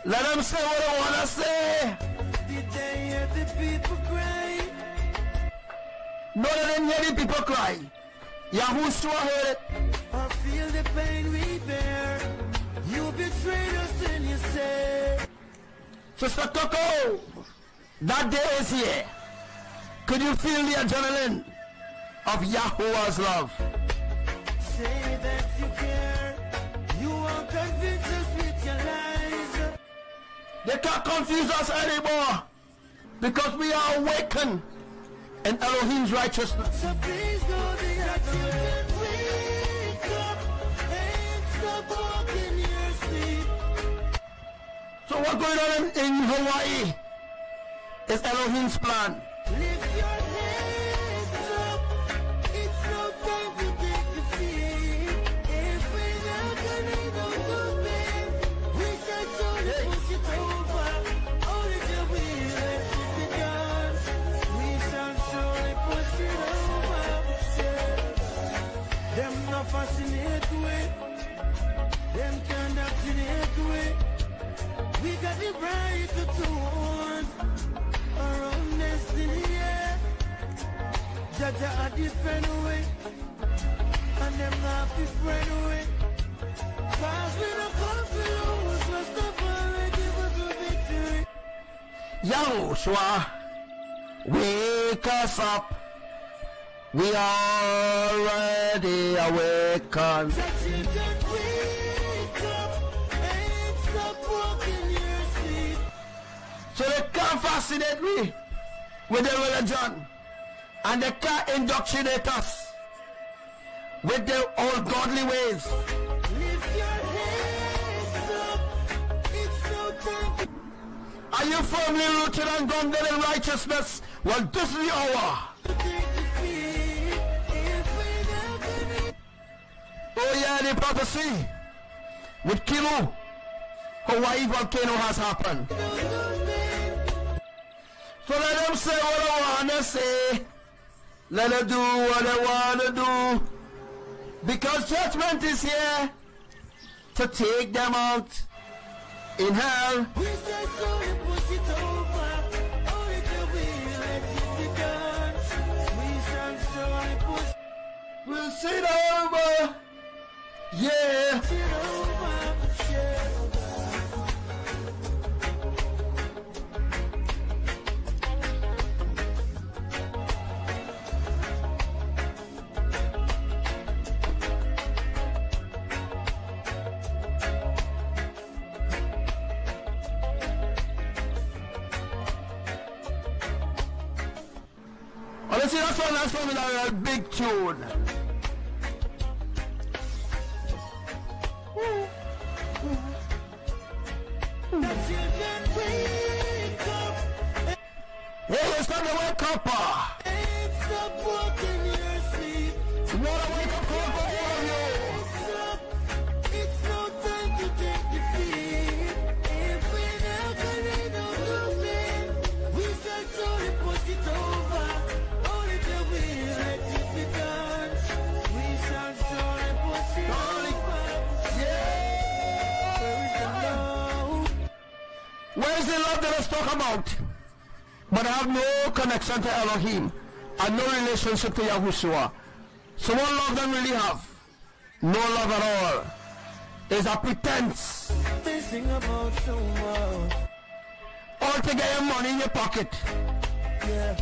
Let them say what they wanna say. Did they hear the people cry? No, they didn't hear the people cry. Yahushua heard it. Or feel the pain we bear? Sister Coco, that day is here. Could you feel the adrenaline of Yahuwah's love? Say that you care. You won't convince us with your lies. They can't confuse us anymore because we are awakened in Elohim's righteousness. So please know that you can wake up and stop walking your sleep. So what's going on in Hawaii is Elohim's plan. Lift your hands up. It's no time to take defeat. If we're not gonna do movement, we can totally push it over. Only till we let it be done. We shall surely push it over. Them not fascinate way. Them can't vaccinate way. We got the right to tune our own destiny, yeah. Judge a different way, and them not be friend way. Cause we don't come to lose, must have already give us a victory. Yahushua, wake us up. We already awakened. That you can wake up and stop walking your sleep. So they can't fascinate me with their religion, and they can't indoctrinate us with their old godly ways. Lift your hands up. It's no time to Are you firmly rooted and grounded in righteousness? Well, this is the hour. take defeat. If we're not gonna Oh yeah, the prophecy with Kilo, Hawaii volcano has happened. do movement, So let them say what they wanna say. Let them do what they wanna do. Because judgment is here to take them out in hell. we say sorry, push it over. Only till we let it be done. We shall surely push We'll see it over. Yeah. it over. Yeah. Oh, let's see that song with a big tune. The children wake up Hey, it's time to wake up. and stop walking your sleep. You wanna wake up, all of you. It's no time to take defeat. If we're not gonna do movement, we shall surely push it over. Only till we let it be done. We shall surely push it over. Where is the love? Where is the love that let's talk about? But I have no connection to Elohim and no relationship to Yahushua. So what love don't really have? No love at all. It's a pretense. They sing about so much. All to get your money in your pocket Yeah.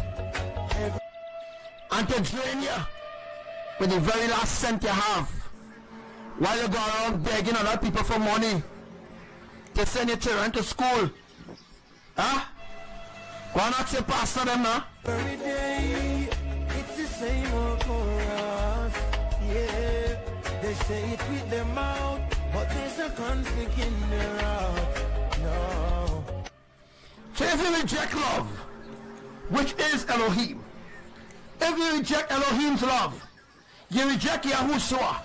and to drain you with the very last cent you have while you go around begging other people for money to send your children to school. Huh? Go and ask your pastor them now. Every day, it's the same old chorus. Yeah, they say it with their mouth, but there's a conflict in their heart. No. So if you reject love, which is Elohim, if you reject Elohim's love, you reject Yahushua,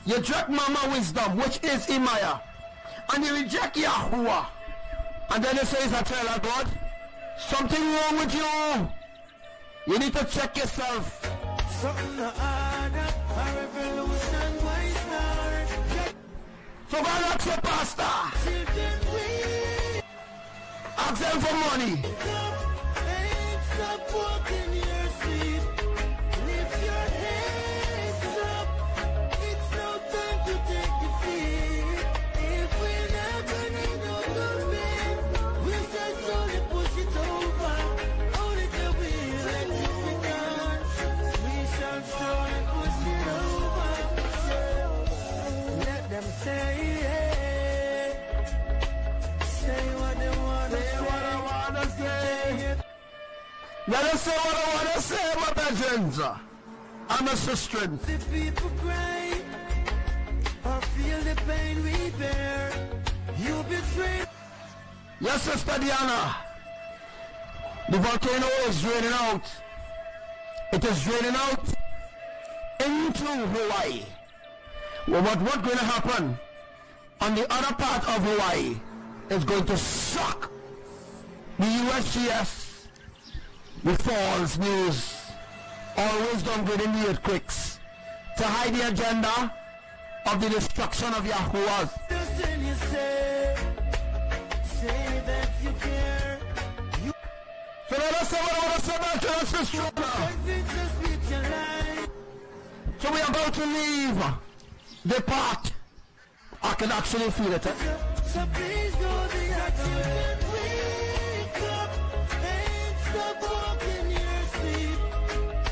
you reject Mama Wisdom, which is Imaya, and you reject Yahuwah, and then you say it's a child of God, something wrong with you. You need to check yourself. Something to order, a revolution might start. So go and ask your pastor, Children, wake ask them for money. up and stop walking your sleep. Lift your hands up. It's no time to take defeat. If we're not gonna do Let us say what I want to say, my brethren. I'm a sister. The people cry or feel the pain we bear. You betray. Yes, Sister Diana. The volcano is draining out. It is draining out into Hawaii. Well, what's going to happen on the other part of Hawaii is going to suck the USGS. The falls news always downgrading the earthquakes to hide the agenda of the destruction of Yahuwah. So let us say what I want to say about So we are about to leave the part. I can actually feel it. So please go the action. Wake up and stop walking your sleep.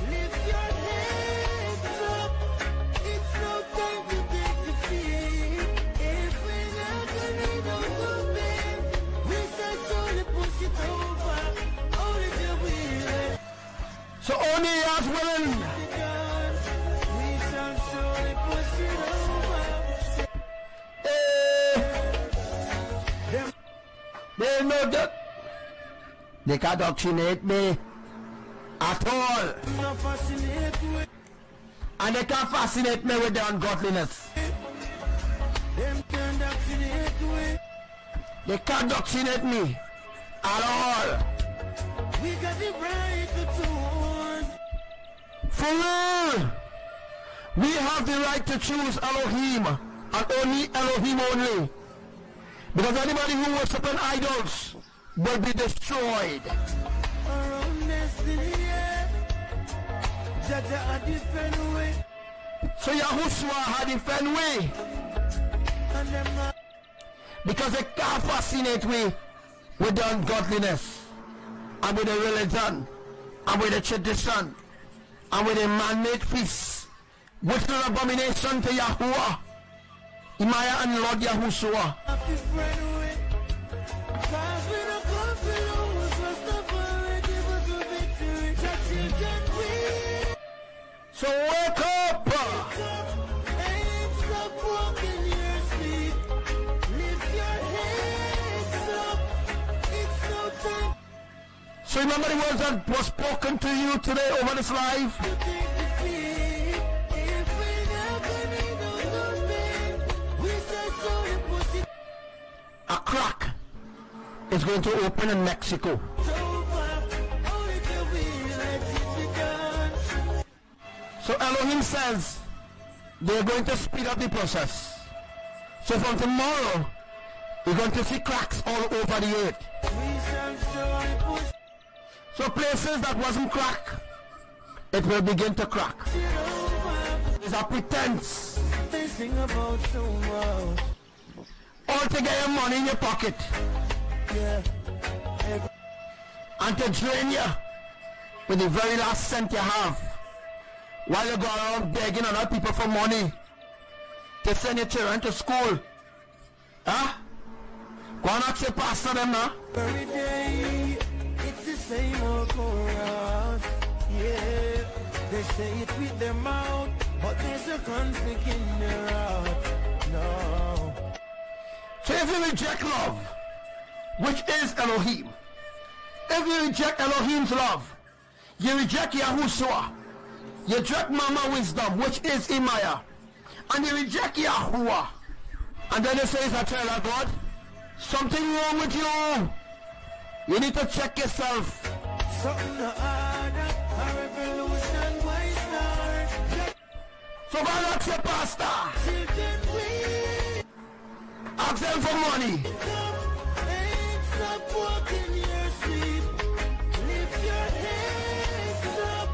Lift your heads up. It's no time to take defeat. If we're not gonna go to bed, we shall surely push it over. Only the will. So only as willing. We shall surely push it over. They know that they can't vaccinate me at all. And they can't fascinate me with their ungodliness. They can't vaccinate me at all. We got the right to choose. For real, we have the right to choose Elohim and only Elohim only. Because anybody who worships idols will be destroyed. So Yahushua had a different way. Because they can't fascinate me with the ungodliness and with the religion and with the tradition and with the man-made feasts, which is an abomination to Yahuwah, Imaya and Lord Yahushua. So wake up! So remember the words that was spoken to you today over this live? A crack is going to open in Mexico. So Elohim says they're going to speed up the process. So from tomorrow, you're going to see cracks all over the earth. So places that wasn't crack, it will begin to crack. It's a pretense. All to get your money in your pocket. And to drain you with the very last cent you have. While you go around begging on other people for money to send your children to school. Huh? Go on ask your pastor them now. Every day, it's the same old chorus. Yeah, they say it with their mouth, but there's a conflict in their heart. No. So if you reject love, which is Elohim, if you reject Elohim's love, you reject Yahushua, you reject Mama Wisdom, which is Imaya, and you reject Yahuwah, and then you say it's a child of God, something wrong with you. You need to check yourself. Something to order, a revolution by start. So go and ask your pastor. Ask them for money. Stop walking your sleep. Lift your heads up.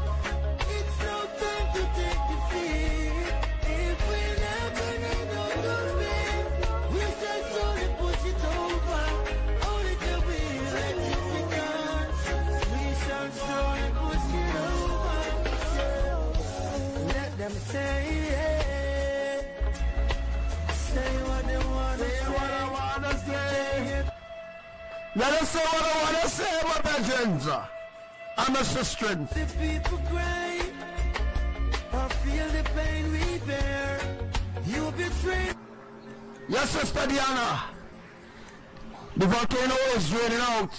It's no time to take defeat. If we're not gonna go to bed, we shall slowly push it over. Only till we let it be done. We shall slowly push it over. Let them say it. Say what they want to say. Let us say what I want to say, my brethren. and the strength. The people cry or feel the pain we bear. You betray. Yes, Sister Diana. The volcano is draining out.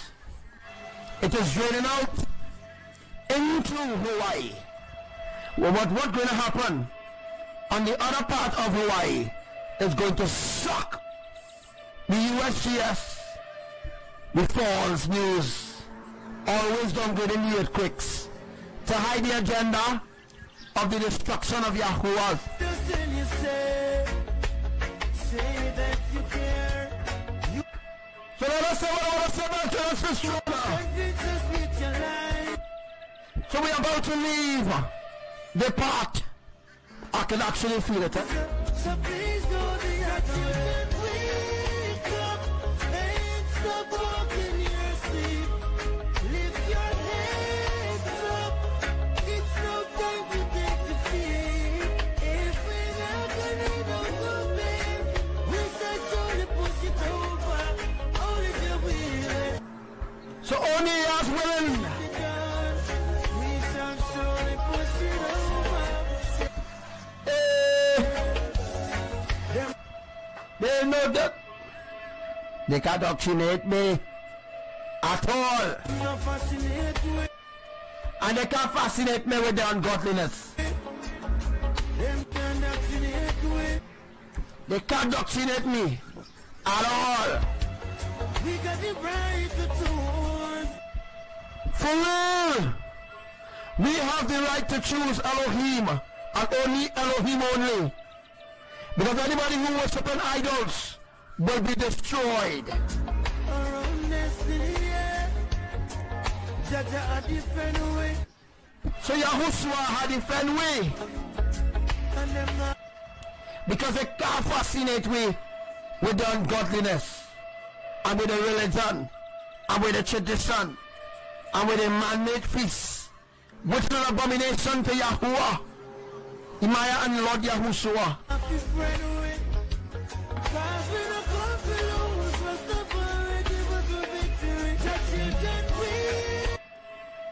It is draining out into Hawaii. Well, what's going to happen on the other part of Hawaii is going to suck the USGS, the false news, always done good in the earthquakes, to hide the agenda of the destruction of Yahuwah. Say that you care. So let us say what I want to say about Genesis So we are about to leave the part. I can actually feel it. So please go the other way. Wake up and stop walking your sleep. Lift your heads up. It's no time to take defeat. If we're not gonna know the man, we start trying to push it over. Only the will. So only as willing. We start trying to push it over. They know that they can't vaccinate me at all. And they can't fascinate me with their ungodliness. They can't vaccinate me at all. We got the right to choose. For real, we have the right to choose Elohim and only Elohim only. Because anybody who worships idols will be destroyed. Our own destiny, yeah. Jaja a different way. So Yahushua had a different way. And them not. Because they can't fascinate me with the ungodliness and with the religion and with the tradition and with the man-made feasts, which is an abomination to Yahuwah, Imaya and Lord Yahushua.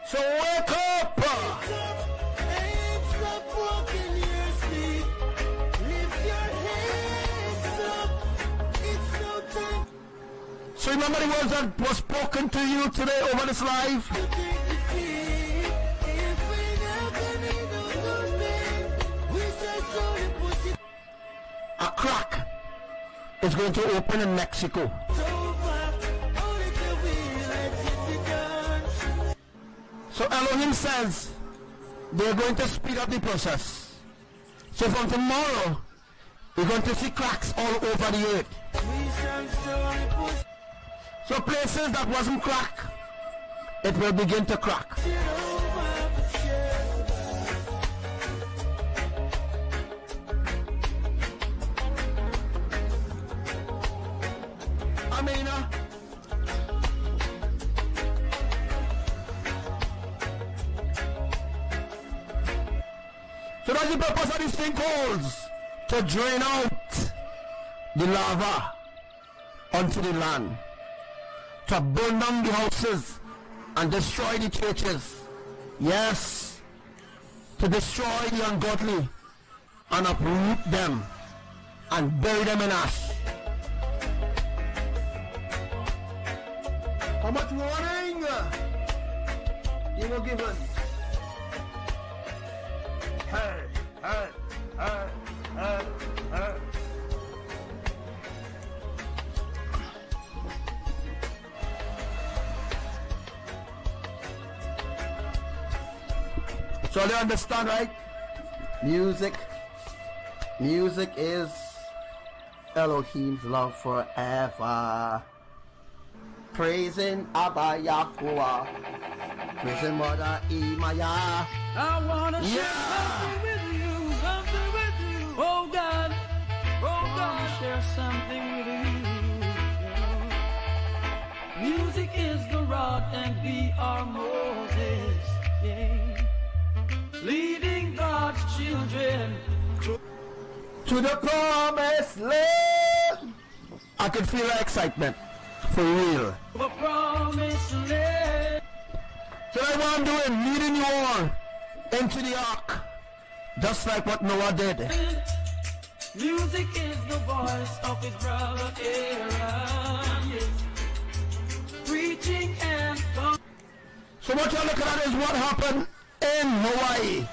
So wake up! And stop walking your sleep. Lift your hands up. It's no time So remember the words that was spoken to you today over this live? to take defeat. If we're not gonna know the man, we just gonna push it A crack is going to open in Mexico. over. Only till we let it be done. So Elohim says they're going to speed up the process. So from tomorrow, you're going to see cracks all over the earth. We shall surely push So places that wasn't crack, it will begin to crack. it over. Amina. So that's the purpose of these sinkholes, to drain out the lava onto the land, to burn down the houses and destroy the churches. Yes, to destroy the ungodly and uproot them and bury them in ash. How much warning you were given? Hey, hey, hey, hey, hey. So they understand, right? Music is Elohim's love forever. Praising Abba Yahuwah, praising Mother Imaya. I wanna share something with you, oh God, share something with you. Music is the rod and we are Moses, yeah. Leading God's children To the promised land. I can feel the excitement, for real. the promised land. So that's what I'm doing, leading you all into the ark, just like what Noah did. Music is the voice of his brother Aira, preaching and so what you're looking at is what happened in Hawaii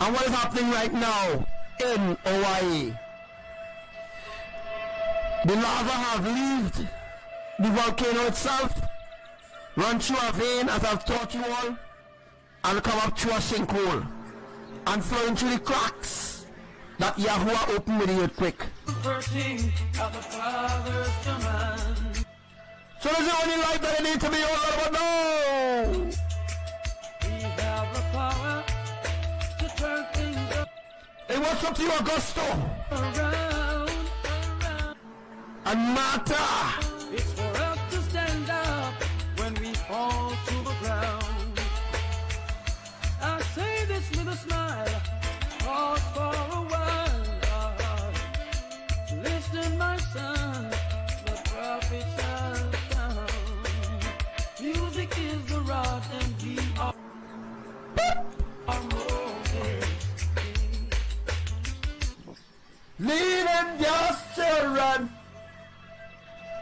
and what is happening right now in Hawaii. The lava have left the volcano itself, run through a vein as I've taught you all, and come up through a sinkhole and flow into the cracks that Yahuwah opened with the earthquake. So there's the only light that I need to be all about now. We have the power to turn things up. Hey, what's up to you, Augusto? Around. And Marta. It's for us to stand up when we fall to the ground. I say this with a smile, pause for a while. Listen, my son, the prophets have found. Music is the rod and we are Moses. Leading your children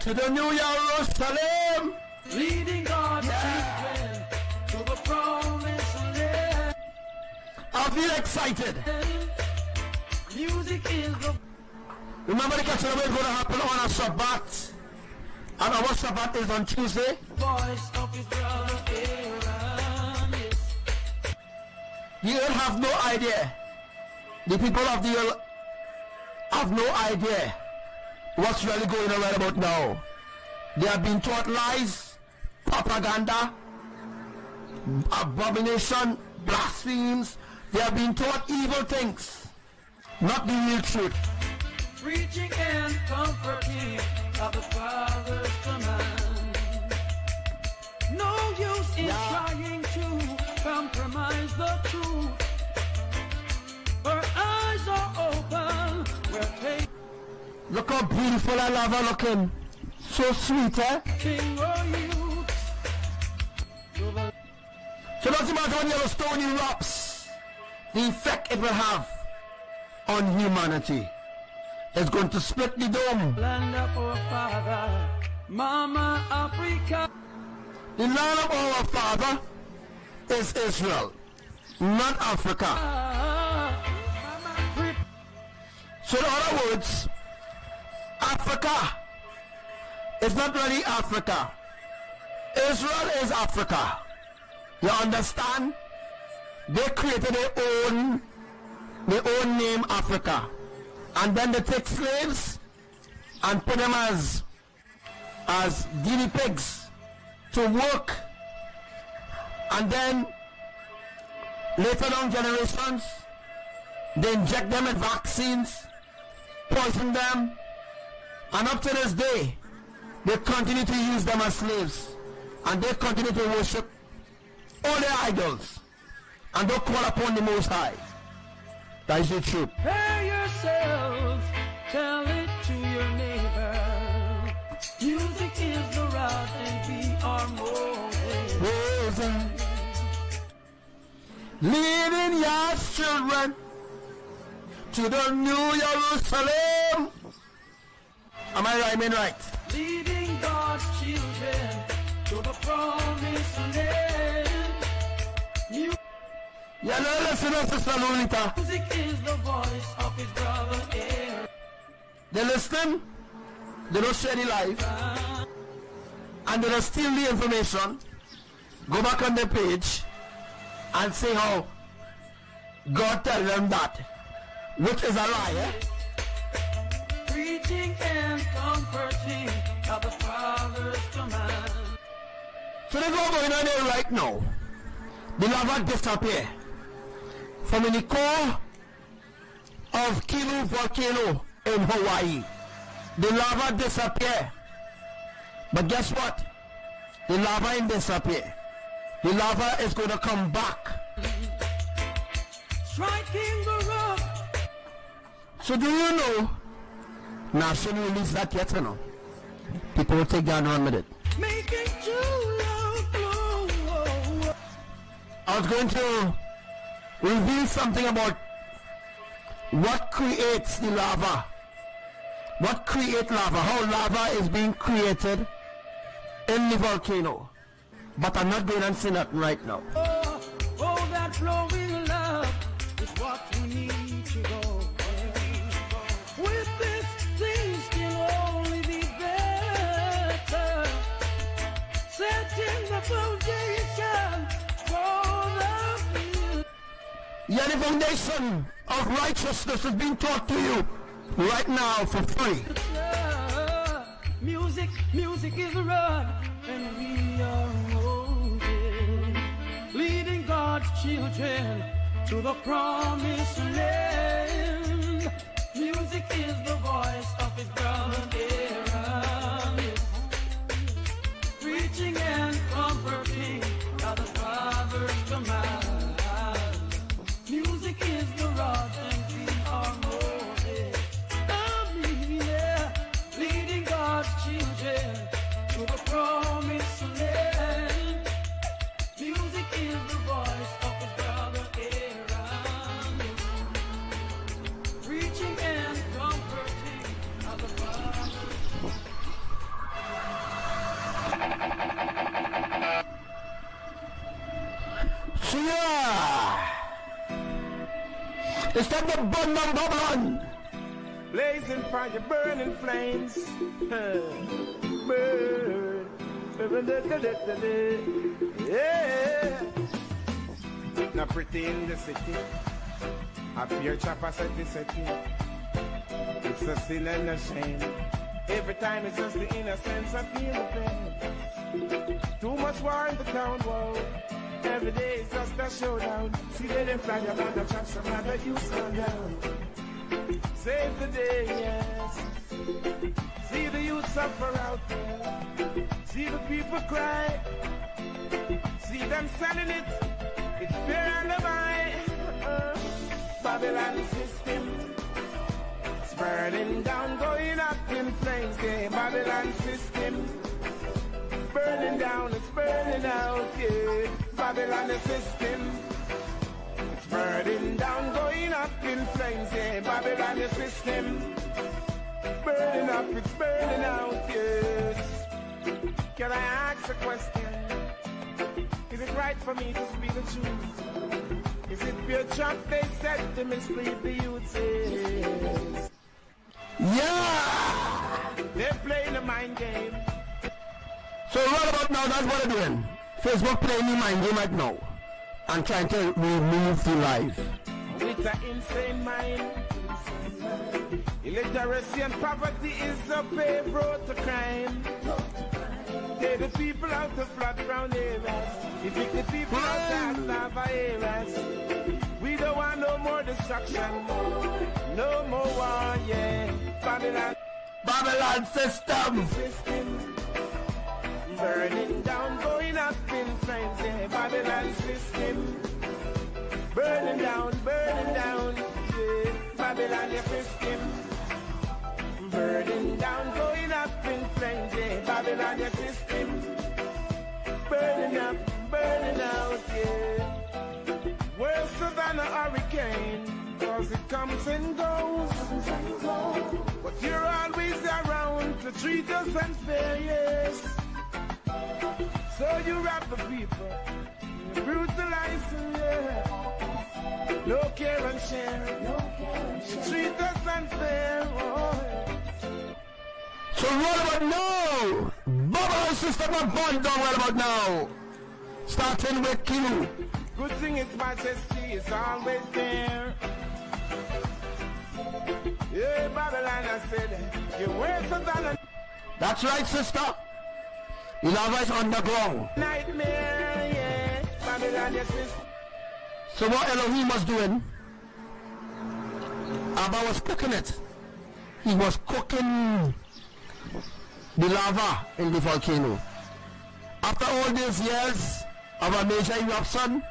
to the New Jerusalem, Leading God's children to the promised land. I feel excited. Music is the Remember the catch is going to happen on a Shabbat, and our Shabbat is on Tuesday. voice of his brother Aaron. The earth have no idea. The people of the earth have no idea what's really going on right about now. They have been taught lies, propaganda, abomination, blasphemies. They have been taught evil things, not the real truth. Preaching and comforting of the Father's command. No use in trying to compromise the truth. Our eyes are open. We're taking Look how beautiful I love her looking. So sweet, eh? our youth to the So doesn't matter when Yellowstone erupts, the effect it will have on humanity. It's going to split the dome. land of our Father, Mama Africa. The land of our father is Israel, not Africa. So in other words, Africa is not really Africa. Israel is Africa. You understand? They created their own name, Africa. And then they take slaves and put them as guinea pigs to work. And then later on generations, they inject them with vaccines, poison them, and up to this day, they continue to use them as slaves. And they continue to worship all their idols. And don't call upon the Most High. That is the truth. Prepare yourselves, tell it to your neighbor. Music is the rod and we are Moses. Leading your children to the New Jerusalem. Am I rhyming right? Leading God's children to the promised land. Yeah, no, listen, Sister Lolita. Music is the voice of his brother Aaron. They listen, they don't share the life, and they don't steal the information. Go back on the page and say how God tell them that, which is a lie, eh? Preaching and comforting of the Father's command. So they go going on there right now. The lava disappear from in the core of Kilauea volcano in Hawaii. The lava disappear. But guess what? The lava ain't disappear. The lava is going to come back. Striking the rock. So do you know? Now, shouldn't release that yet or no? People will take that and run with it. Making too loud blow. I was going to reveal something about what creates the lava. What creates lava? How lava is being created in the volcano. But I'm not going to say that right now. Oh, that flowing love is what we need to go. With this, things can only be better. Setting the foundation for the future. Yeah, the foundation of righteousness is being taught to you right now for free. Music is a rod, and we are moving, leading God's children to the promised land. Music is the voice of his brother Aaron, preaching and comforting by the Father's command. Music is the rod, and we are moving, leading God's children to the promised land. Music is the voice of his brother Aaron, preaching and comforting of the Father. So yeah, it's time to burn down Babylon. Blazing fire, burning flames. Burn. Yeah. Not pretty in the city. A fear chopper set the city. It's a sin and a shame. Every time it's just the innocence I feel the pain. Too much war in the town, whoa. Every day it's just a showdown. See they fly up on the trap, some other youths gone down. Save the day, yes. See the youth suffer out there. See the people cry. See them selling it. It's fair and a buy. Babylon system. It's burning down, going up in flames. Yeah, Babylon system. Burning down, it's burning out. Yeah, Babylon system. Burning down, going up in flames, yeah, Babylon system. Burning up, it's burning out, yes. Can I ask a question? Is it right for me to speak the truth? Is it pure truck they said to mislead the youth? Yes. Yeah! They're playing a mind game. So right about now, that's what they're doing. Facebook playing the mind game right now. And trying to remove the life. With an insane mind. Illiteracy and poverty is a paved road to crime. Take the people out of flood-prone areas. Evict the people out of lava areas. We don't want no more destruction. No more war, yeah. Babylon system. Burning down, going up in flames, yeah, Babylon system. Burning down, yeah, Babylon system. Burning down, going up in flames, yeah, Babylon system. Burning up, burning out, yeah. Worse than a hurricane, cause it comes and goes. But you're always around to treat us unfair, yes. So you rob the people, you brutalize them, yeah. No care and share, you treat us unfair, oh. So right about now, Babylon system are burned down right about now. Starting with Kilu. Good thing His Majesty is always there. Yeah, Babylon, I said, you're worse than a... That's right, sister. The lava is underground. Nightmare, yeah. Babylon, yes, miss. So what Elohim was doing, Abba was cooking it. He was cooking the lava in the volcano. After all these years of a major eruption,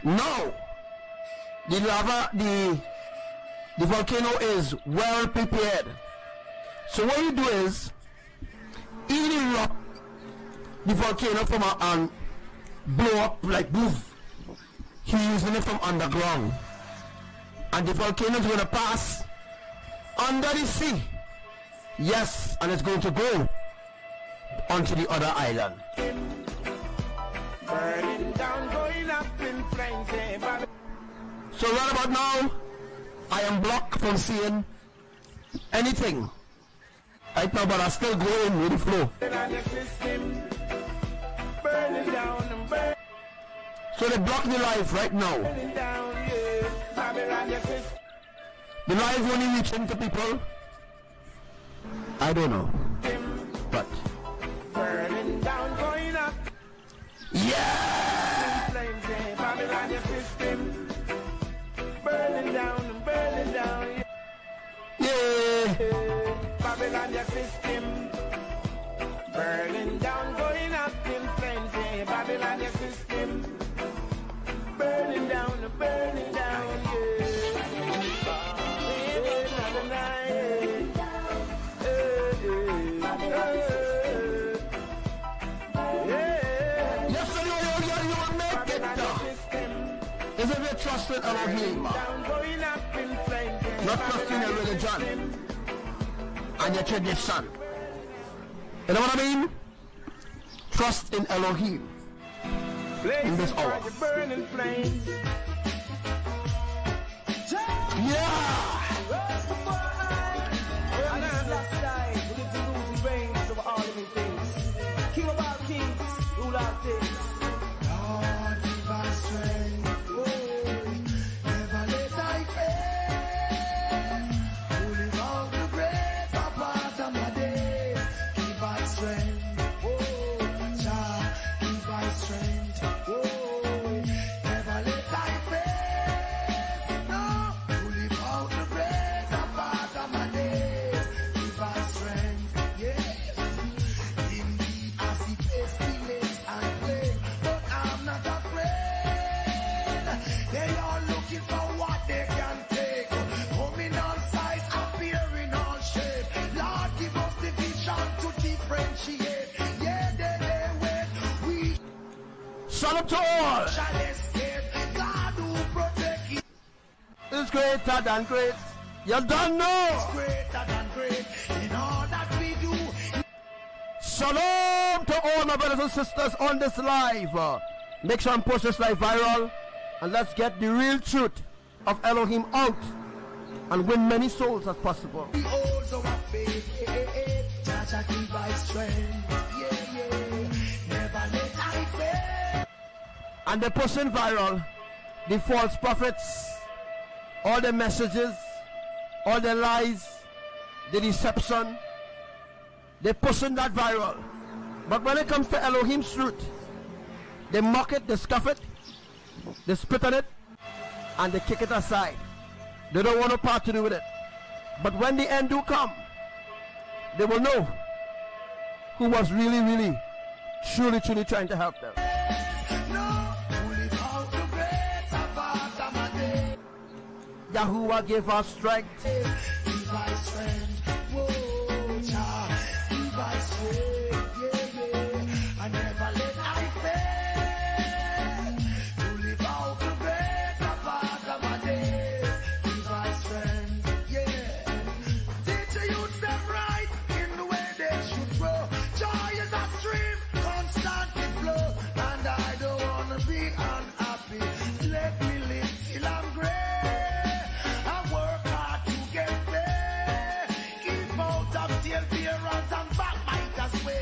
now the lava, the volcano is well prepared. So what you do is, erupt the volcano from and blow up like boof. he's using it from underground. And the volcano is going to pass under the sea. Yes, and it's going to go onto the other island. So right about now, I am blocked from seeing anything right now, but I still going with the flow. So they block the live right now. The live only reaching to people, I don't know, but yeah, yeah, Babylon your system, burning down, going up in flames. Yeah, Babylon your system, burning down, yeah. Yes, sir, you will make it. Is if you trust in Elohim, not trusting your religion and your tradition. You know what I mean? Trust in Elohim in this hour. Yeah! King of all kings, rule all things. Lord, give us strength. Never let thy faith. To live out the great part of my days. Give us strength. Jah, give us strength. Never let thy faith. No, to live out the great part of my days. Give us strength. Yeah. They are looking for what they can take. Coming on size, appearing on shape. Lord, give us the vision to differentiate. Yeah, they wait. We Shalom to all! shall escape. God who protect it. It's greater than great. You don't know! Greater than great. In all that we do. Shalom to all my brothers and sisters on this live. Make sure and post this live viral. And let's get the real truth of Elohim out and win many souls as possible. We also have faith. Jah give us strength. Yeah. Never let I fail. And they're pushing viral the false prophets, all the messages, all the lies, the deception. They're pushing that viral. But when it comes to Elohim's truth, they mock it, they scoff it, they spit on it, and they kick it aside. They don't want no part to do with it. But when the end do come, they will know who was really, truly trying to help them. Yahuwah give us strength. Give us strength. Whoa, Jah, give us strength. Yeah. I never let I fail. To live out the better part of my days. Give us strength. Yeah. Teach the youth them right in the way they should grow. Joy is a stream, constantly flow. And I don't want to be unhappy. Let me live till I'm great. Keep out of the appearance and backbiters way.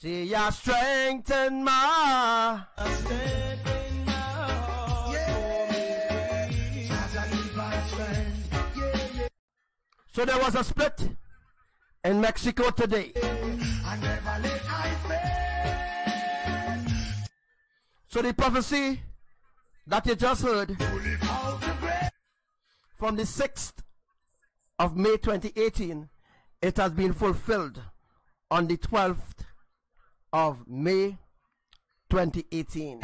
See ya strengthen my So there was a split in Mexico today. So the prophecy that you just heard from the 6th of May 2018, it has been fulfilled on the 12th of May 2018.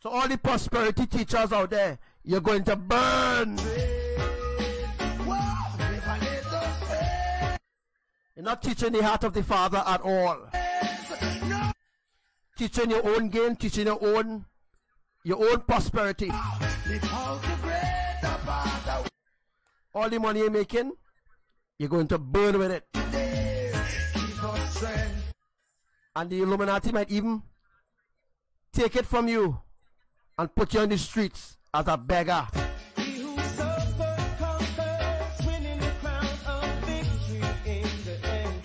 So all the prosperity teachers out there, you're going to burn. You're not teaching the heart of the Father at all. Teaching your own gain, teaching your own prosperity. All the money you're making, you're going to burn with it. And the Illuminati might even take it from you and put you on the streets as a beggar. He who suffered conquers, winning the crown of victory in the end.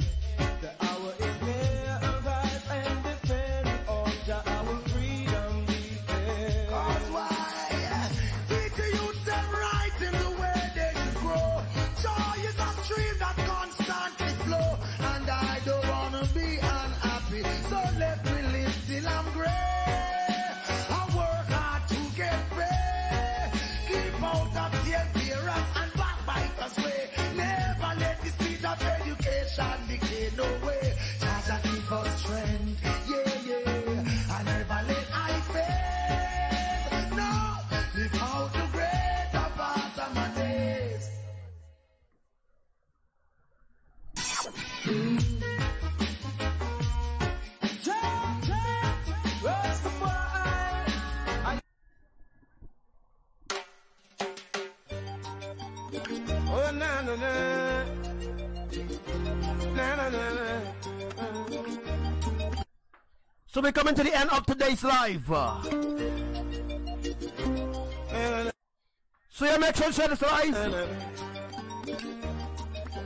The hour is near, arise and defend order, our freedom defend. Cause why? Teach the youth them right in the way they should grow. Joy is a stream that constantly flow. And I don't wanna be unhappy, so let me live till I'm great. No way, Jaja give us strength, yeah. I never let I fail, no. Live out the greater part of my days. Oh, na na na. So we're coming to the end of today's live. So you make sure this live.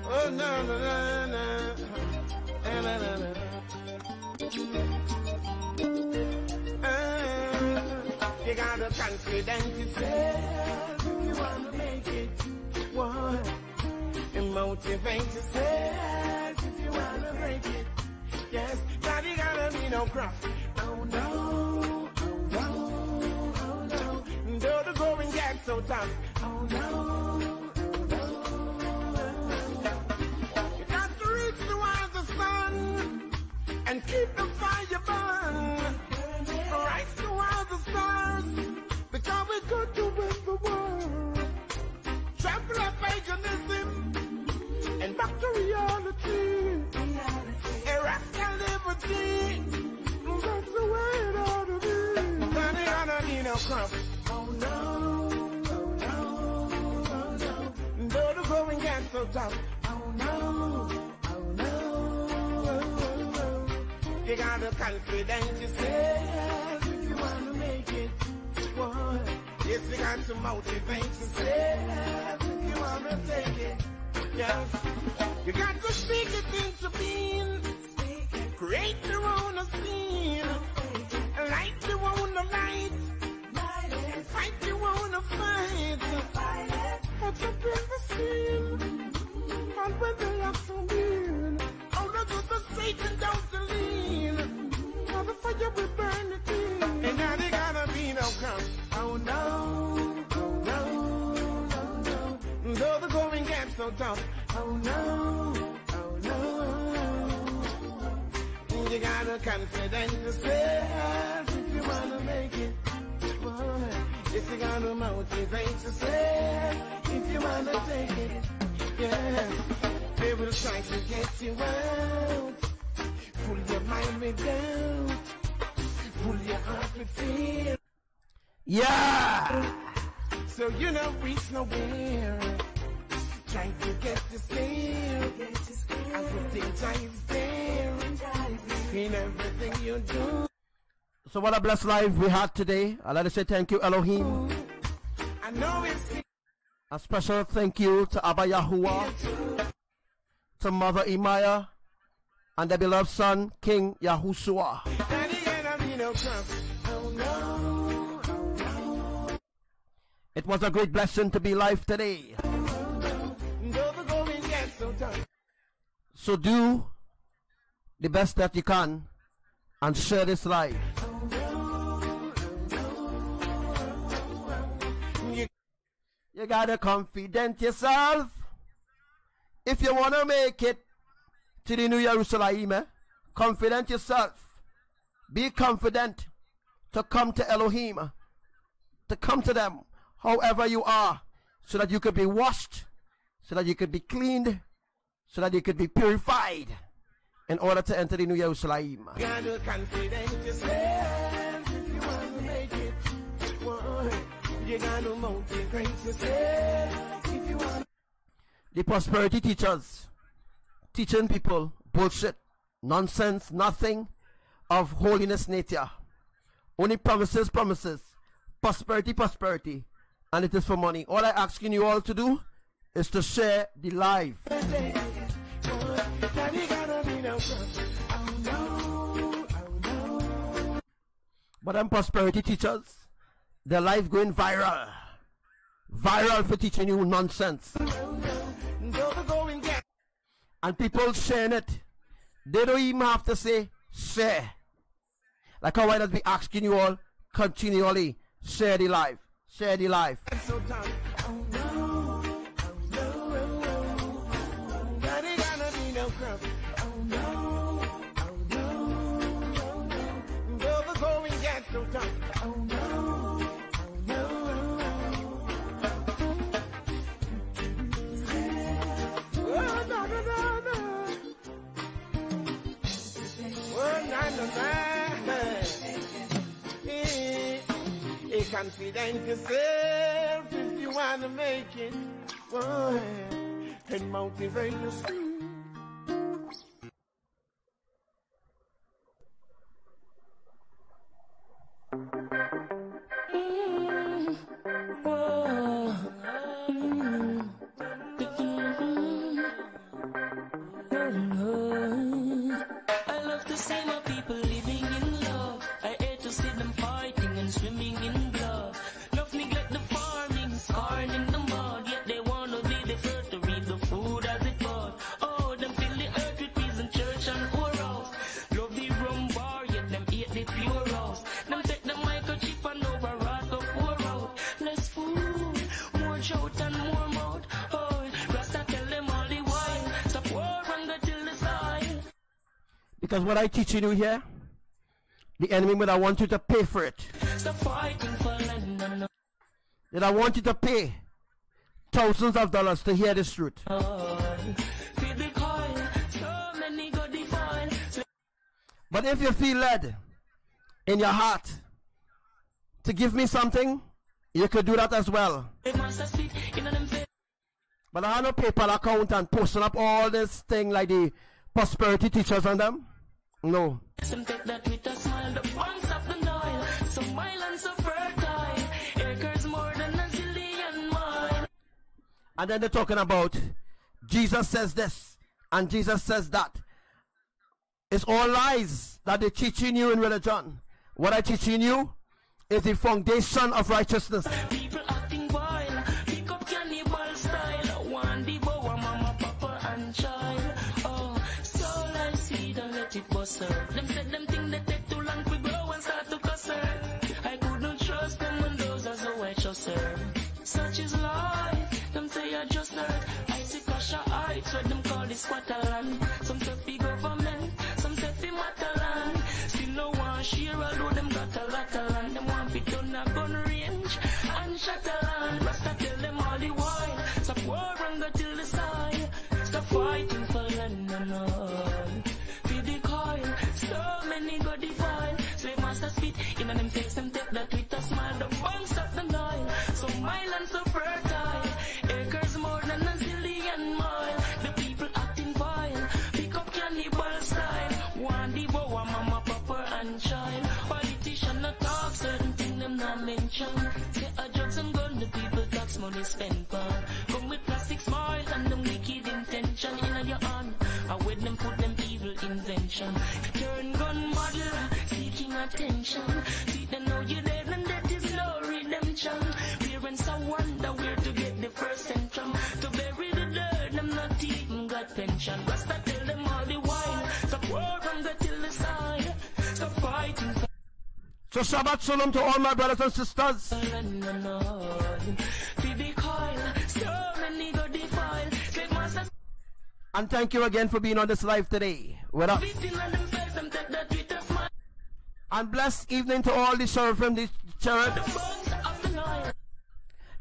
Oh, na na na na. You gotta confidence yourself. You wanna make it. What? And motivate yourself if you wanna break it. Yes, now you gotta be no crop. Oh no, oh no, oh no. Though the going gets so tough. Oh no, oh no, oh no. You got to reach towards the sun and keep the fire burn. Rise towards the stars because we're good to win the world. Trample up paganism and back to reality. Erect liberty. That's the way it ought to be. Now they gonna need no crump. Oh no, oh no, oh no. Though the going gets so tough. Oh no, oh no, oh no. You got the confidence yourself if you wanna make it. What? Yes, you got to motivate yourself if you wanna take it. Yes, you got to speak it into being. Create your own scene. Light your own light. And fight your own fight. Put up in the scene. And when they are so mean, all of the Satan don't lean. Now the fire will burn it in. And now they gotta be no come. Oh no, oh no, oh no. Though the going gets so tough. Oh no, oh no. You gotta confidence yourself if you wanna make it. Yes, you gotta motivate yourself if you wanna take it. Yeah, they will try to get you out. Pull your mind with doubt. Pull your heart with fear. Yeah! So you don't reach nowhere. Trying to get you scared. I would think time's there in everything you do. So what a blessed life we had today. I'd like to say thank you, Elohim. I know it's A special thank you to Abba Yahuwah, to Mother Imaya, and their beloved son, King Yahushua. It was a great blessing to be alive today. So do the best that you can and share this life. You gotta confident yourself if you wanna make it to the New Jerusalem. Confident yourself. Be confident to come to Elohim, to come to them however you are, so that you could be washed, so that you could be cleaned, so that you could be purified in order to enter the New Jerusalem. The prosperity teachers teaching people bullshit, nonsense, nothing of holiness nature. Only promises, prosperity, and it is for money. All I'm asking you all to do is to share the life. But them prosperity teachers, their life going viral for teaching you nonsense, and people sharing it. They don't even have to say share. Like how I just be asking you all continually, share the life, share the life. Confident yourself if you want to make it, and motivate yourself. I love to see my people living in love. I hate to see them fighting and swimming in blood. Love neglect the farming, scarring in the mud. Yet they wanna be the first to reap the food as it bud. Oh, them fill the earth with peace and church and whorehouse. Love the rum bar, yet them eat the pure house. Them take the microchip and over wrath of pour out. Less food, more shout and more mouth. Oh, Rasta tell them all the while. Stop war and go till the side. Because what I teaching you here, the enemy would I want you to pay for it. Stop fighting for London. That I want you to pay thousands of dollars to hear this truth. Feed the coil, so many go defile. But if you feel led in your heart to give me something, you could do that as well. But I have no PayPal account and posting up all this thing like the prosperity teachers on them. No. Some take that with a smile, the banks of the Nile. Some islands are fertile, acres more than a zillion miles. And then they're talking about Jesus says this and Jesus says that. It's all lies that they're teaching you in religion. What I'm teaching you is the foundation of righteousness. People acting vile, pick up cannibal style. One devour mama, papa and child. Oh, soul I see, don't let it bust her. Them said them think they take too long to grow and start to cuss her. I couldn't trust them when those are so I trust her. Such is life, them say I just heard. I see Kasha Heights, where them call the squatter land. Some say fi government, some say fi Matalan. Still no one share, although them got a lot of land. Them want fi done a gun range and shot a land. Rasta tell them all the while, stop war and go till the side. Stop fighting for land and all. Feed the coil, so many go defile. Slave masters feet, in them face them take that with a smile. The banks of the Nile, some islands so fertile. Acres more than a zillion mile. The people acting vile, pick up cannibal style. One devour mama, papa and child. Politician not talk, certain thing them not mention. Say a drugs and gun, the people tax money spent on. your hand. I with them put them evil invention. Turn gun model, seeking attention. See them know you're dead and that is no redemption. Parents I wonder where to get the first centrum. To bury the dirt, I'm not even got pension. Rasta tell them all the while. So poor and get till the side. So fighting. So Shabbat Shalom to all my brothers and sisters. And thank you again for being on this live today with us. And blessed evening to all the seraphim, the cherubs,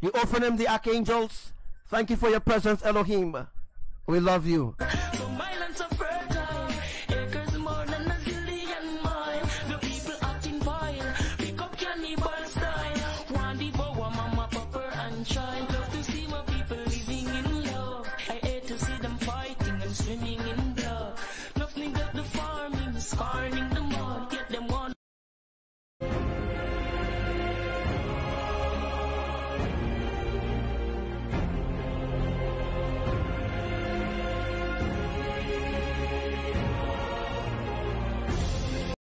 the Ophanim, the archangels. Thank you for your presence, Elohim. We love you. Swimming